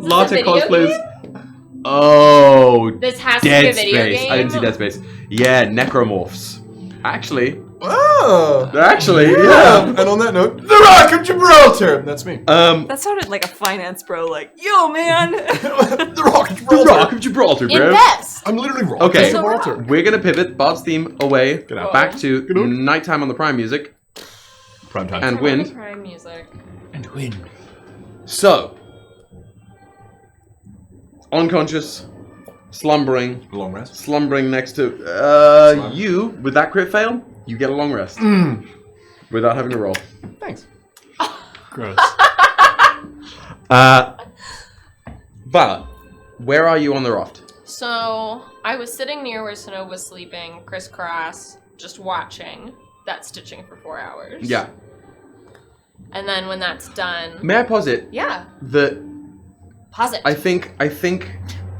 latte video cosplayers. game? Oh, This has to be Dead a video Space. game? I didn't see Dead Space. Yeah, necromorphs. Actually, Oh! yeah. And on that note, the Rock of Gibraltar! That's me. That sounded like a finance bro, like, yo, man! The Rock of The Gibraltar! Rock of Gibraltar, bro. Invest! I'm literally Rock Okay, of Gibraltar. we're gonna pivot Bard's theme away, out. back to nighttime on the Prime music Prime time. and wind. Prime music. And win. So, unconscious, slumbering, Long rest. slumbering next to you with that crit fail, you get a long rest without having to roll. Thanks. Gross. Violet, where are you on the raft? So, I was sitting near where Synnove was sleeping, crisscross, just watching that stitching for 4 hours. Yeah. And then when that's done... May I posit Yeah, that pause it. I think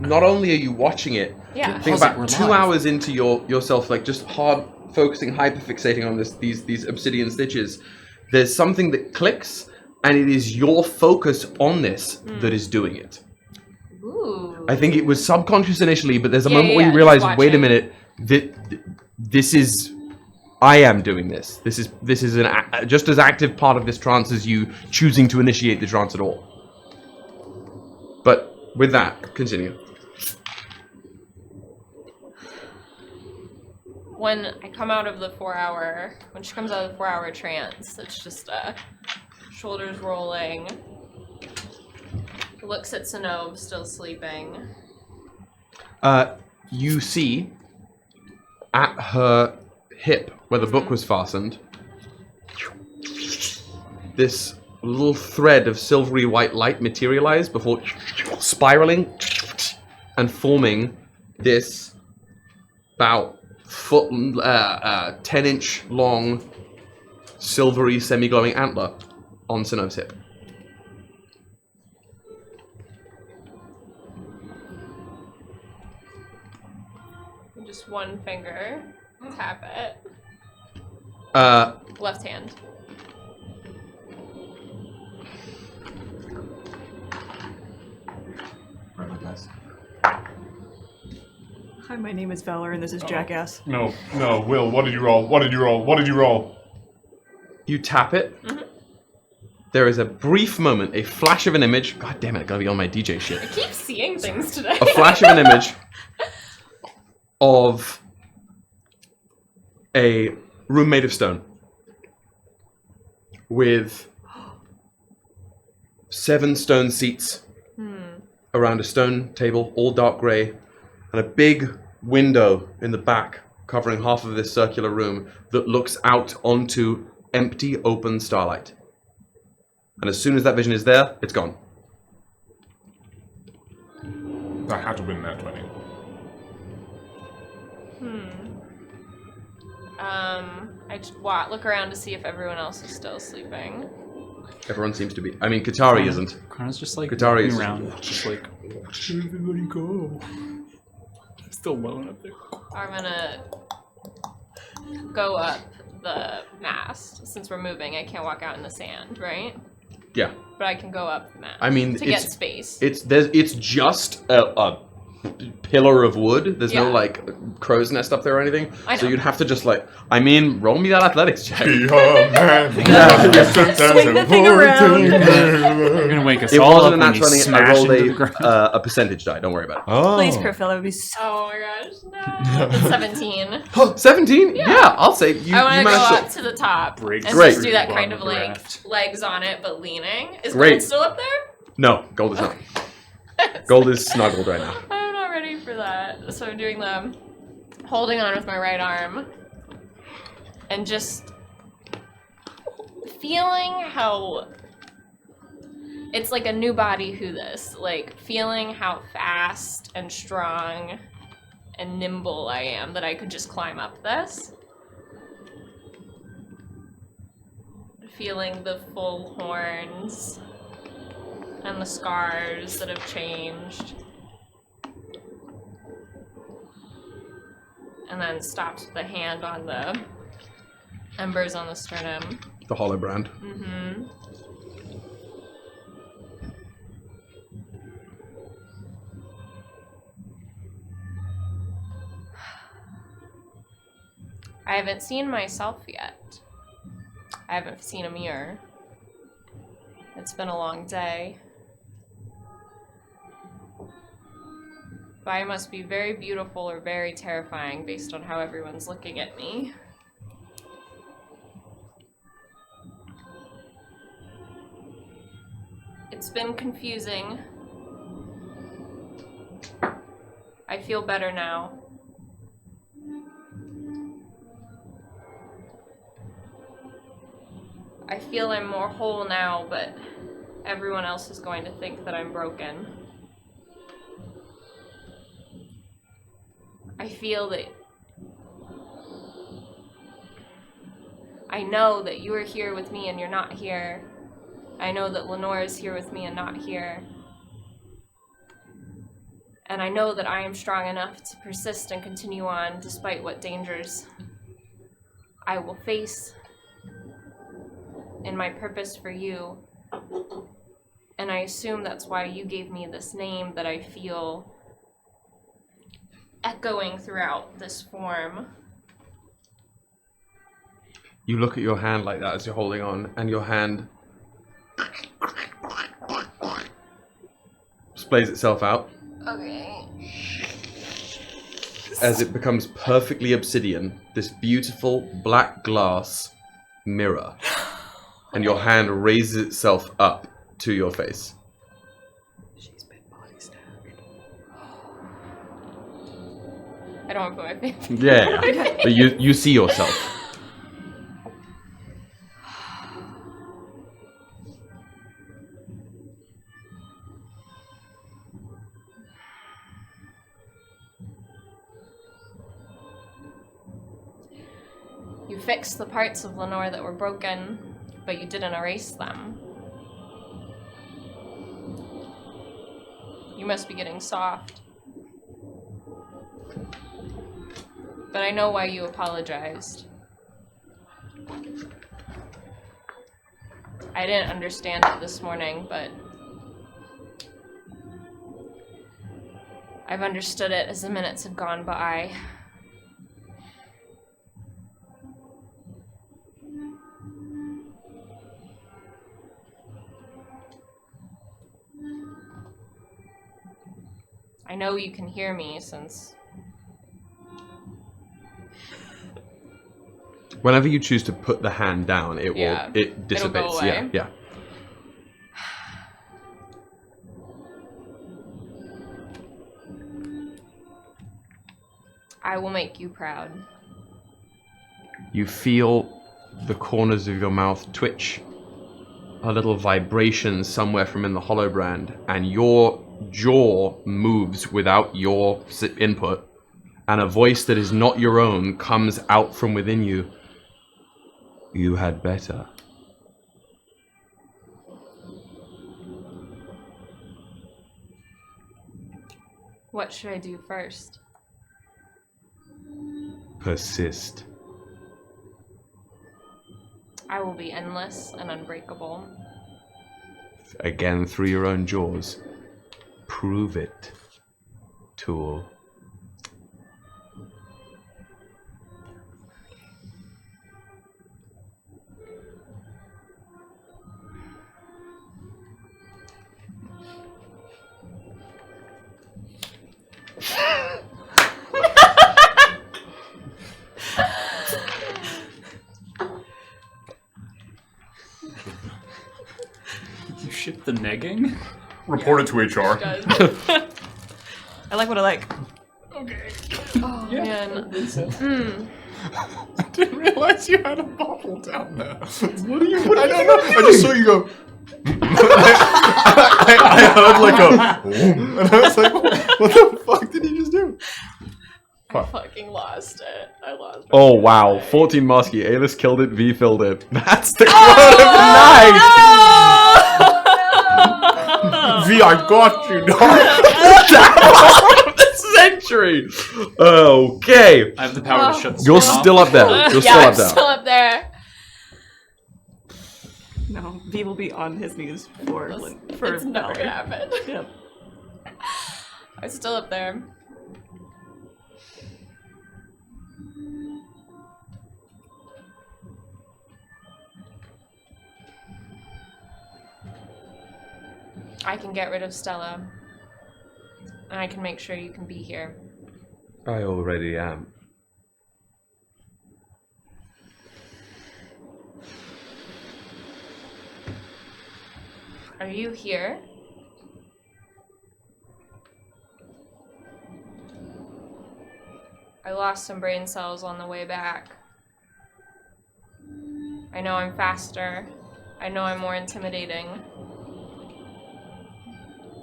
not only are you watching it, Yeah. think Pause it, about we're 2 live. hours into yourself, like just hard focusing, hyper-fixating on these obsidian stitches. There's something that clicks, and it is your focus on this that is doing it. Ooh. I think it was subconscious initially, but there's a Yeah, moment yeah, where you yeah, realize, just wait a watching. minute, this is, I am doing this. This is just as active part of this trance as you choosing to initiate the trance at all. But with that, continue. When I come out of the 4 hour, when she comes out of the 4 hour trance, it's just shoulders rolling. Looks at Synnove, still sleeping. You see at her hip, where the book was fastened, this little thread of silvery white light materialize before spiraling and forming this about 10-inch long silvery semi-glowing antler on Synnove's hip. Just one finger, tap it. Left hand. Hi, my name is Valor, and this is Jackass. No, Will, what did you roll? What did you roll? You tap it. There is a brief moment, a flash of an image. God damn it, I gotta be on my DJ shit. I keep seeing things today. A flash of an image of a room made of stone with 7 stone seats around a stone table, all dark grey, and a big window in the back covering half of this circular room that looks out onto empty, open starlight. And as soon as that vision is there, it's gone. I had to win that 20. I just look around to see if everyone else is still sleeping. Everyone seems to be. I mean, Katari isn't. Kana's just like Katari walking is around, just like, watch everybody go. Still alone up there. I'm gonna go up the mast. Since we're moving, I can't walk out in the sand, right? Yeah. But I can go up the mast. I mean, to get space. It's just a pillar of wood. There's no Yeah. like crow's nest up there or anything. I So know. you'd have to just like. I mean, roll me that athletics check. Swing the thing around. You're gonna wake us It all wasn't up a when nat you 20. I smash rolled into the ground. a percentage die. Don't worry about it. Please, Criffel, that would be so... Oh my gosh, no. 17. 17? Yeah, I'll say you. I want you to go managed up to the top Break and Great. just do that the kind bottom of of the like raft. legs on it but leaning. Is Great. Gold still up there? No, gold is not. Gold is snuggled right now. I'm not ready for that. So I'm doing the holding on with my right arm and just feeling how it's like a new body who this, like feeling how fast and strong and nimble I am that I could just climb up this. Feeling the full horns and the scars that have changed. and then stops with a hand on the embers on the sternum. The hollow brand. Mm-hmm. I haven't seen myself yet. I haven't seen a mirror. It's been a long day. But I must be very beautiful or very terrifying based on how everyone's looking at me. It's been confusing. I feel better now. I feel I'm more whole now, but everyone else is going to think that I'm broken. I feel that... I know that you are here with me and you're not here. I know that Lenore is here with me and not here. And I know that I am strong enough to persist and continue on despite what dangers I will face in my purpose for you. And I assume that's why you gave me this name that I feel echoing throughout this form. You look at your hand like that as you're holding on, and your hand displays itself out. Okay. As it becomes perfectly obsidian, this beautiful black glass mirror. And your hand raises itself up to your face. She's been body stabbed. I don't want to put my face. Yeah, but you see yourself. You fixed the parts of Lenore that were broken, but you didn't erase them. You must be getting soft. But I know why you apologized. I didn't understand it this morning, but I've understood it as the minutes have gone by. I know you can hear me since... Whenever you choose to put the hand down, it dissipates. It'll go away. Yeah. I will make you proud. You feel the corners of your mouth twitch, a little vibration somewhere from in the hollow brand, and your jaw moves without your input, and a voice that is not your own comes out from within you. You had better. What should I do first? Persist. I will be endless and unbreakable. Again, through your own jaws. Prove it, Tool. You ship the negging? Report it to HR. I like what I like. Okay. Oh, man. I didn't realize you had a bottle down there. What are you putting? I don't know. I just saw you go. I heard like a boom, and I was like, what the fuck did he just do? I fucking lost it. I lost it. Oh wow, 14 Muskie. Alis killed it, V filled it. That's the quote of the night! V, I got you, dog. That was the treachery. Okay. I have the power to shut the You're stream off. still up there. You're still I'm up there. still up there. No, V will be on his knees for It's never gonna happen. Yep. I'm still up there. I can get rid of Stella. And I can make sure you can be here. I already am. Are you here? I lost some brain cells on the way back. I know I'm faster. I know I'm more intimidating.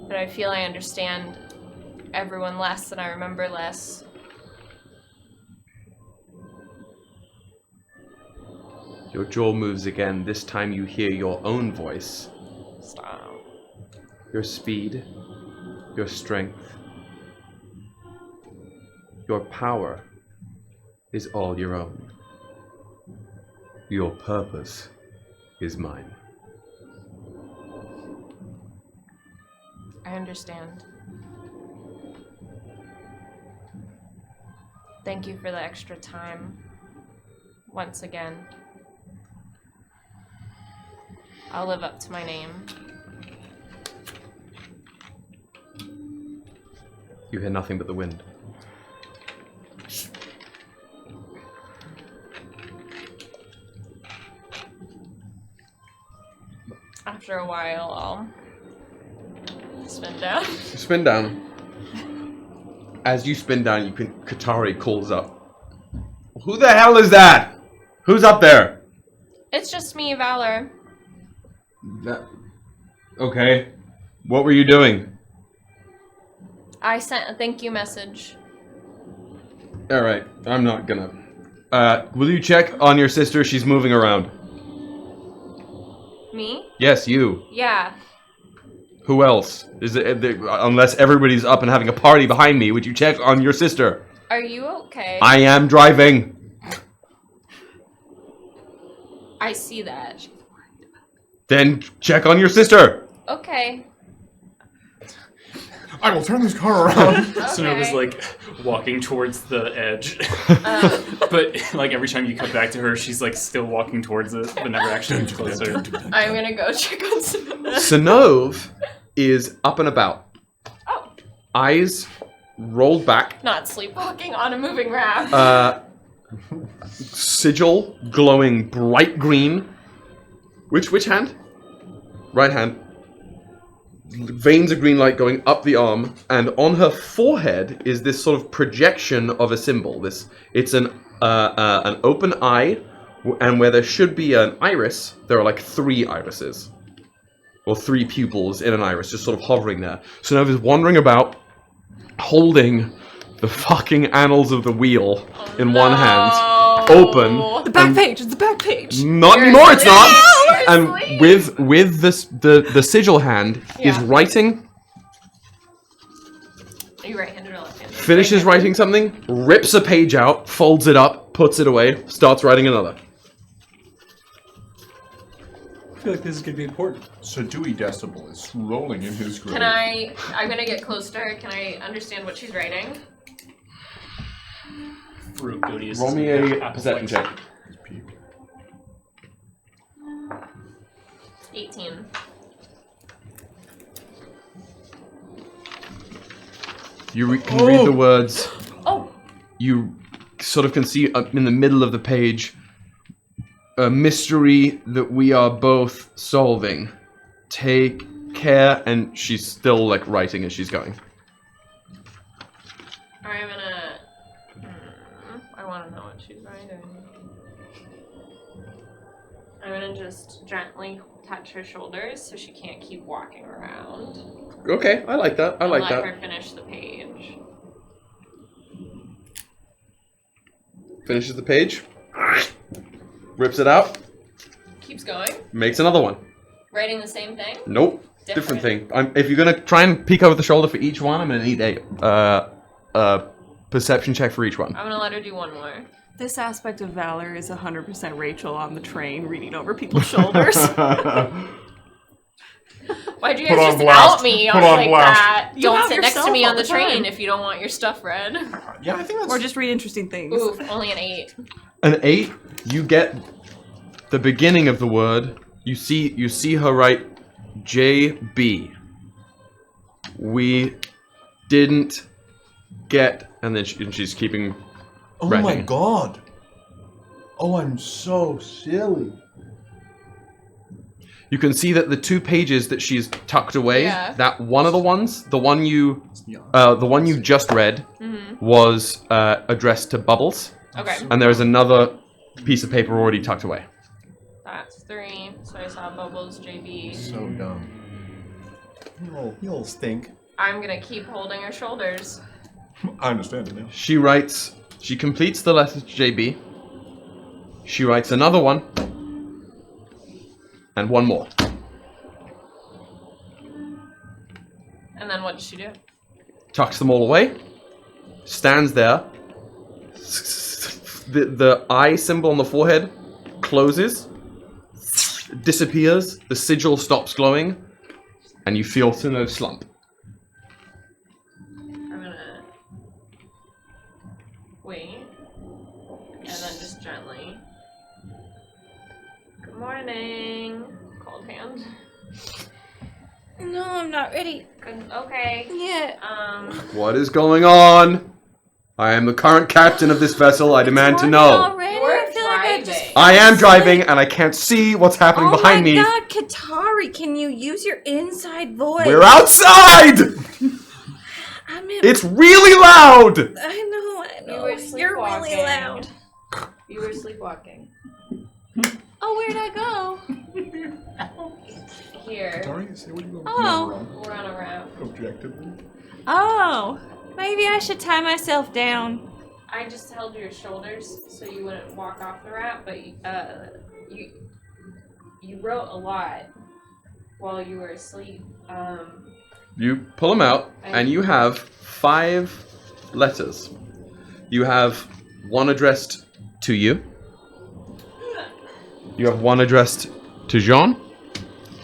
But I feel I understand everyone less and I remember less. Your jaw moves again. This time you hear your own voice. Stop. Your speed, your strength, your power is all your own. Your purpose is mine. I understand. Thank you for the extra time. Once again. I'll live up to my name. You hear nothing but the wind. After a while, I'll spin down. You spin down. As you spin down, Katari calls up. Who the hell is that? Who's up there? It's just me, Valor. Okay. What were you doing? I sent a thank you message. Alright, I'm not gonna. Will you check on your sister? She's moving around. Me? Yes, you. Yeah. Who else? Is it unless everybody's up and having a party behind me? Would you check on your sister? Are you okay? I am driving. I see that. Then check on your sister. Okay. I will turn this car around. Synnove is like walking towards the edge, but like every time you come back to her, she's like still walking towards it, but never actually gets closer. I'm gonna go check on Synnove. Synnove is up and about. Oh. Eyes rolled back. Not sleepwalking on a moving raft. Sigil glowing bright green. Which hand? Right hand. Veins of green light going up the arm, and on her forehead is this sort of projection of a symbol. It's an open eye, and where there should be an iris, there are like 3 irises. Or 3 pupils in an iris, just sort of hovering there. Synnove is wandering about, holding the fucking annals of the wheel in one hand, open. The back page. It's the back page. Not anymore. It's not. And with this the sigil hand is writing. Are you right-handed or left-handed? Finishes writing something, rips a page out, folds it up, puts it away, starts writing another. I feel like this is going to be important. So Dewey Decibel is rolling in his grave. I'm gonna get close to her. Can I understand what she's writing? Roll me a perception check. 18. You can read the words. Oh. You sort of can see in the middle of the page a mystery that we are both solving. Take care, and she's still like writing as she's going. I'm gonna. I want to know what she's writing. I'm gonna just gently touch her shoulders so she can't keep walking around. Okay, I like that. I like let that. her finish the page. Finishes the page. Rips it out. Keeps going. Makes another one. Writing the same thing? Nope. Different thing. If you're gonna try and peek over the shoulder for each one, I'm gonna need a perception check for each one. I'm gonna let her do one more. This aspect of Valor is 100% Rachel on the train reading over people's shoulders. Why'd you Put guys on just blast. out me Put on on like blast. that? You Don't have sit next to yourself me all on the the train time. if you don't want your stuff read. Yeah, I think that's... Or just read interesting things. Ooh, only an 8. An 8, you get the beginning of the word. You see her write JB. We didn't get, and then she's keeping Oh writing. my god. Oh, I'm so silly. You can see that the 2 pages that she's tucked away, Yeah. that one of the ones, the one you just read, Mhm. was addressed to Bubbles. Okay. And there's another piece of paper already tucked away. That's 3. So I saw Bubbles, JB. So dumb. You'll stink. I'm gonna keep holding her shoulders. I understand it now. She completes the letter to JB. She writes another one. And one more. And then what does she do? Tucks them all away. Stands there. The eye symbol on the forehead closes. Disappears. The sigil stops glowing. And you feel Synnove slump. I'm gonna wait. And then just gently. Good morning. Cold hand. No, I'm not ready. Good. Okay. Yeah. What is going on? I am the current captain of this vessel. I demand to know. Already? I feel like I just... I am driving and I can't see what's happening behind me. Oh my god, Katari, can you use your inside voice? We're outside! It's really loud! I know. You were You're really sleepwalking. loud. You were sleepwalking. Oh, where'd I go? Here. Oh. We're on a raft. Objectively. Oh. Maybe I should tie myself down. I just held your shoulders so you wouldn't walk off the raft, but you wrote a lot while you were asleep. You pull them out, and you have 5 letters. You have one addressed to you. You have one addressed to Jean.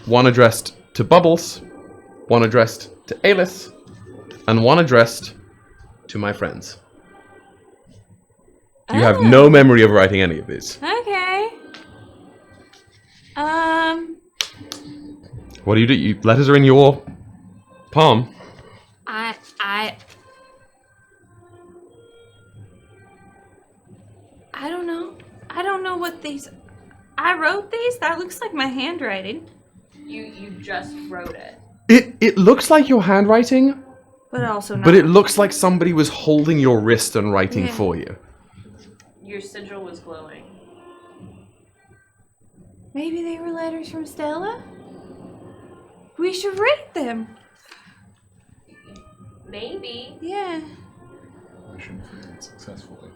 One addressed to Bubbles. One addressed to Alice. And one addressed to my friends. You have no memory of writing any of these. Okay. What do? Letters are in your palm. I don't know. I don't know what these... I wrote these? That looks like my handwriting. You just wrote it. It looks like your handwriting, But also not. but it looks like somebody was holding your wrist and writing Yeah. for you. Your sigil was glowing. Maybe they were letters from Stella? We should read them. Maybe. Yeah. Mission failed successfully.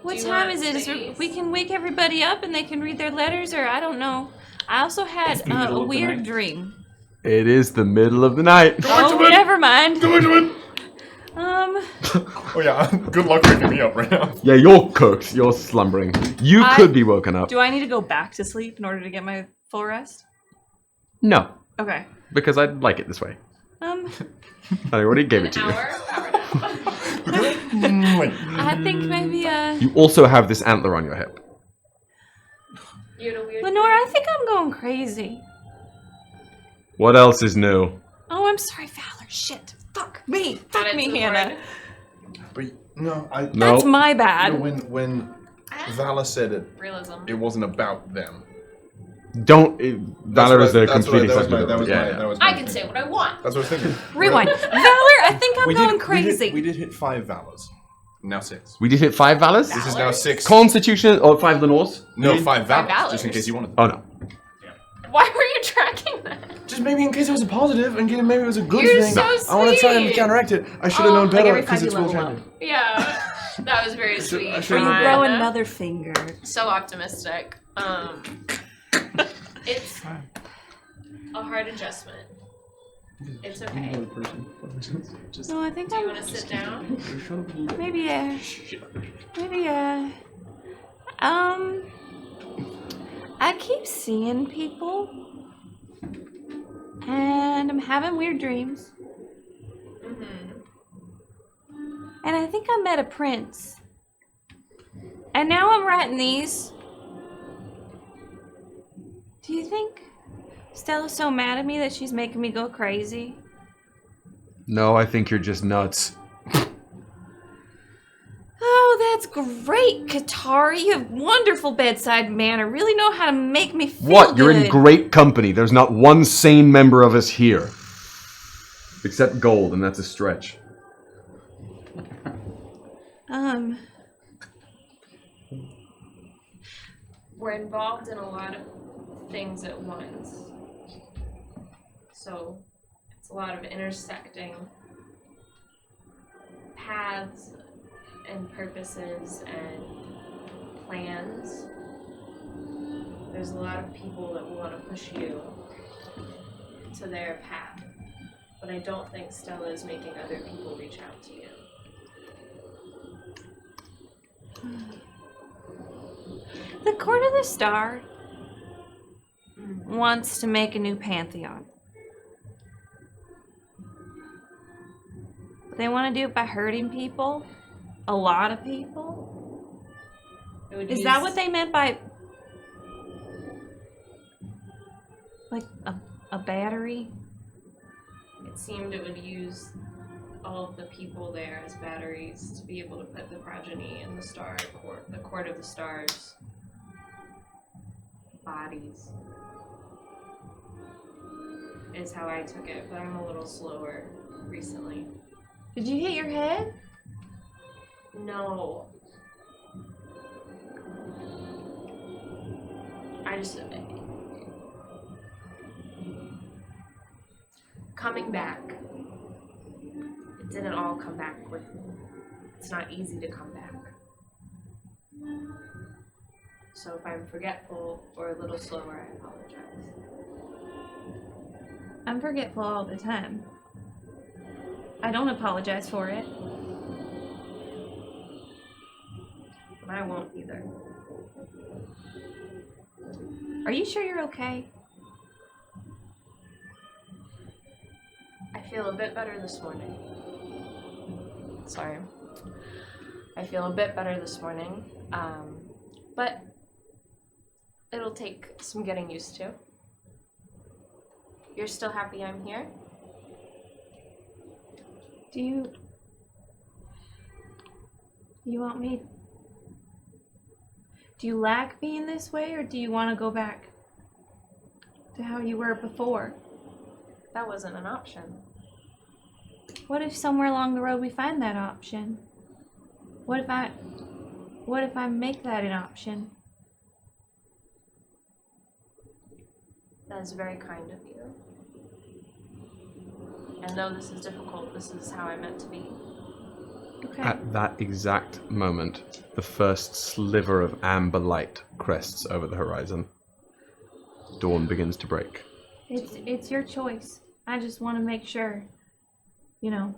What Do you time want is it? Is space? we can wake everybody up and they can read their letters, or I don't know. I also had a weird dream. It is the middle of the night. Oh, never mind. Oh yeah, good luck waking me up right now. Yeah, you're cooked. You're slumbering. You could be woken up. Do I need to go back to sleep in order to get my full rest? No, Okay. because I'd like it this way. I already gave it to you. I think maybe You also have this antler on your hip. Lenore, I think I'm going crazy. What else is new? Oh, I'm sorry, Valor. Shit. Fuck me. Fuck Add it me, to the Hannah. board. But no, I. That's my bad. You know, when Vala said it, Realism. it wasn't about them. Don't. Valor is a That's completely that was separate. my- yeah, that was I my can thing. say what I want. That's what I was thinking. Rewind. Valor, I think I'm going crazy. We did hit 5 Valas. Now 6. We did hit 5 Valors? This is now 6. Constitution, or 5 Lenores? No, 5 Five Valas, just in Valors. case you wanted them. Oh no. Why were you tracking that? Just maybe in case it was a positive and maybe it was a good You're thing. so I want to try and sweet. counteract it. I should have known like better every because time it's you full level champion. Yeah, that was very sweet. I Or should you have grow Fine. another finger. So optimistic. It's a hard adjustment. It's okay. No, I think Do you want to sit down? Maybe yeah. I keep seeing people, and I'm having weird dreams. And I think I met a prince. And now I'm writing these. Do you think Stella's so mad at me that she's making me go crazy? No, I think you're just nuts. Oh, that's great, Katari. You have wonderful bedside manner. Really know how to make me feel What? You're in good. great company. There's not one sane member of us here. Except Gold, and that's a stretch. We're involved in a lot of things at once. So it's a lot of intersecting paths and purposes and plans. There's a lot of people that want to push you to their path. But I don't think Stella is making other people reach out to you. The Court of the Star wants to make a new pantheon. But they want to do it by hurting people. A lot of people. Is that what they meant by... like a battery? It seemed it would use all of the people there as batteries to be able to put the progeny in the star court, the court of the stars. Bodies. Is how I took it, but I'm a little slower recently. Did you hit your head? No. I just... coming back. It didn't all come back with me. It's not easy to come back. So if I'm forgetful or a little slower, I apologize. I'm forgetful all the time. I don't apologize for it. And I won't either. Are you sure you're okay? I feel a bit better this morning. Sorry. I feel a bit better this morning, but it'll take some getting used to. You're still happy I'm here? Do you want me... Do you like being this way, or do you want to go back to how you were before? That wasn't an option. What if somewhere along the road we find that option? What if I make that an option? That is very kind of you. And though this is difficult, this is how I meant to be. Okay. At that exact moment, the first sliver of amber light crests over the horizon. Dawn begins to break. It's your choice. I just want to make sure, you know,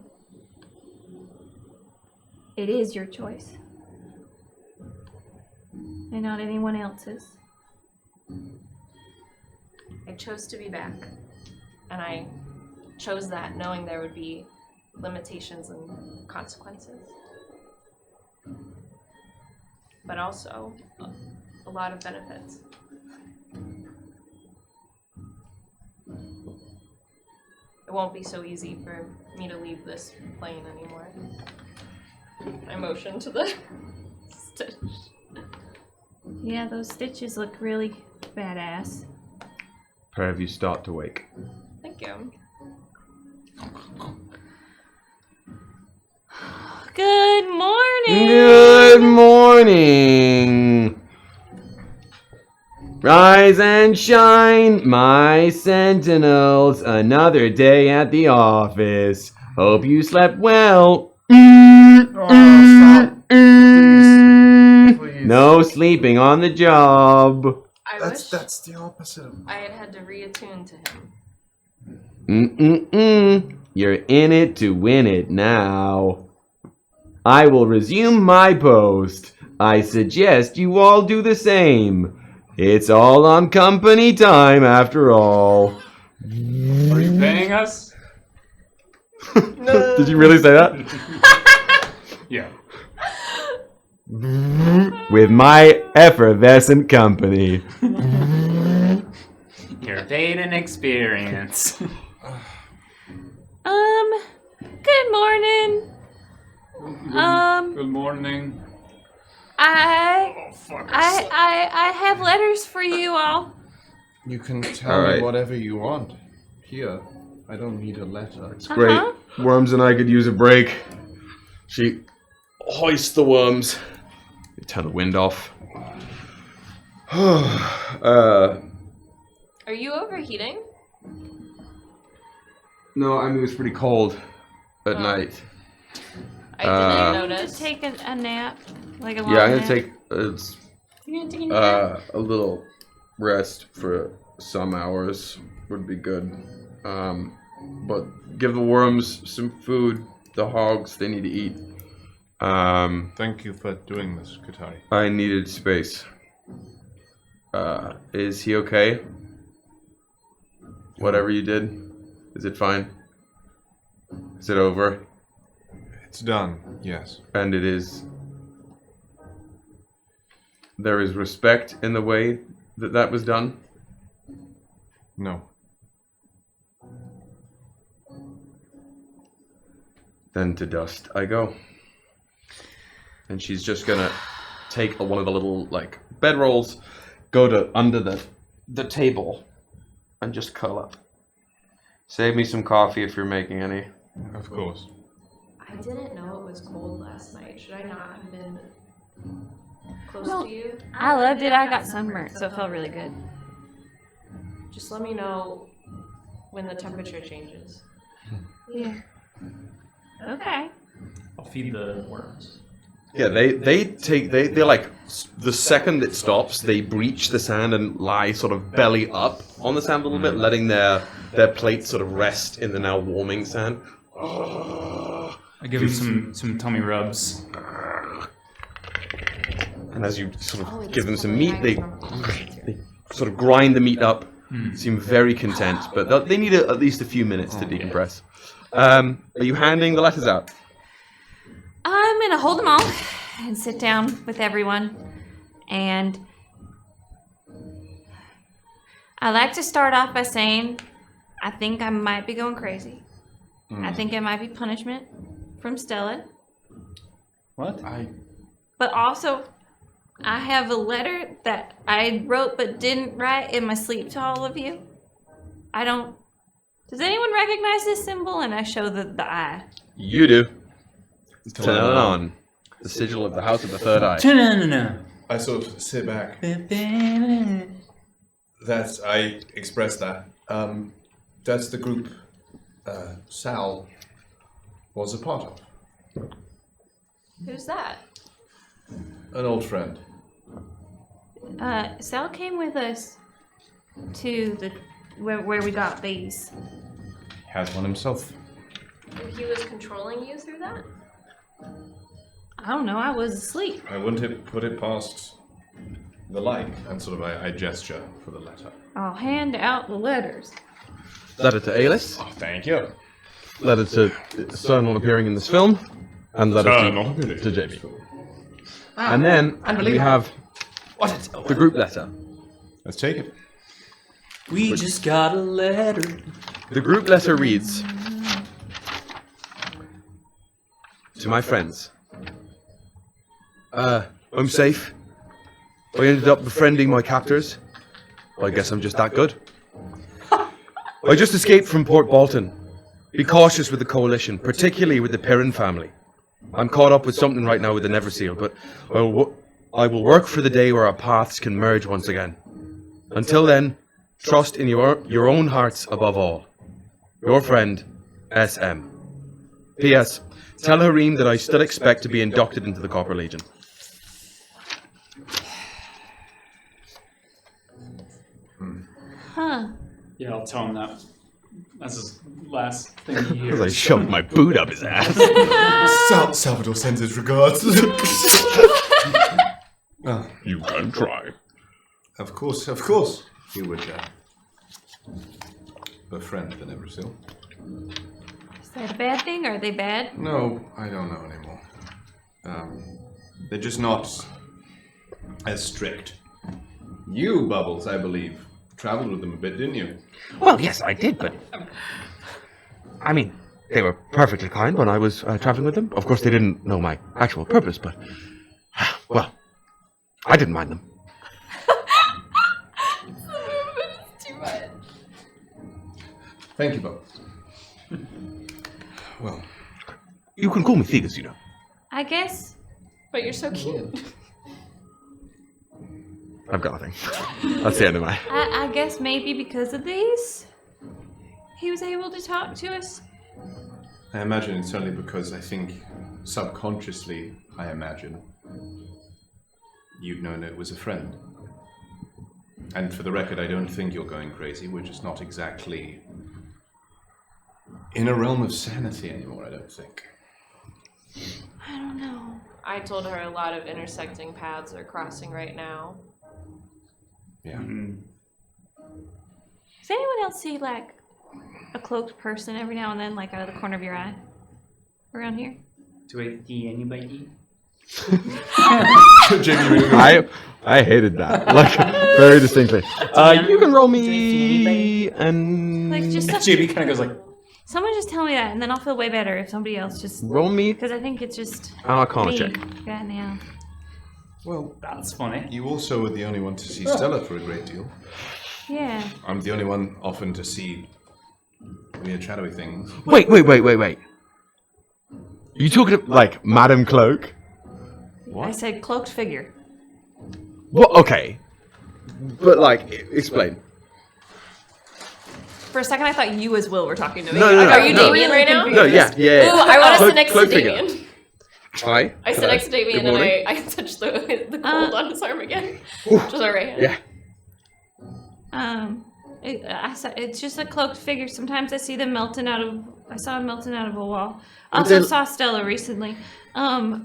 it is your choice. And not anyone else's. I chose to be back. And I chose that knowing there would be limitations and consequences. But also a lot of benefits. It won't be so easy for me to leave this plane anymore. I motion to the stitch. Yeah, those stitches look really badass. Pair of you start to wake. Thank you. Good morning! Good morning! Rise and shine, my sentinels. Another day at the office. Hope you slept well. No sleeping on the job. I wish That's the opposite of... I had to reattune to him. You're in it to win it now. I will resume my post. I suggest you all do the same. It's all on company time after all. Are you paying us? Did you really say that? Yeah. With my effervescent company. You're paid an experience. Good morning. Good morning. I have letters for you all. You can tell All right. me whatever you want. Here, I don't need a letter. It's great. Worms and I could use a break. She hoists the worms. You turn the wind off. Are you overheating? No, I mean, it was pretty cold at night. I didn't notice. To take a nap, like a long Yeah, I'm nap. gonna take You gonna take a nap? a little rest for some hours would be good. But give the worms some food. The hogs, they need to eat. Thank you for doing this, Katari. I needed space. Is he okay? Whatever you did, is it fine? Is it over? It's done, yes. And it is. There is respect in the way that that was done? No. Then to dust I go. And she's just gonna take one of the little, like, bedrolls, go to under the table, and just curl up. Save me some coffee if you're making any. Of course. I didn't know it was cold last night. Should I not have been close No, to you? I loved it. I got sunburnt, so it felt really good. Just let me know when the temperature changes. Yeah. Okay. I'll feed the worms. Yeah, they're like, the second it stops, they breach the sand and lie sort of belly up on the sand a little bit, letting their plates sort of rest in the now warming sand. I give them some tummy rubs. And as you sort of give them some meat, they sort of grind the meat up, seem very content, but they need at least a few minutes to decompress. Are you handing the letters out? I'm gonna hold them all and sit down with everyone. And I like to start off by saying I think I might be going crazy. I think it might be punishment from Stella. What? But also, I have a letter that I wrote but didn't write in my sleep to all of you. Does anyone recognize this symbol? And I show the eye. You do. Tenon. The sigil of the House of the Third Eye. I sort of sit back. I express that. That's the group Sal was a part of. Who's that? An old friend. Sal came with us to where we got these. Has one himself. He was controlling you through that? I don't know, I was asleep. I wouldn't put it past the like, and sort of I gesture for the letter. I'll hand out the letters. Letter to Alice. Oh, thank you. Letter to Cernal appearing in this film. And letter to Jamie. And then we have the group letter. Let's take it. We just got a letter. The group letter reads, to my friends. I'm safe. I ended up befriending my captors. Well, I guess I'm just that good. I just escaped from Port Bolton. Be cautious with the Coalition, particularly with the Perrin family. I'm caught up with something right now with the Neverseal, but I will work for the day where our paths can merge once again. Until then, trust in your own hearts above all. Your friend, SM. P.S. Tell Harim that I still expect to be inducted into the Copper Legion. Huh. Yeah, I'll tell him that That's his last thing he hears. As I shoved my boot up his ass. Salvador sends his regards. You can try. Of course. You would befriend the Neverseal. Is that a bad thing, or are they bad? No, I don't know anymore. They're just not as strict. You, Bubbles, I believe, traveled with them a bit, didn't you? Well, yes, I did, but... I mean, they were perfectly kind when I was traveling with them. Of course, they didn't know my actual purpose, but... Well, I didn't mind them. It's too much. Thank you, Bubbles. Well... You can call me Thegus, you know. I guess. But you're so cute. I've got nothing. That's the end of my... I guess maybe because of these, he was able to talk to us. I imagine it's only because I think subconsciously, I imagine, you've known it was a friend. And for the record, I don't think you're going crazy. We're just not exactly in a realm of sanity anymore, I don't think. I don't know. I told her a lot of intersecting paths are crossing right now. Yeah. Does anyone else see, like, a cloaked person every now and then, like, out of the corner of your eye? Around here? Do I see anybody? I hated that. Like, very distinctly. You can roll me and... Like, just... JB kind of goes like... Someone just tell me that, and then I'll feel way better if somebody else just... Roll me... Because I think it's just... Arcana me. check. Yeah, now. Well, that's funny. You also were the only one to see Stella for a great deal. Yeah. I'm the only one often to see weird shadowy things. Wait. You talking of, like, Madam Cloak? I said cloaked figure. What? Okay. But, like, explain. For a second, I thought you as Will were talking to me. No, Are you Damien right now? No, yeah. Ooh, I want to sit next to Damien. Hi. I sit next to Damien Good and morning. I touch the cold on his arm again. Just our right hand. Yeah. It's just a cloaked figure. Sometimes I see them melting out of... I saw them melting out of a wall. I also saw Stella recently. I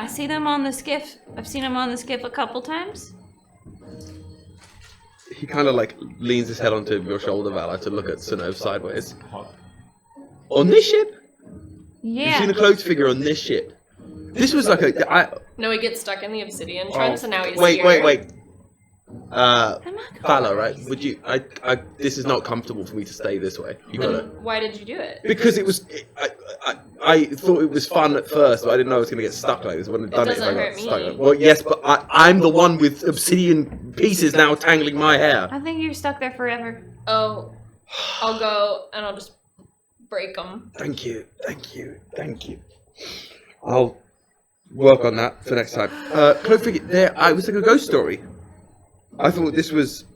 see them on the skiff. I've seen them on the skiff a couple times. He kind of, like, leans his head onto your shoulder, Vala, to look at Synnove sideways. On this ship? Yeah. You've seen a cloaked figure on this ship? This was like a... No, he gets stuck in the obsidian trench, and now he's Wait. here. Vala, right? Would you... this is not comfortable for me to stay this way. You got it. Why did you do it? Because it was... I thought it was fun at first, but I didn't know I was going to get stuck like this. When I'd done it, I got stuck. Well, yes, but I'm the one with obsidian pieces now tangling my hair. I think you're stuck there forever. Oh, I'll go and I'll just break them. Thank you. I'll work on that for next time. Cloak figure, there, I was like a ghost story. I thought this was...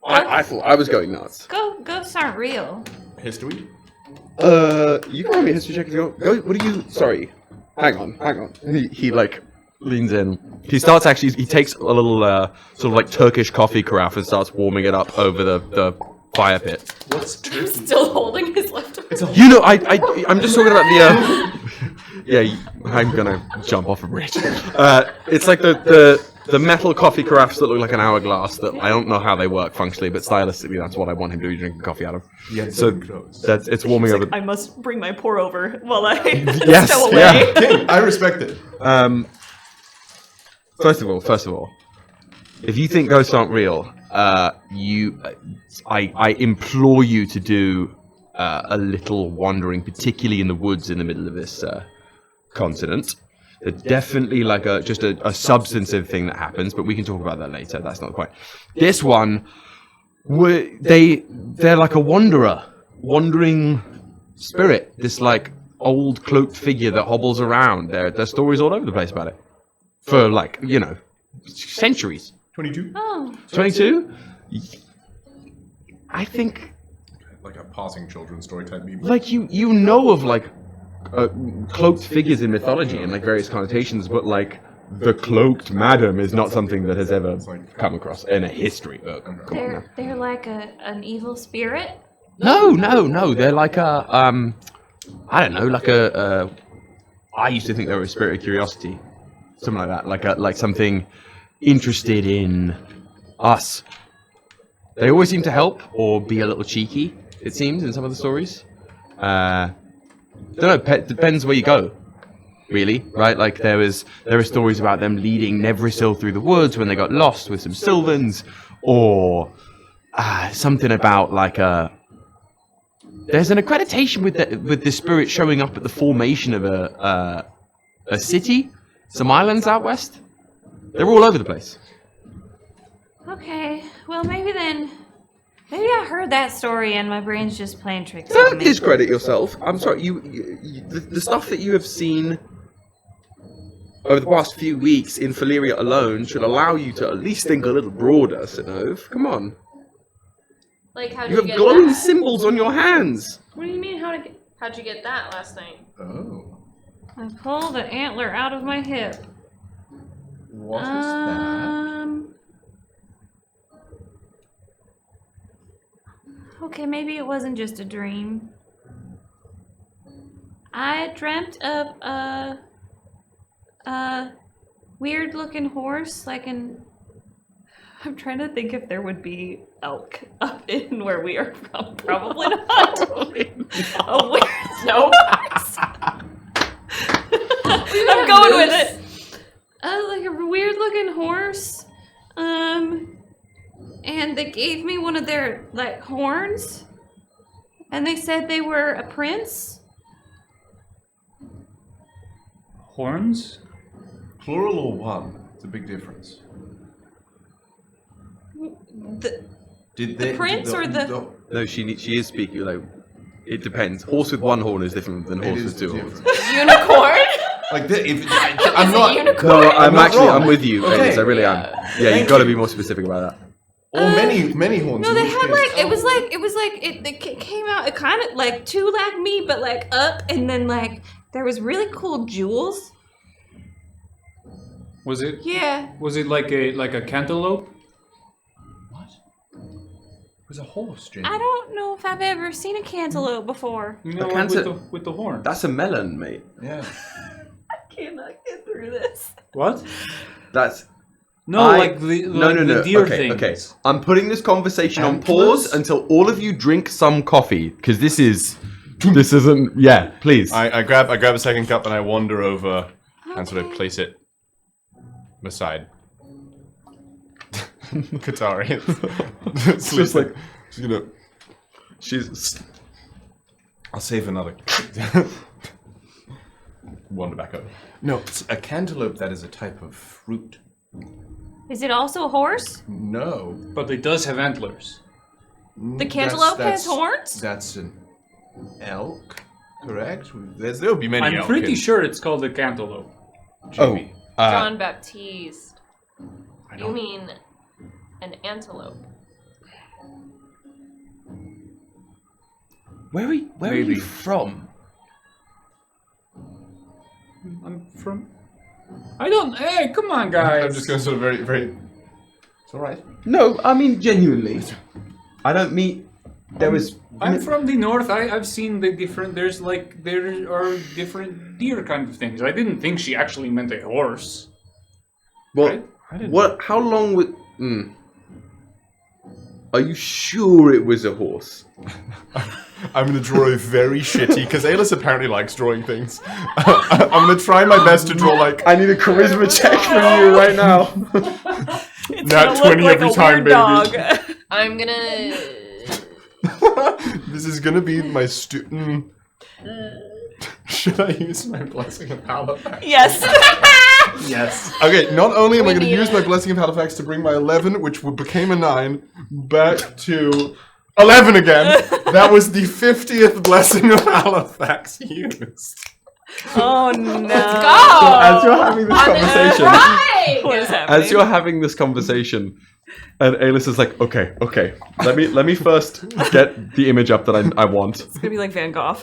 I thought I was going nuts. Ghosts aren't real. History? You can roll me a history check if you want. What are you... Sorry. Hang on. He like, leans in. He starts actually... He takes a little, sort of like Turkish coffee carafe and starts warming it up over the fire pit. What's turkey? Still holding his leftovers. You know, I'm just talking about the... yeah, I'm gonna jump off a bridge. It's like the metal coffee carafes that look like an hourglass that I don't know how they work functionally, but stylistically that's what I want him to be drinking coffee out of. Yeah, so it's warming over. I must bring my pour over while I yes, stow away. yeah. I respect it. First of all, if you think ghosts aren't real, I implore you to do a little wandering, particularly in the woods in the middle of this continent. They're definitely like just a substantive thing that happens, but we can talk about that later. That's not the point. This one, they're like a wandering spirit. This like old cloaked figure that hobbles around. There's stories all over the place about it for like centuries. 22. Oh. 22. I think like a passing children's story type movie. Like you know of like cloaked figures in mythology and like various connotations, but like the cloaked madam is not something that has ever come across in a history book. Come on now. They're like an evil spirit? No. They're like a I don't know, like a I used to think they were a spirit of curiosity, something like that, like something interested in us. They always seem to help or be a little cheeky. It seems in some of the stories. Don't know. Depends where you go, really, right? Like there are stories about them leading Nevrisil through the woods when they got lost with some Sylvans, or something about like there's an accreditation with the spirit showing up at the formation of a city, some islands out west. They're all over the place. Okay, well maybe I heard that story and my brain's just playing tricks on Don't me. discredit yourself. I'm sorry. The stuff that you have seen over the past few weeks in Valyria alone should allow you to at least think a little broader, Synnove. Come on. Like, how'd You you have get glowing that? symbols on your hands. What do you mean, How'd you get that last night? Oh. I pulled an antler out of my hip. What is that? Okay, maybe it wasn't just a dream. I dreamt of a weird-looking horse, like an... I'm trying to think if there would be elk up in where we are from. Probably not. A weird... No. I'm going with it. Like a weird-looking horse. And they gave me one of their, like, horns. And they said they were a prince. Horns? Plural or one? It's a big difference. The prince or the... No, she is speaking. Like, it depends. Horse with one horn is different than horse with two horns. Unicorn? Like, I'm not. No, I'm with you. Okay. Ellis, I really am. Yeah, you've got to be more specific about that. Or many horns. No, they had like it was like it came out. It kind of like two like me, but like up, and then like there was really cool jewels. Was it? Yeah. Was it like a cantaloupe? It was a horse, Jane. I don't know if I've ever seen a cantaloupe before. You know, with the horn. That's a melon, mate. Yeah. I cannot get through this. What? That's... like the deer okay, things. Okay, I'm putting this conversation on pause until all of you drink some coffee, because this isn't... Yeah, please. I grab a second cup and I wander over and sort of place it beside Katari. It's just like... You know, she's... I'll save another. Wander back over. No, it's a cantaloupe that is a type of fruit. Is it also a horse? No. But it does have antlers. The cantaloupe has horns? That's an elk, correct? There'll be many I'm elk pretty in- sure it's called a cantaloupe. Jamie. Jean-Baptiste. You mean an antelope? Where are you from? I'm from... I don't... Hey, come on, guys. I'm just going sort of very, very... It's alright. No, I mean, genuinely. I don't mean... I'm from the north. I've seen the different... there are different deer kind of things. I didn't think she actually meant a horse. Well, how long would... Are you sure it was a horse? I'm going to draw a very shitty, because Aylis apparently likes drawing things. I'm going to try my best to draw like... I need a charisma check from you right now. Nat 20 every time, baby. Dog. I'm gonna... This is going to be my Should I use my Blessing of Halifax? Yes. Yes. Okay, not only am I going to use my Blessing of Halifax to bring my 11, which became a 9, back to 11 again. That was the 50th Blessing of Halifax used. Oh no. Let's go! So as you're having this conversation... Right! What is happening? As you're having this conversation, and Aylis is like, okay, let me first get the image up that I want. It's gonna be like Van Gogh.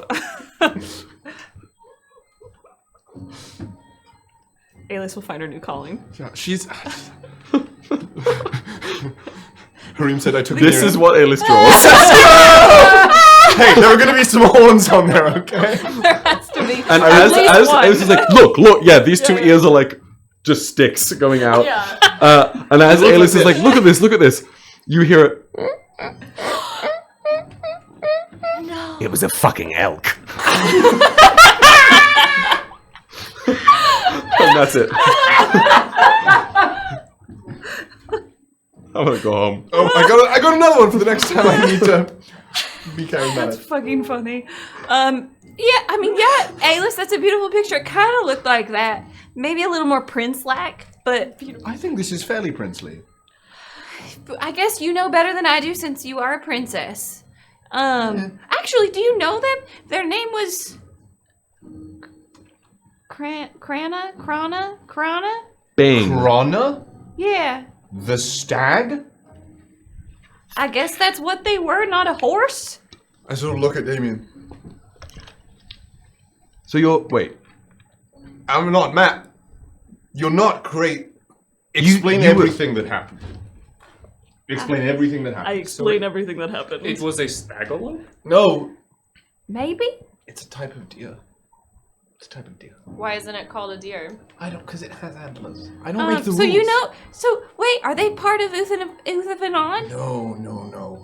Alis will find her new calling. Yeah, she's. Harim said I took. This is what Alis draws. Hey, there are going to be some horns on there, okay? There has to be. And at least as one. Alis is like, look, yeah, these two ears are like just sticks going out. Yeah. And as Alis is like, look at this, you hear it. No. It was a fucking elk. And that's it. I'm gonna go home. Oh, I got another one for the next time I need to be carrying that. That's fucking funny. Yeah, Alis, that's a beautiful picture. It kind of looked like that. Maybe a little more prince-like, but beautiful. I think this is fairly princely. I guess you know better than I do since you are a princess. Actually, do you know them? Their name was Krana? Bing. Krana? Yeah. The stag? I guess that's what they were, not a horse. I sort of look at Damien. So I'm not Matt. You're not great. Explain everything that happened. Explain everything that happened. I explain everything that happened. It was a stagolo? No. Maybe? It's a type of deer. It's a type of deer. Why isn't it called a deer? I don't, because it has antlers. I don't make the rules. So you know, wait, are they part of Uthavinon? No.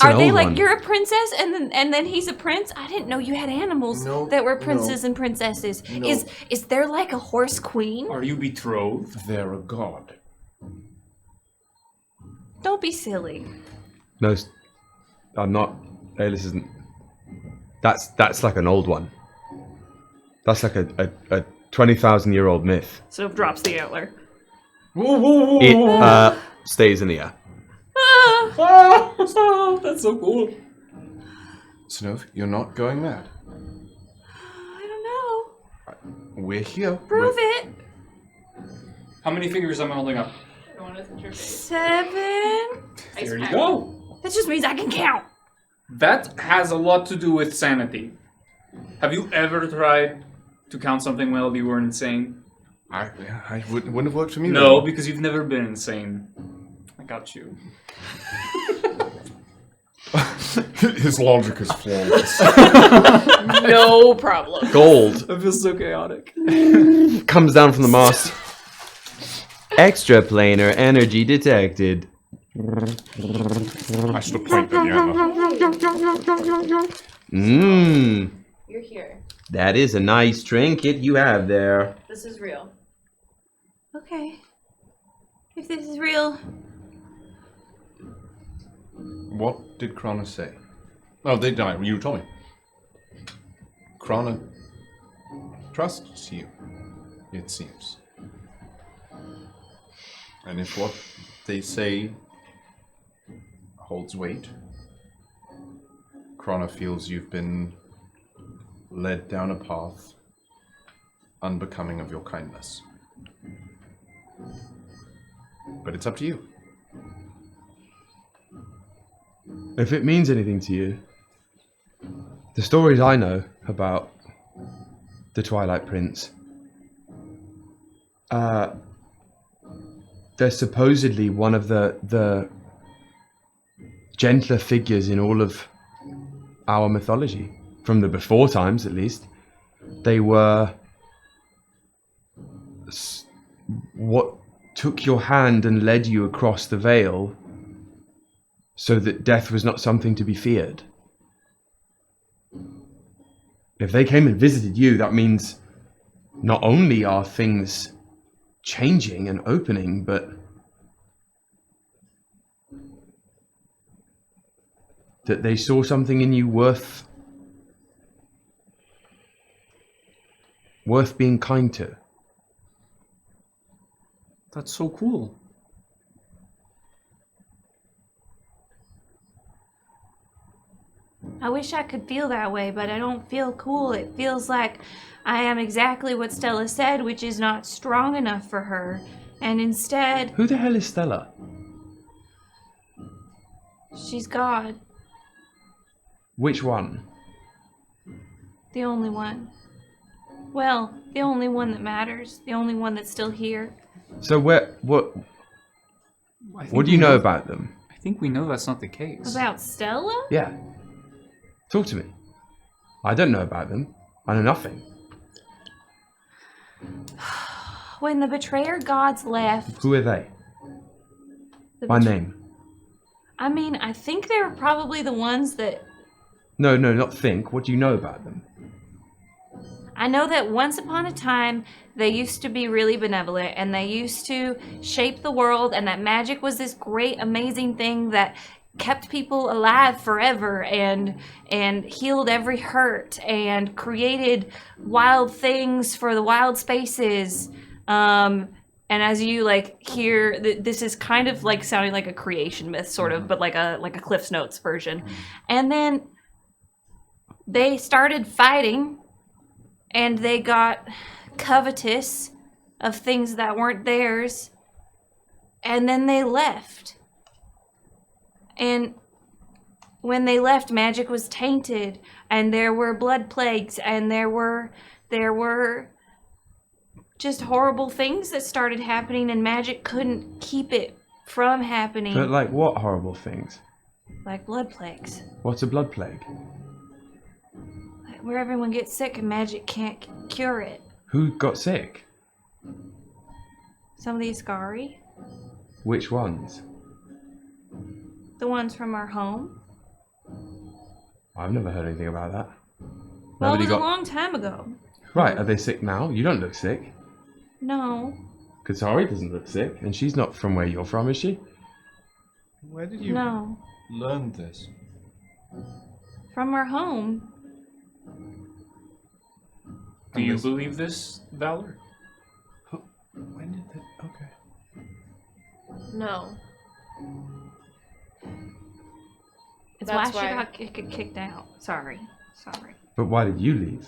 Are they like, you're a princess and then he's a prince? I didn't know you had animals that were princes and princesses. No. Is there like a horse queen? Are you betrothed? They're a god. Don't be silly. No, I'm not. Alis isn't. That's like an old one. That's like a 20,000-year-old myth. Synnove drops the antler. It stays in the air. That's so cool. Synnove, you're not going mad. I don't know. We're here. Prove it. How many fingers am I holding up? 7. There you go. That just means I can count. That has a lot to do with sanity. Have you ever tried to count something while you were insane? I wouldn't have worked for me. No, though. because you've never been insane. I got you. His logic is flawless. No problem. Gold I feel so chaotic. comes down from the mast. Extraplanar energy detected. I should have pointed at You're here. That is a nice trinket you have there. This is real. Okay. If this is real. What did Krana say? Oh, they died. You told me. Krana trusts you, it seems. And if what they say holds weight, Krana feels you've been led down a path unbecoming of your kindness. But it's up to you. If it means anything to you, the stories I know about the Twilight Prince, they're supposedly one of the gentler figures in all of our mythology. From the before times, at least. They were what took your hand and led you across the veil so that death was not something to be feared. If they came and visited you, that means not only are things changing and opening, but that they saw something in you worth being kind to. That's so cool. I wish I could feel that way, but I don't feel cool. It feels like I am exactly what Stella said, which is not strong enough for her. And instead... Who the hell is Stella? She's God. Which one? The only one. Well, the only one that matters, the only one that's still here. So what I think do you we know about them? I think we know that's not the case. About Stella? Yeah. Talk to me. I don't know about them. I know nothing. When the betrayer gods left, Who are they? the My name. I mean, I think they were probably the ones that No, not think. What do you know about them? I know that once upon a time they used to be really benevolent and they used to shape the world, and that magic was this great, amazing thing that kept people alive forever and healed every hurt and created wild things for the wild spaces. And as you hear, this is kind of like sounding like a creation myth, sort of, but like a Cliff's Notes version. And then they started fighting. And they got covetous of things that weren't theirs. And then they left. And when they left, magic was tainted. And there were blood plagues. And there were just horrible things that started happening. And magic couldn't keep it from happening. But like what horrible things? Like blood plagues. What's a blood plague? Where everyone gets sick and magic can't cure it. Who got sick? Some of the Isskaren. Which ones? The ones from our home. I've never heard anything about that. Well, it was a long time ago. Right, are they sick now? You don't look sick. No. Katari doesn't look sick, and she's not from where you're from, is she? Where did you learn this? From our home. Do you believe this, Valor? When did that? Okay. No. It's That's why she why- got kicked out. Sorry. But why did you leave?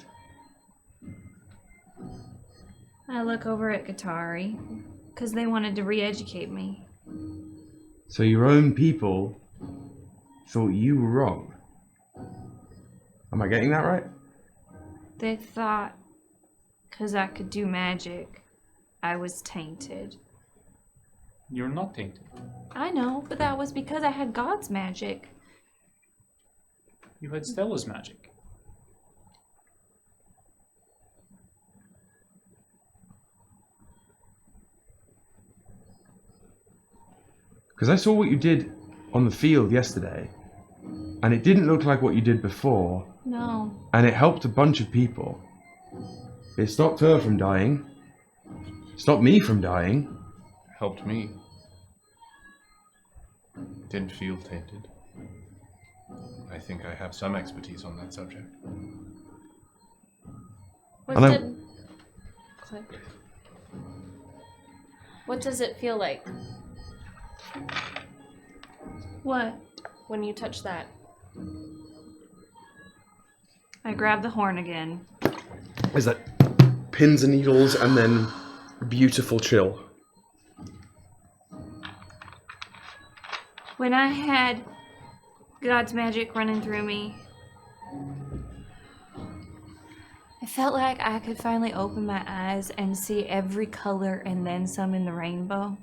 I look over at Katari because they wanted to re-educate me. So your own people thought you were wrong. Am I getting that right? They thought because I could do magic, I was tainted. You're not tainted. I know, but that was because I had God's magic. You had Stella's magic. Because I saw what you did on the field yesterday, and it didn't look like what you did before, No. and it helped a bunch of people. It stopped her from dying. Stopped me from dying. Helped me. Didn't feel tainted. I think I have some expertise on that subject. What does it feel like? What? When you touch that? I grab the horn again. Is that pins and needles and then beautiful chill? When I had God's magic running through me, I felt like I could finally open my eyes and see every color and then some in the rainbow.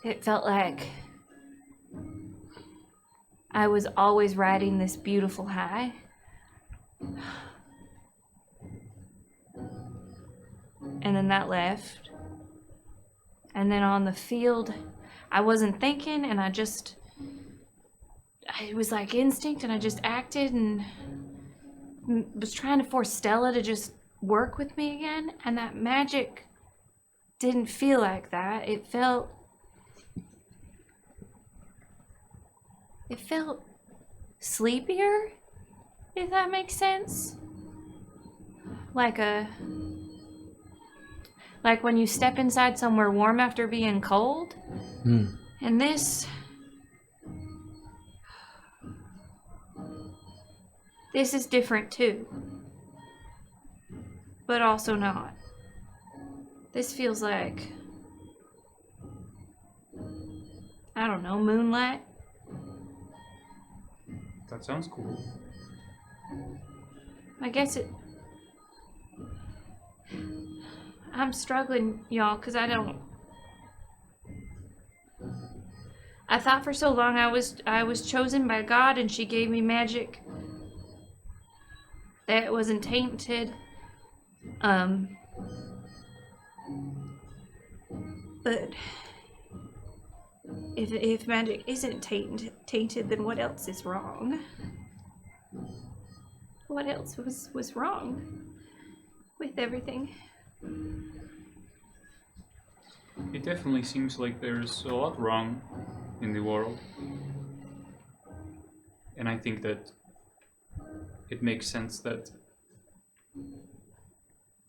It felt like I was always riding this beautiful high. And then that left. And then on the field, I wasn't thinking, and it was like instinct, and I just acted and was trying to force Stella to just work with me again, and that magic didn't feel like that. It felt sleepier, if that makes sense. Like when you step inside somewhere warm after being cold. And this is different too. But also not. This feels like, I don't know, moonlight. That sounds cool. I guess I'm struggling, y'all, because I thought for so long I was chosen by God and she gave me magic that wasn't tainted. But if magic isn't tainted, then what else is wrong? What else was wrong with everything? It definitely seems like there's a lot wrong in the world. And I think that it makes sense that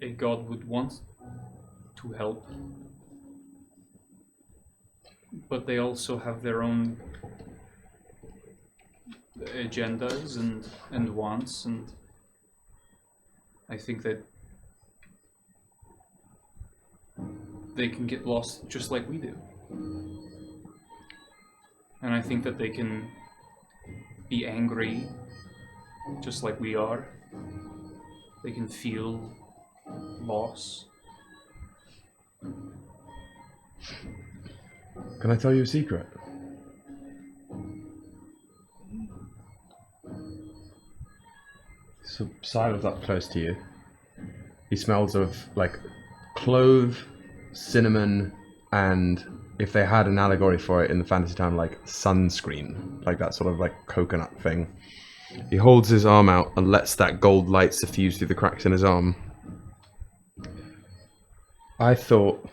a god would want to help. But they also have their own agendas and wants, and I think that they can get lost just like we do. And I think that they can be angry just like we are. They can feel loss. Can I tell you a secret? So Silas up close to you. He smells of like clove, cinnamon, and if they had an allegory for it in the fantasy time, like sunscreen, like that sort of like coconut thing. He holds his arm out and lets that gold light suffuse through the cracks in his arm. I thought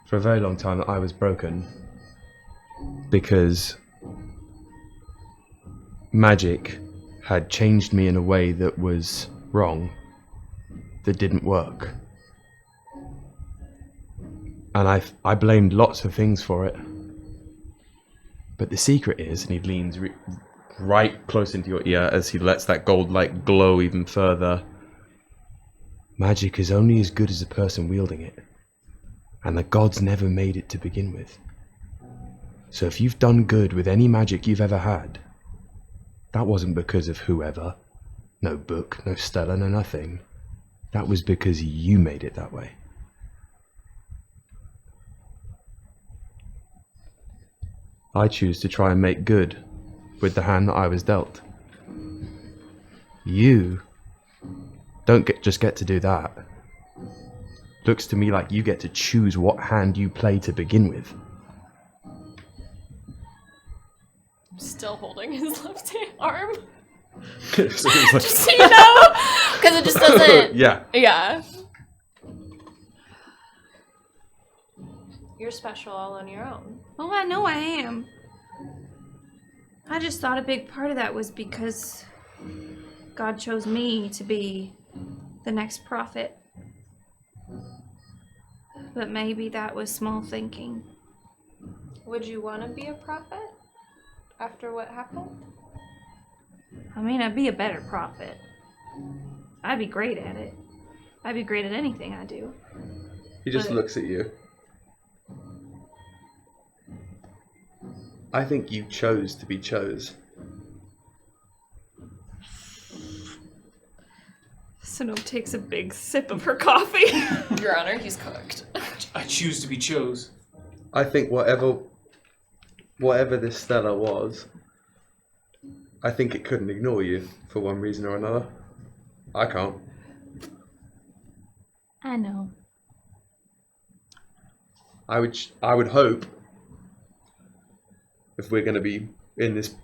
for a very long time that I was broken because magic had changed me in a way that was wrong, that didn't work. And I blamed lots of things for it. But the secret is, and he leans right close into your ear as he lets that gold light glow even further, magic is only as good as the person wielding it. And the gods never made it to begin with. So if you've done good with any magic you've ever had, that wasn't because of whoever. No book, no stella, no nothing. That was because you made it that way. I choose to try and make good with the hand that I was dealt. You don't just get to do that. Looks to me like you get to choose what hand you play to begin with. I'm still holding his left arm. So Just so you know, because it just doesn't. Yeah. Yeah. You're special all on your own. Oh, I know I am. I just thought a big part of that was because God chose me to be the next prophet. But maybe that was small thinking. Would you want to be a prophet after what happened? I mean, I'd be a better prophet. I'd be great at it. I'd be great at anything I do. He just looks at you. I think you chose to be chose. Synnove takes a big sip of her coffee. Your Honor, he's cooked. I choose to be chose. I think whatever this Stella was, I think it couldn't ignore you for one reason or another. I can't. I know. I would hope, if we're going to be in this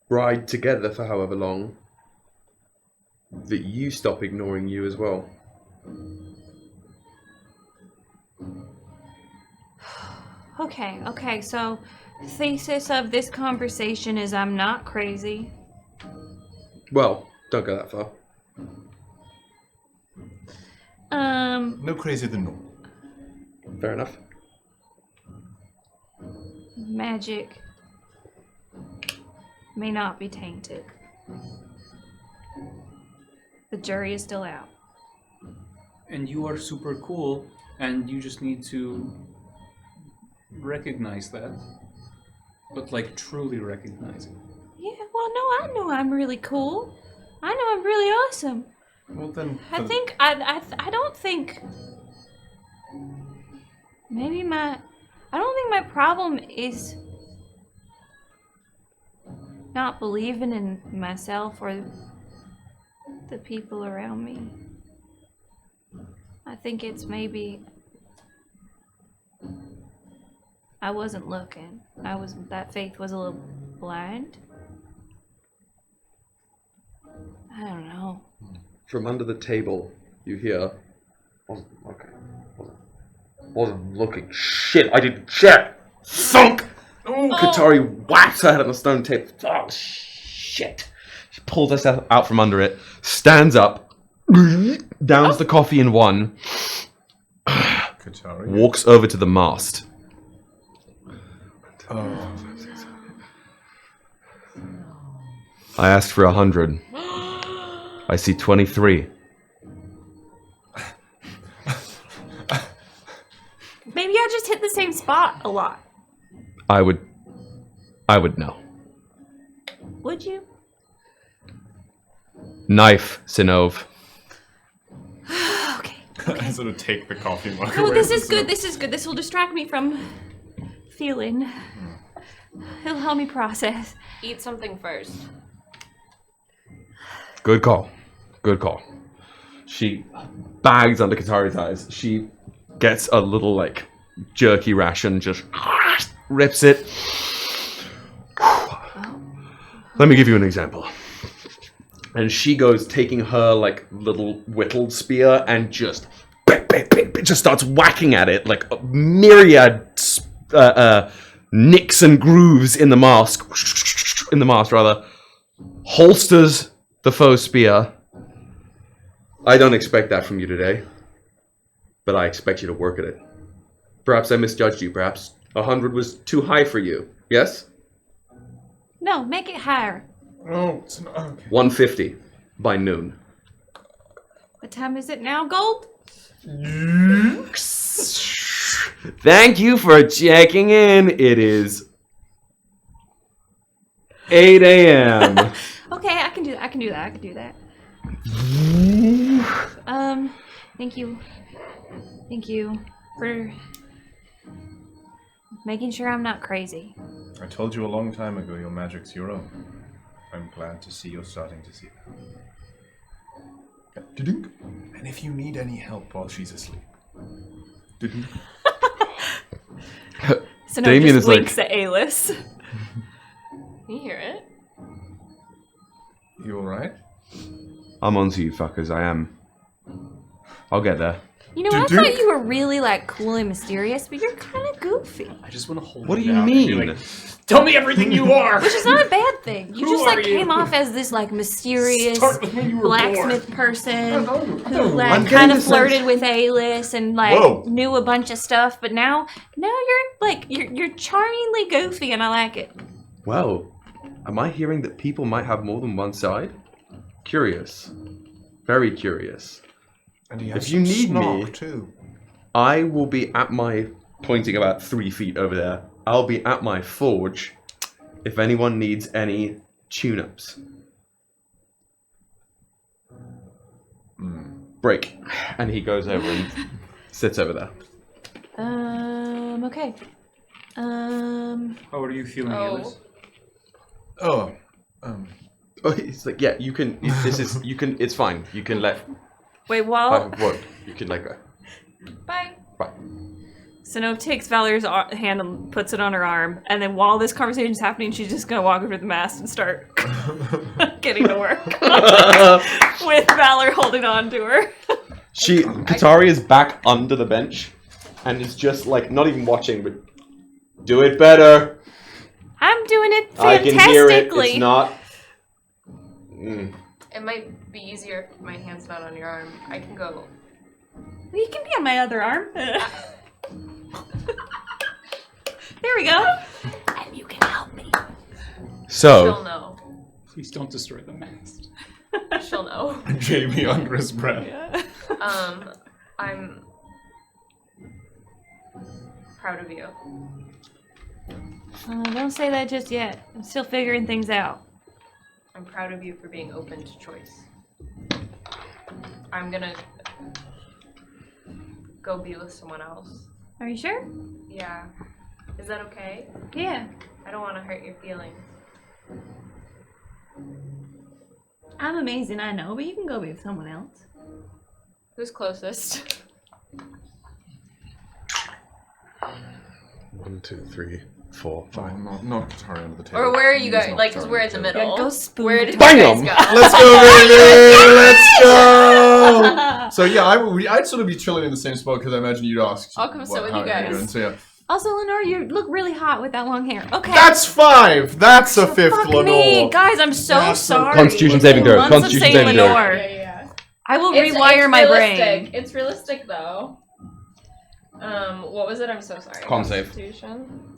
ride together for however long, that you stop ignoring you as well. Okay, so thesis of this conversation is I'm not crazy. Well, don't go that far. No crazier than normal. Fair enough. Magic may not be tainted. The jury is still out. And you are super cool, and you just need to recognize that. But, like, truly recognize it. Yeah, well, no, I know I'm really cool. I know I'm really awesome. Well then, I don't think. Maybe I don't think my problem is not believing in myself or the people around me. I think it's maybe I wasn't looking. That faith was a little blind. I don't know. From under the table, you hear. Wasn't looking. Shit, I didn't check. Thunk! Oh, Katari whacks her head on the stone table. Oh, shit. She pulls herself out from under it, stands up, downs the coffee in one, Katari walks over to the mast. Oh. I asked for 100. I see 23. Maybe I just hit the same spot a lot. I would know. Would you? Knife, Synnove. Okay. I sort of take the coffee mug Oh, away this from is good. Synnove. This is good. This will distract me from feeling. It'll help me process. Eat something first. Good call. Good call. She bags under Katari's eyes. She gets a little, like, jerky ration, just rips it. Let me give you an example. And she goes taking her, like, little whittled spear and just starts whacking at it, like a myriad nicks and grooves in the mast. Holsters the foe spear. I don't expect that from you today, but I expect you to work at it. Perhaps I misjudged you. Perhaps 100 was too high for you. Yes? No, make it higher. Oh, it's not okay. 150 by noon. What time is it now, Gold? Thank you for checking in. It is 8 a.m. Okay, I can do that. Thank you. Thank you for making sure I'm not crazy. I told you a long time ago your magic's your own. I'm glad to see you're starting to see that. And if you need any help while she's asleep. So Damien just is winks like, at Alis. You hear it? You alright? I'm onto you fuckers, I am. I'll get there. You know, I thought you were really like cool and mysterious, but you're kind of goofy. I just want to hold. What do it you down and be mean? like, tell me everything you are. Which is not a bad thing. You Who just like are you? came off as this like mysterious Start with when you were blacksmith born. person who I'm like getting kind of the sense- flirted with Alis and like Whoa. knew a bunch of stuff, but now you're charmingly goofy and I like it. Well, am I hearing that people might have more than one side? Curious. Very curious. And he has If you some need snark, me, too. I will be at my, pointing about 3 feet over there, I'll be at my forge if anyone needs any tune-ups. Break. And he goes over and sits over there. Okay. How are you feeling, Alis? Oh, Oh, he's like, yeah, you can, it's fine. You can let, Wait, while what? You can let go. bye. Bye. Synnove takes Valor's hand and puts it on her arm, and then while this conversation's happening, she's just gonna walk over to the mast and start getting to work with Valor holding on to her. Katari is back under the bench and is just like, not even watching, but do it better. I'm doing it I fantastically. can hear it. It's not. It might be easier if my hand's not on your arm. I can go. You can be on my other arm. There we go. And you can help me. So. She'll know. Please don't destroy the mast. She'll know. Jamie under his breath. I'm proud of you. Don't say that just yet. I'm still figuring things out. I'm proud of you for being open to choice. I'm gonna go be with someone else. Are you sure? Yeah. Is that okay? Yeah. I don't want to hurt your feelings. I'm amazing, I know, but you can go be with someone else. Who's closest? 1, 2, 3, 4, 5. Not Katari under the table. Or where are you going? Like, because we're in the middle. Yeah, go spoon. Where did you Bang guys 'em! go? Let's go, baby! Let's go! So yeah, I'd sort of be chilling in the same spot because I imagine you'd ask. I'll come sit with how you you're guys. doing, so yeah. Also, Lenore, you look really hot with that long hair. Okay. That's 5! That's a 5th Fuck Lenore. me. Guys, I'm so sorry. Constitution It's saving been throw. months of Constitution saying saving throw. Lenore. Yeah. I will It's rewire my realistic. brain. It's realistic, though. What was it? I'm so sorry. Con save. Constitution?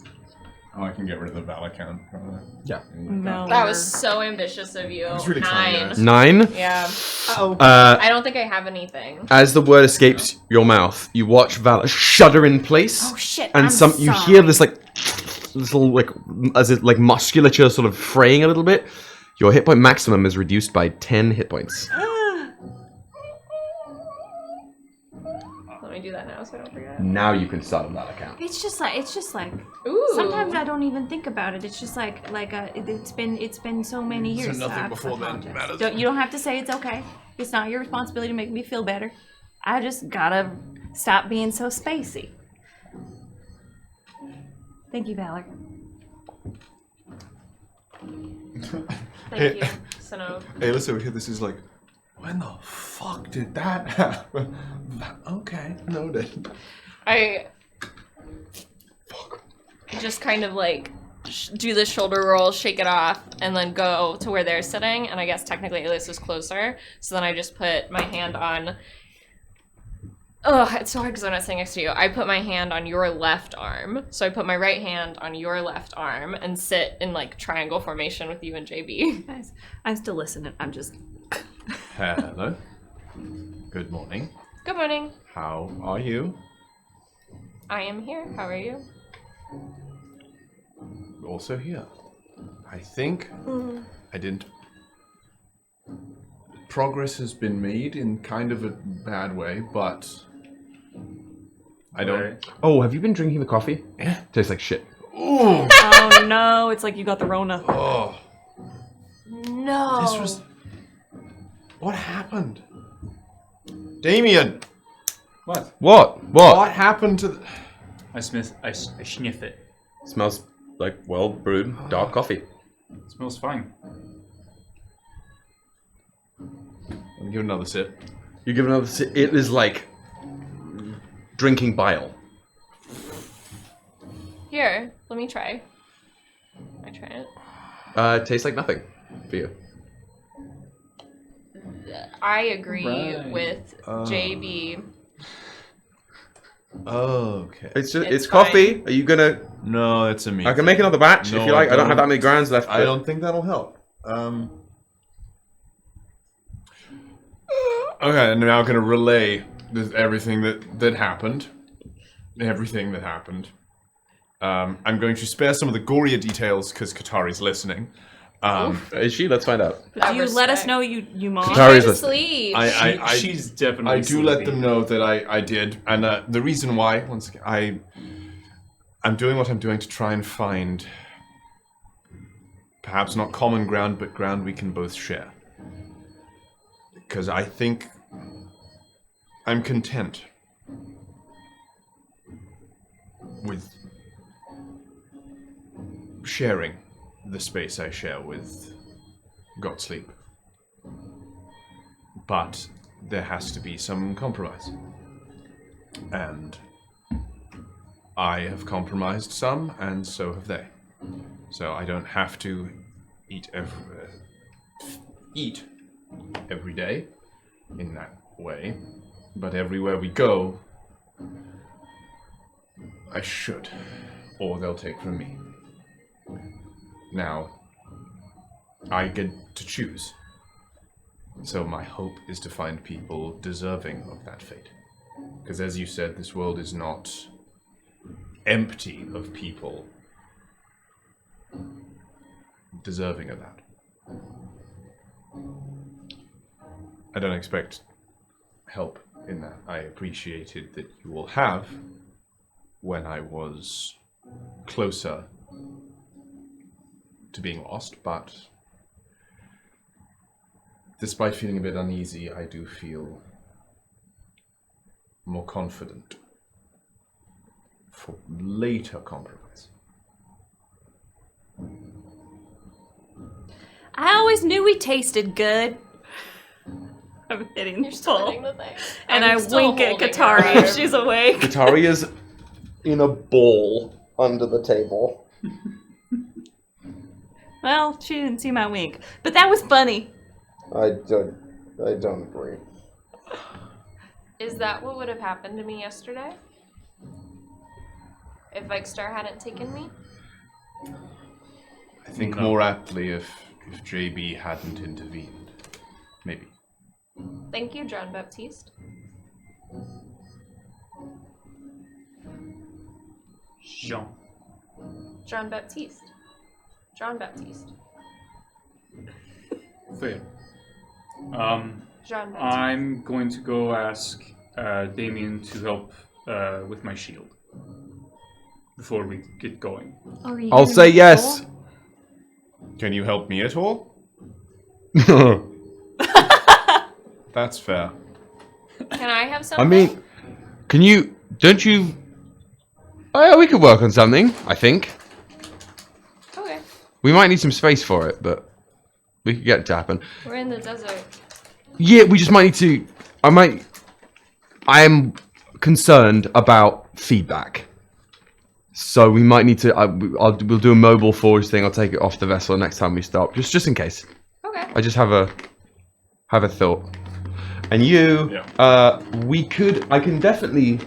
Oh, I can get rid of the Valor count. Yeah. No. That was so ambitious of you. It's really fun, 9. guys. 9. Yeah. Uh, I don't think I have anything. As the word escapes your mouth, you watch Valor shudder in place. Oh shit! And I'm you sorry. hear this little as it like musculature sort of fraying a little bit. Your hit point maximum is reduced by 10 hit points. Let me do that now so I don't forget. Now you can start a Valor count. It's just like. Ooh. Sometimes I don't even think about it. It's just it's been so many years. So nothing I before then apologize. matters. You don't have to say it's okay. It's not your responsibility to make me feel better. I just gotta stop being so spacey. Thank you, Valor. Thank you, Synnove. Hey, let's over here. This is like, when the fuck did that happen? Okay, noted. I just kind of like do the shoulder roll, shake it off, and then go to where they're sitting. And I guess technically Alice is closer. So then I just put my hand on. Oh, it's so hard because I'm not sitting next to you. I put my hand on your left arm. So I put my right hand on your left arm and sit in like triangle formation with you and JB. Guys, I'm still listening. I'm just. Hello. Good morning. Good morning. How are you? I am here. How are you? Also here. I think I didn't. Progress has been made in kind of a bad way, but I don't. Oh, have you been drinking the coffee? Yeah. Tastes like shit. Ooh. Oh no! It's like you got the Rona. Oh. No. This was. What happened? Damien! What? What happened to the... I sniff it. Smells like well brewed dark coffee. It smells fine. Let me give another sip. You give another sip. It is like drinking bile. Here, let me try. I try it. It tastes like nothing for you. I agree Right. with JB. Okay. It's coffee. Are you gonna? No, it's a me. I can make another batch if you like. I don't have that many grinds left. I don't think that'll help. Okay, and now I'm going to relay everything that happened. Everything that happened. I'm going to spare some of the gorier details because Katari's listening. Is she? Let's find out. Do you let us know you mom? Katari's listening. She's definitely I do let sleeping. them know that I did, and the reason why, once again, I'm doing what I'm doing to try and find perhaps not common ground, but ground we can both share. Because I think I'm content with sharing the space I share with Godsleep. But there has to be some compromise. And I have compromised some, and so have they. So I don't have to eat every day in that way, but everywhere we go, I should, or they'll take from me. Now, I get to choose. So my hope is to find people deserving of that fate. Because as you said, this world is not empty of people deserving of that. I don't expect help in that. I appreciated that you will have when I was closer to being lost, but despite feeling a bit uneasy, I do feel more confident for later compromise. I always knew we tasted good. I'm hitting the pole. And I wink at Katari if she's awake. Katari is in a ball under the table. Well, she didn't see my wink. But that was funny. I don't agree. Is that what would have happened to me yesterday? If Vikestar hadn't taken me? I think more aptly if JB hadn't intervened. Maybe. Thank you, Jean-Baptiste. Jean-Baptiste. Jean-Baptiste. Fair. Jean-Baptiste. I'm going to go ask Damien to help with my shield before we get going. I'll say yes. Can you help me at all? That's fair. Can I have something? I mean, don't you... Oh yeah, we could work on something, I think. Okay. We might need some space for it, but we could get it to happen. We're in the desert. Yeah, we just might need to... I am concerned about feedback. So we might need to... we'll do a mobile forge thing. I'll take it off the vessel next time we stop. Just in case. Okay. I just have a thought. And you, I can definitely...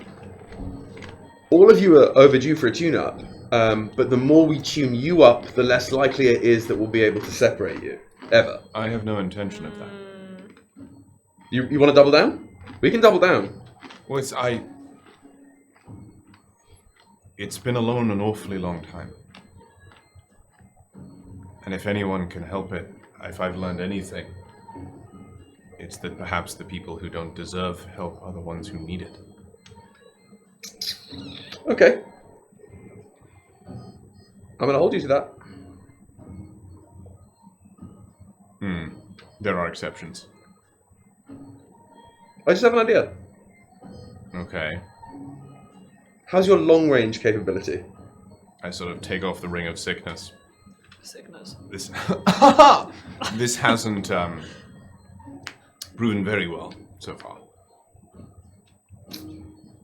All of you are overdue for a tune-up. But the more we tune you up, the less likely it is that we'll be able to separate you. Ever. I have no intention of that. You want to double down? We can double down. Well, it's been alone an awfully long time. And if anyone can help it, if I've learned anything, it's that perhaps the people who don't deserve help are the ones who need it. Okay. I'm going to hold you to that. There are exceptions. I just have an idea. Okay. How's your long-range capability? I sort of take off the ring of sickness. This hasn't proven very well so far.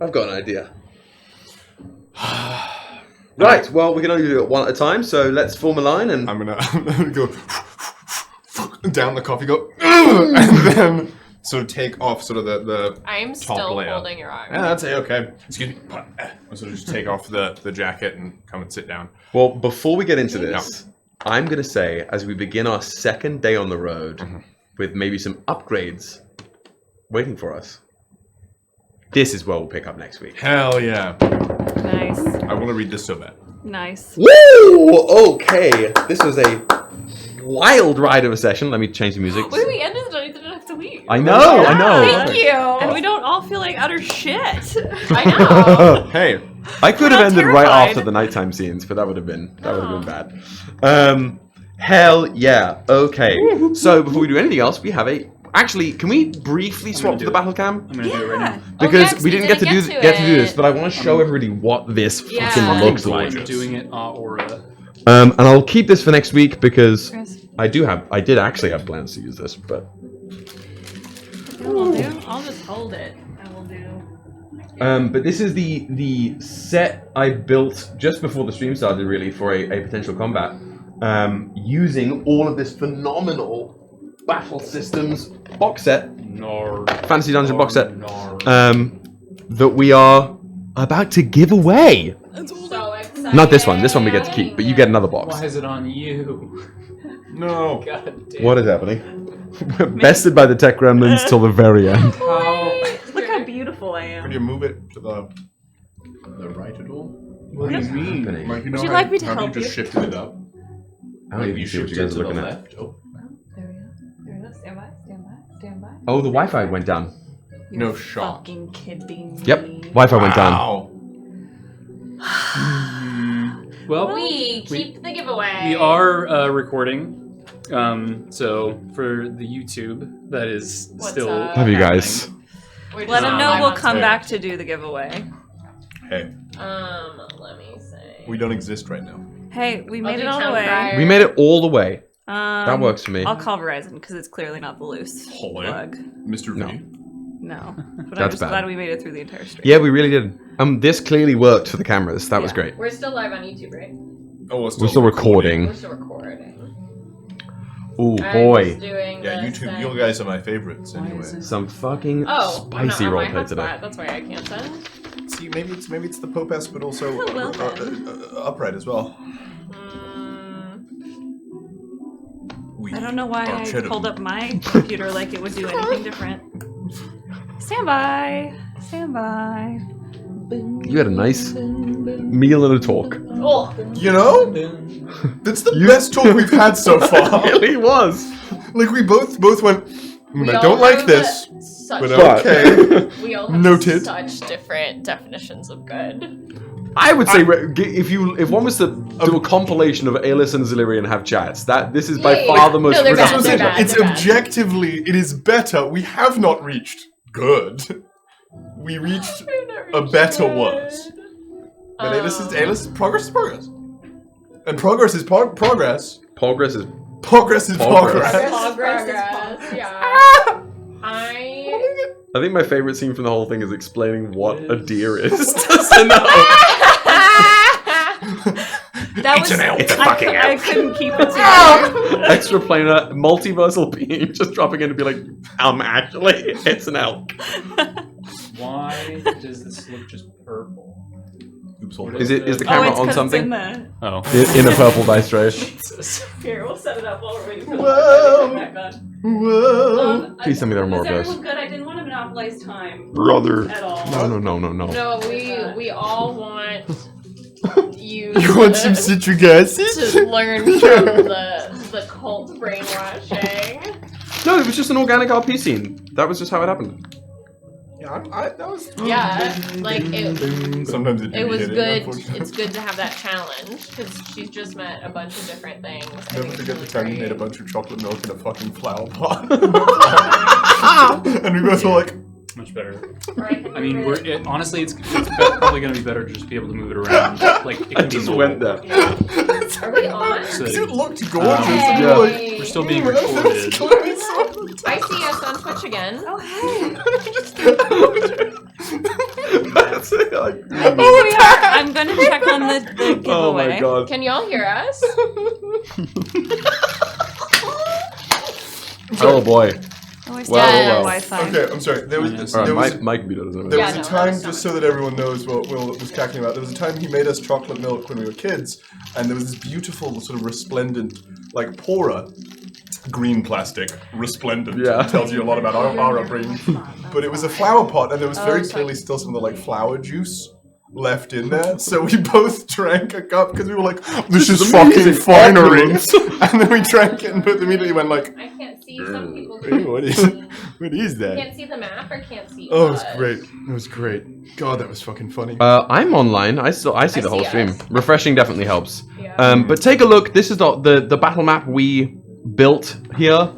I've got an idea. Right, well, we can only do it one at a time, so let's form a line and... I'm gonna go down the coffee, go, and then sort of take off sort of the I'm top still layer. holding your arm. Yeah, that's it, okay. Excuse me. I'll sort of just take off the jacket and come and sit down. Well, before we get into this, I'm going to say, as we begin our second day on the road, with maybe some upgrades waiting for us, this is where we'll pick up next week. Hell yeah. Nice. I want to read this so bad. Nice. Woo! Okay, this was a wild ride of a session. Let me change the music. Wait, we ended it. I didn't have to leave. I know. Thank you. And we don't all feel like utter shit. I know. Hey, I could have ended right after the nighttime scenes, but that would have been bad. Hell yeah. Okay. So before we do anything else, we have a. Actually, can we briefly swap to the battle cam? I'm gonna do it right now. Because we didn't get to do this, but I want to show everybody what this fucking looks like. I'm doing it aura. And I'll keep this for next week because I did actually have plans to use this, but. I'll just hold it. I will do. But this is the set I built just before the stream started, really, for a potential combat, using all of this phenomenal Battle Systems box set, Fantasy Dungeon box set, that we are about to give away. So excited. Not this one. This one we get to keep, but you get another box. Why is it on you? No. God damn. What is happening? We're bested by the tech gremlins till the very end. Look how beautiful I am. Can you move it to the right at all? What do you mean? Like, Would you like me to have help you you? just shifted it up? I don't even see what you guys are looking at. There we go. Stand by. Oh, the Wi-Fi went down. No shot. Fucking kidding me. Yep. Wi-Fi went down. Wow. Well, We keep the giveaway. We are recording. So for the YouTube, that is still. Love you guys. Let them know we'll come back to do the giveaway. Hey. Let me see. We don't exist right now. Hey, we made it do all the town way. crier. We made it all the way. That works for me. I'll call Verizon because it's clearly not the loose plug. Mr. V. No. But I'm That's just bad. glad we made it through the entire stream. Yeah, we really did. This clearly worked for the cameras. That was great. We're still live on YouTube, right? Oh, We're still recording. We're still recording. Ooh, I'm boy. just doing Yeah, the YouTube. send. You guys are my favorites anyway. Some fucking spicy I'm not on my roleplay today. hotspot, that's why I can't send. See, maybe it's the Popes, but also upright as well. I don't know why are I cheddar. pulled up my computer like it would do anything different. Stand by. Stand by. You had a nice meal and a talk. Oh. You know, that's the best talk we've had so far. It really was. Like we both went. We I all don't like have this, such- but okay. We all have Noted. such different definitions of good. I would say if one was to do a compilation of Aelys and Zillirian have chats, this is by far the most No, they're bad, productive. they're bad. It's objectively, it is better. We have not reached good. We reached a better worse. But Aelys is progress, and progress is progress. Progress is Progress is progress. Progress. Yeah. I think my favorite scene from the whole thing is explaining what a deer is to Synnove. That It's was, an elk. It's a I fucking cou- I elk. couldn't keep it together. Extraplanar, multiversal being just dropping in to be like, actually, it's an elk. Why does this look just purple? Is the camera on something? Oh. In a purple dice tray. Here, we'll set it up while we're waiting for Whoa. the back on. Whoa. Please tell me there are more Is of those. everyone good? I didn't want to monopolize time. Brother. At all. No. No, we all want you. You want some citric acid? To learn from the cult brainwashing. No, it was just an organic RP scene. That was just how it happened. Yeah, that was. Yeah, like it. Sometimes It was good. It's good to have that challenge because she's just met a bunch of different things. Never forget the time you made a bunch of chocolate milk in a fucking flower pot. And we both were like, Much better. I mean, honestly, it's probably going to be better to just be able to move it around. Like, it can just be went there. Are we on? So it looked gorgeous. Hey. And we were like, we're still being recorded. I see us on Twitch again. Oh, hey. That's it. Like, We are. I'm going to check on the giveaway. oh my god. Can y'all hear us? Oh boy. Oh, I Well. Wi-Fi. Okay, I'm sorry. There was my computer doesn't have There it. was a time, just so that everyone knows what Will was cackling about, there was a time he made us chocolate milk when we were kids, and there was this beautiful sort of resplendent, like pora, green plastic, resplendent. Yeah. It tells you a lot about our upbringing. But it was a flower pot, and there was very clearly still some of the like flower juice left in there. So we both drank a cup because we were like, this is fucking finery. And then we drank it and both immediately went like, I can't see some people. what is that? Can't see the map or can't see. Oh, it was us. great. It was great. God, that was fucking funny. I'm online. I see the whole see stream. us. Refreshing definitely helps. Yeah. But take a look. This is the battle map we built here.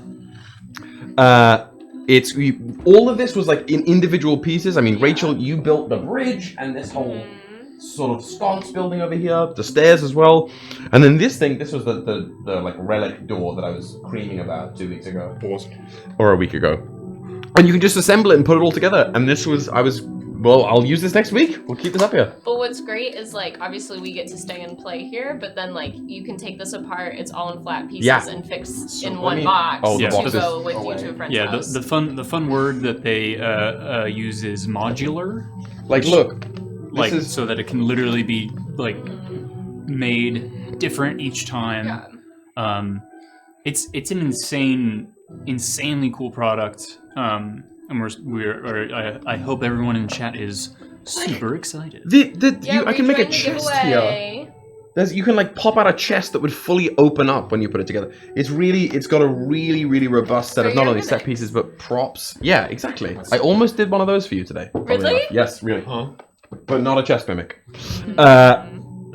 All of this was like in individual pieces. I mean, Rachel, you built the bridge and this whole sort of sconce building over here, the stairs as well, and then this was the like relic door that I was creaming about 2 weeks ago, or a week ago, and you can just assemble it and put it all together. And I'll use this next week. We'll keep this up here. But what's great is like obviously we get to stay and play here, but then like you can take this apart. It's all in flat pieces and fix in one box the to boxes. go with you to a friend's Yeah, house. the fun word that they use is modular. Like, look, like so that it can literally be like made different each time. Yeah. It's an insanely cool product. And I hope everyone in chat is super excited. I can make a chest here. You can like pop out a chest that would fully open up when you put it together. It's got a really robust set of not only set pieces but props. Yeah, exactly. I almost did one of those for you today. Really? Yes, really. But not a chest mimic.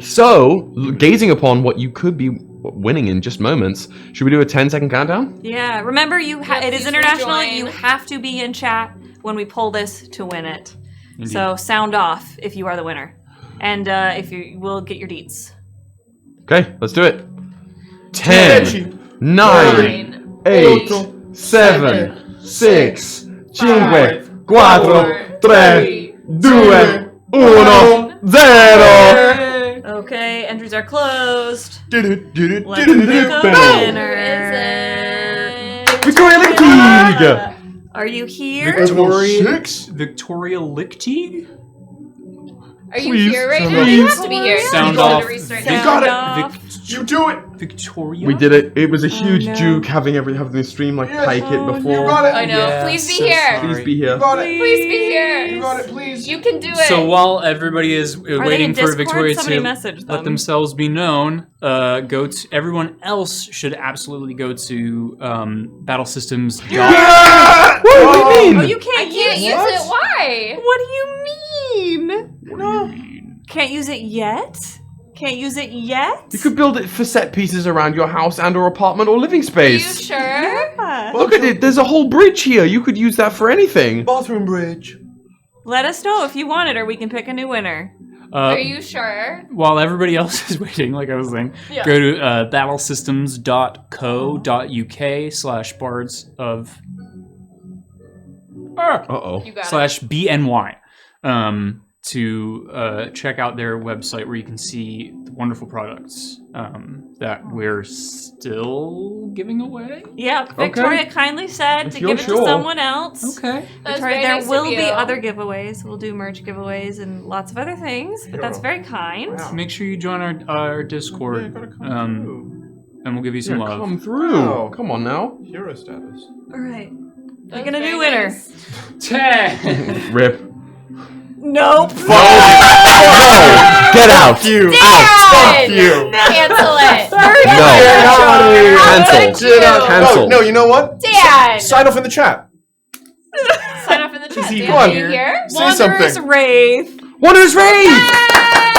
So, gazing upon what you could be winning in just moments, should we do a 10-second countdown? Yeah, remember it is please international. rejoin. You have to be in chat when we pull this to win it. Indeed. So sound off if you are the winner, and if you will get your deets. Okay, let's do it. 10, 9, 8, 7, 6, 5, 4, 3, 2, 1, 0. Okay, entries are closed. Let's Let's pick a winner. Victoria Lichtig! Are you here? Victoria Lichtig? Are you here right now? You have to be here. Sound You have off. to restart You now. got it! You do it! Victoria? We did it. It was a huge no. juke having the stream like pike it before. You got it! I know. Yeah, Please be so here. sorry. Please be here. You got it! Please be here. You got it, please! You can do it. So while everybody is waiting in for Discord? Victoria Somebody to message let them. themselves be known, everyone else should absolutely go to Battle Systems. What do you mean? Oh, you I can't can't use use it. it. Why? What do you mean? Can't use it yet? Can't use it yet? You could build it for set pieces around your house and or apartment or living Are you space. sure? Yeah. Look at it. There's a whole bridge here. You could use that for anything. Bathroom bridge. Let us know if you want it, or we can pick a new winner. Are you sure? While everybody else is waiting, like I was saying, Yeah. go to battlesystems.co.uk/bards of You got /BNY to check out their website where you can see the wonderful products that we're still giving away. Yeah, Victoria kindly said If to you're give it sure. to someone else. Okay. That was Victoria, very there nice will of be you. other giveaways. We'll do merch giveaways and lots of other things, but that's very kind. Make sure you join our Discord, and we'll give you some love. Come through. Wow. Come on now. Hero status. All right. That Picking was a new very winner. nice. 10. Rip. Nope. Get out. Fuck you. Fuck you. Cancel it. No. Cancel. Cancel. No, you know what? Dan. Sign off in the chat. Sign off in the chat. Dan, Come on. are you here? Say Wanderer's something. Wraith. Wanderer's Wraith!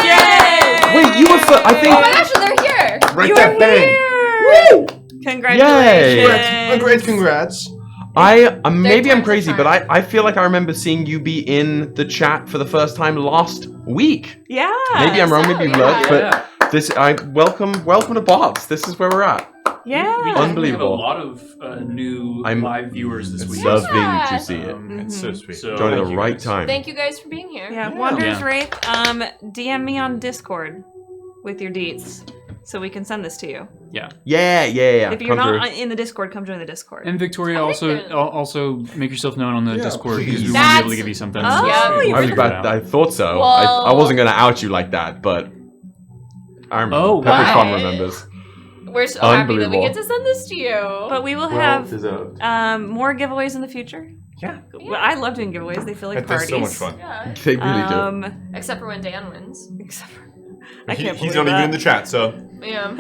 Yay! Wait, you were I Oh my think. gosh, they're here. Right You that are bang. here. Congratulations. Great congrats. Maybe I'm times crazy, are but I feel like I remember seeing you be in the chat for the first time last week. Yeah. Maybe I'm wrong, maybe you lurked, Yeah. but welcome to Bards. This is where we're at. Yeah. We have a Unbelievable. lot of new live viewers this week. Loving to see it. It's so sweet. So Joining thank the you right guys. time. Thank you guys for being here. Yeah, Wanderer's Yeah. Wraith. DM me on Discord with your deets so we can send this to you. Yeah. Yeah. If you're Come not through. in the Discord, come join the Discord. And Victoria, also make yourself known on the Discord because we please. won't be able to give you something. Oh, you I was about. I thought so. Well- I wasn't gonna out you like that, but I remember. Oh, Pepper wow. Con remembers. We're so happy that we Unbelievable. get to send this to you. But we will have deserved. more giveaways in the future. Yeah. Well, I love doing giveaways. They feel like That's parties. so much fun. Yeah. They really do. Except for when Dan wins. Except for, I can't He's believe not that. even in the chat, so. Yeah.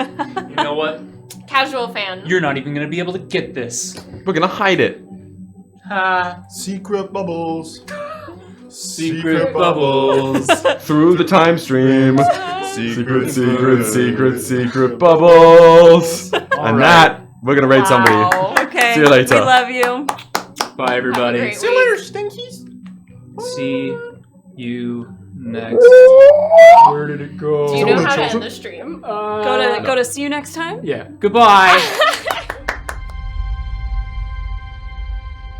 You know what? Casual fan. You're not even going to be able to get this. We're gonna hide it. Secret bubbles. Secret bubbles. Through the time stream. Secret Secret bubbles. And that, we're gonna raid somebody. Wow. Okay. See you later. We love you. Bye, everybody. Great See you week. later, stinkies. See you next. Where did it go? Do you know how to end the stream? Go to see you next time. Yeah. Goodbye.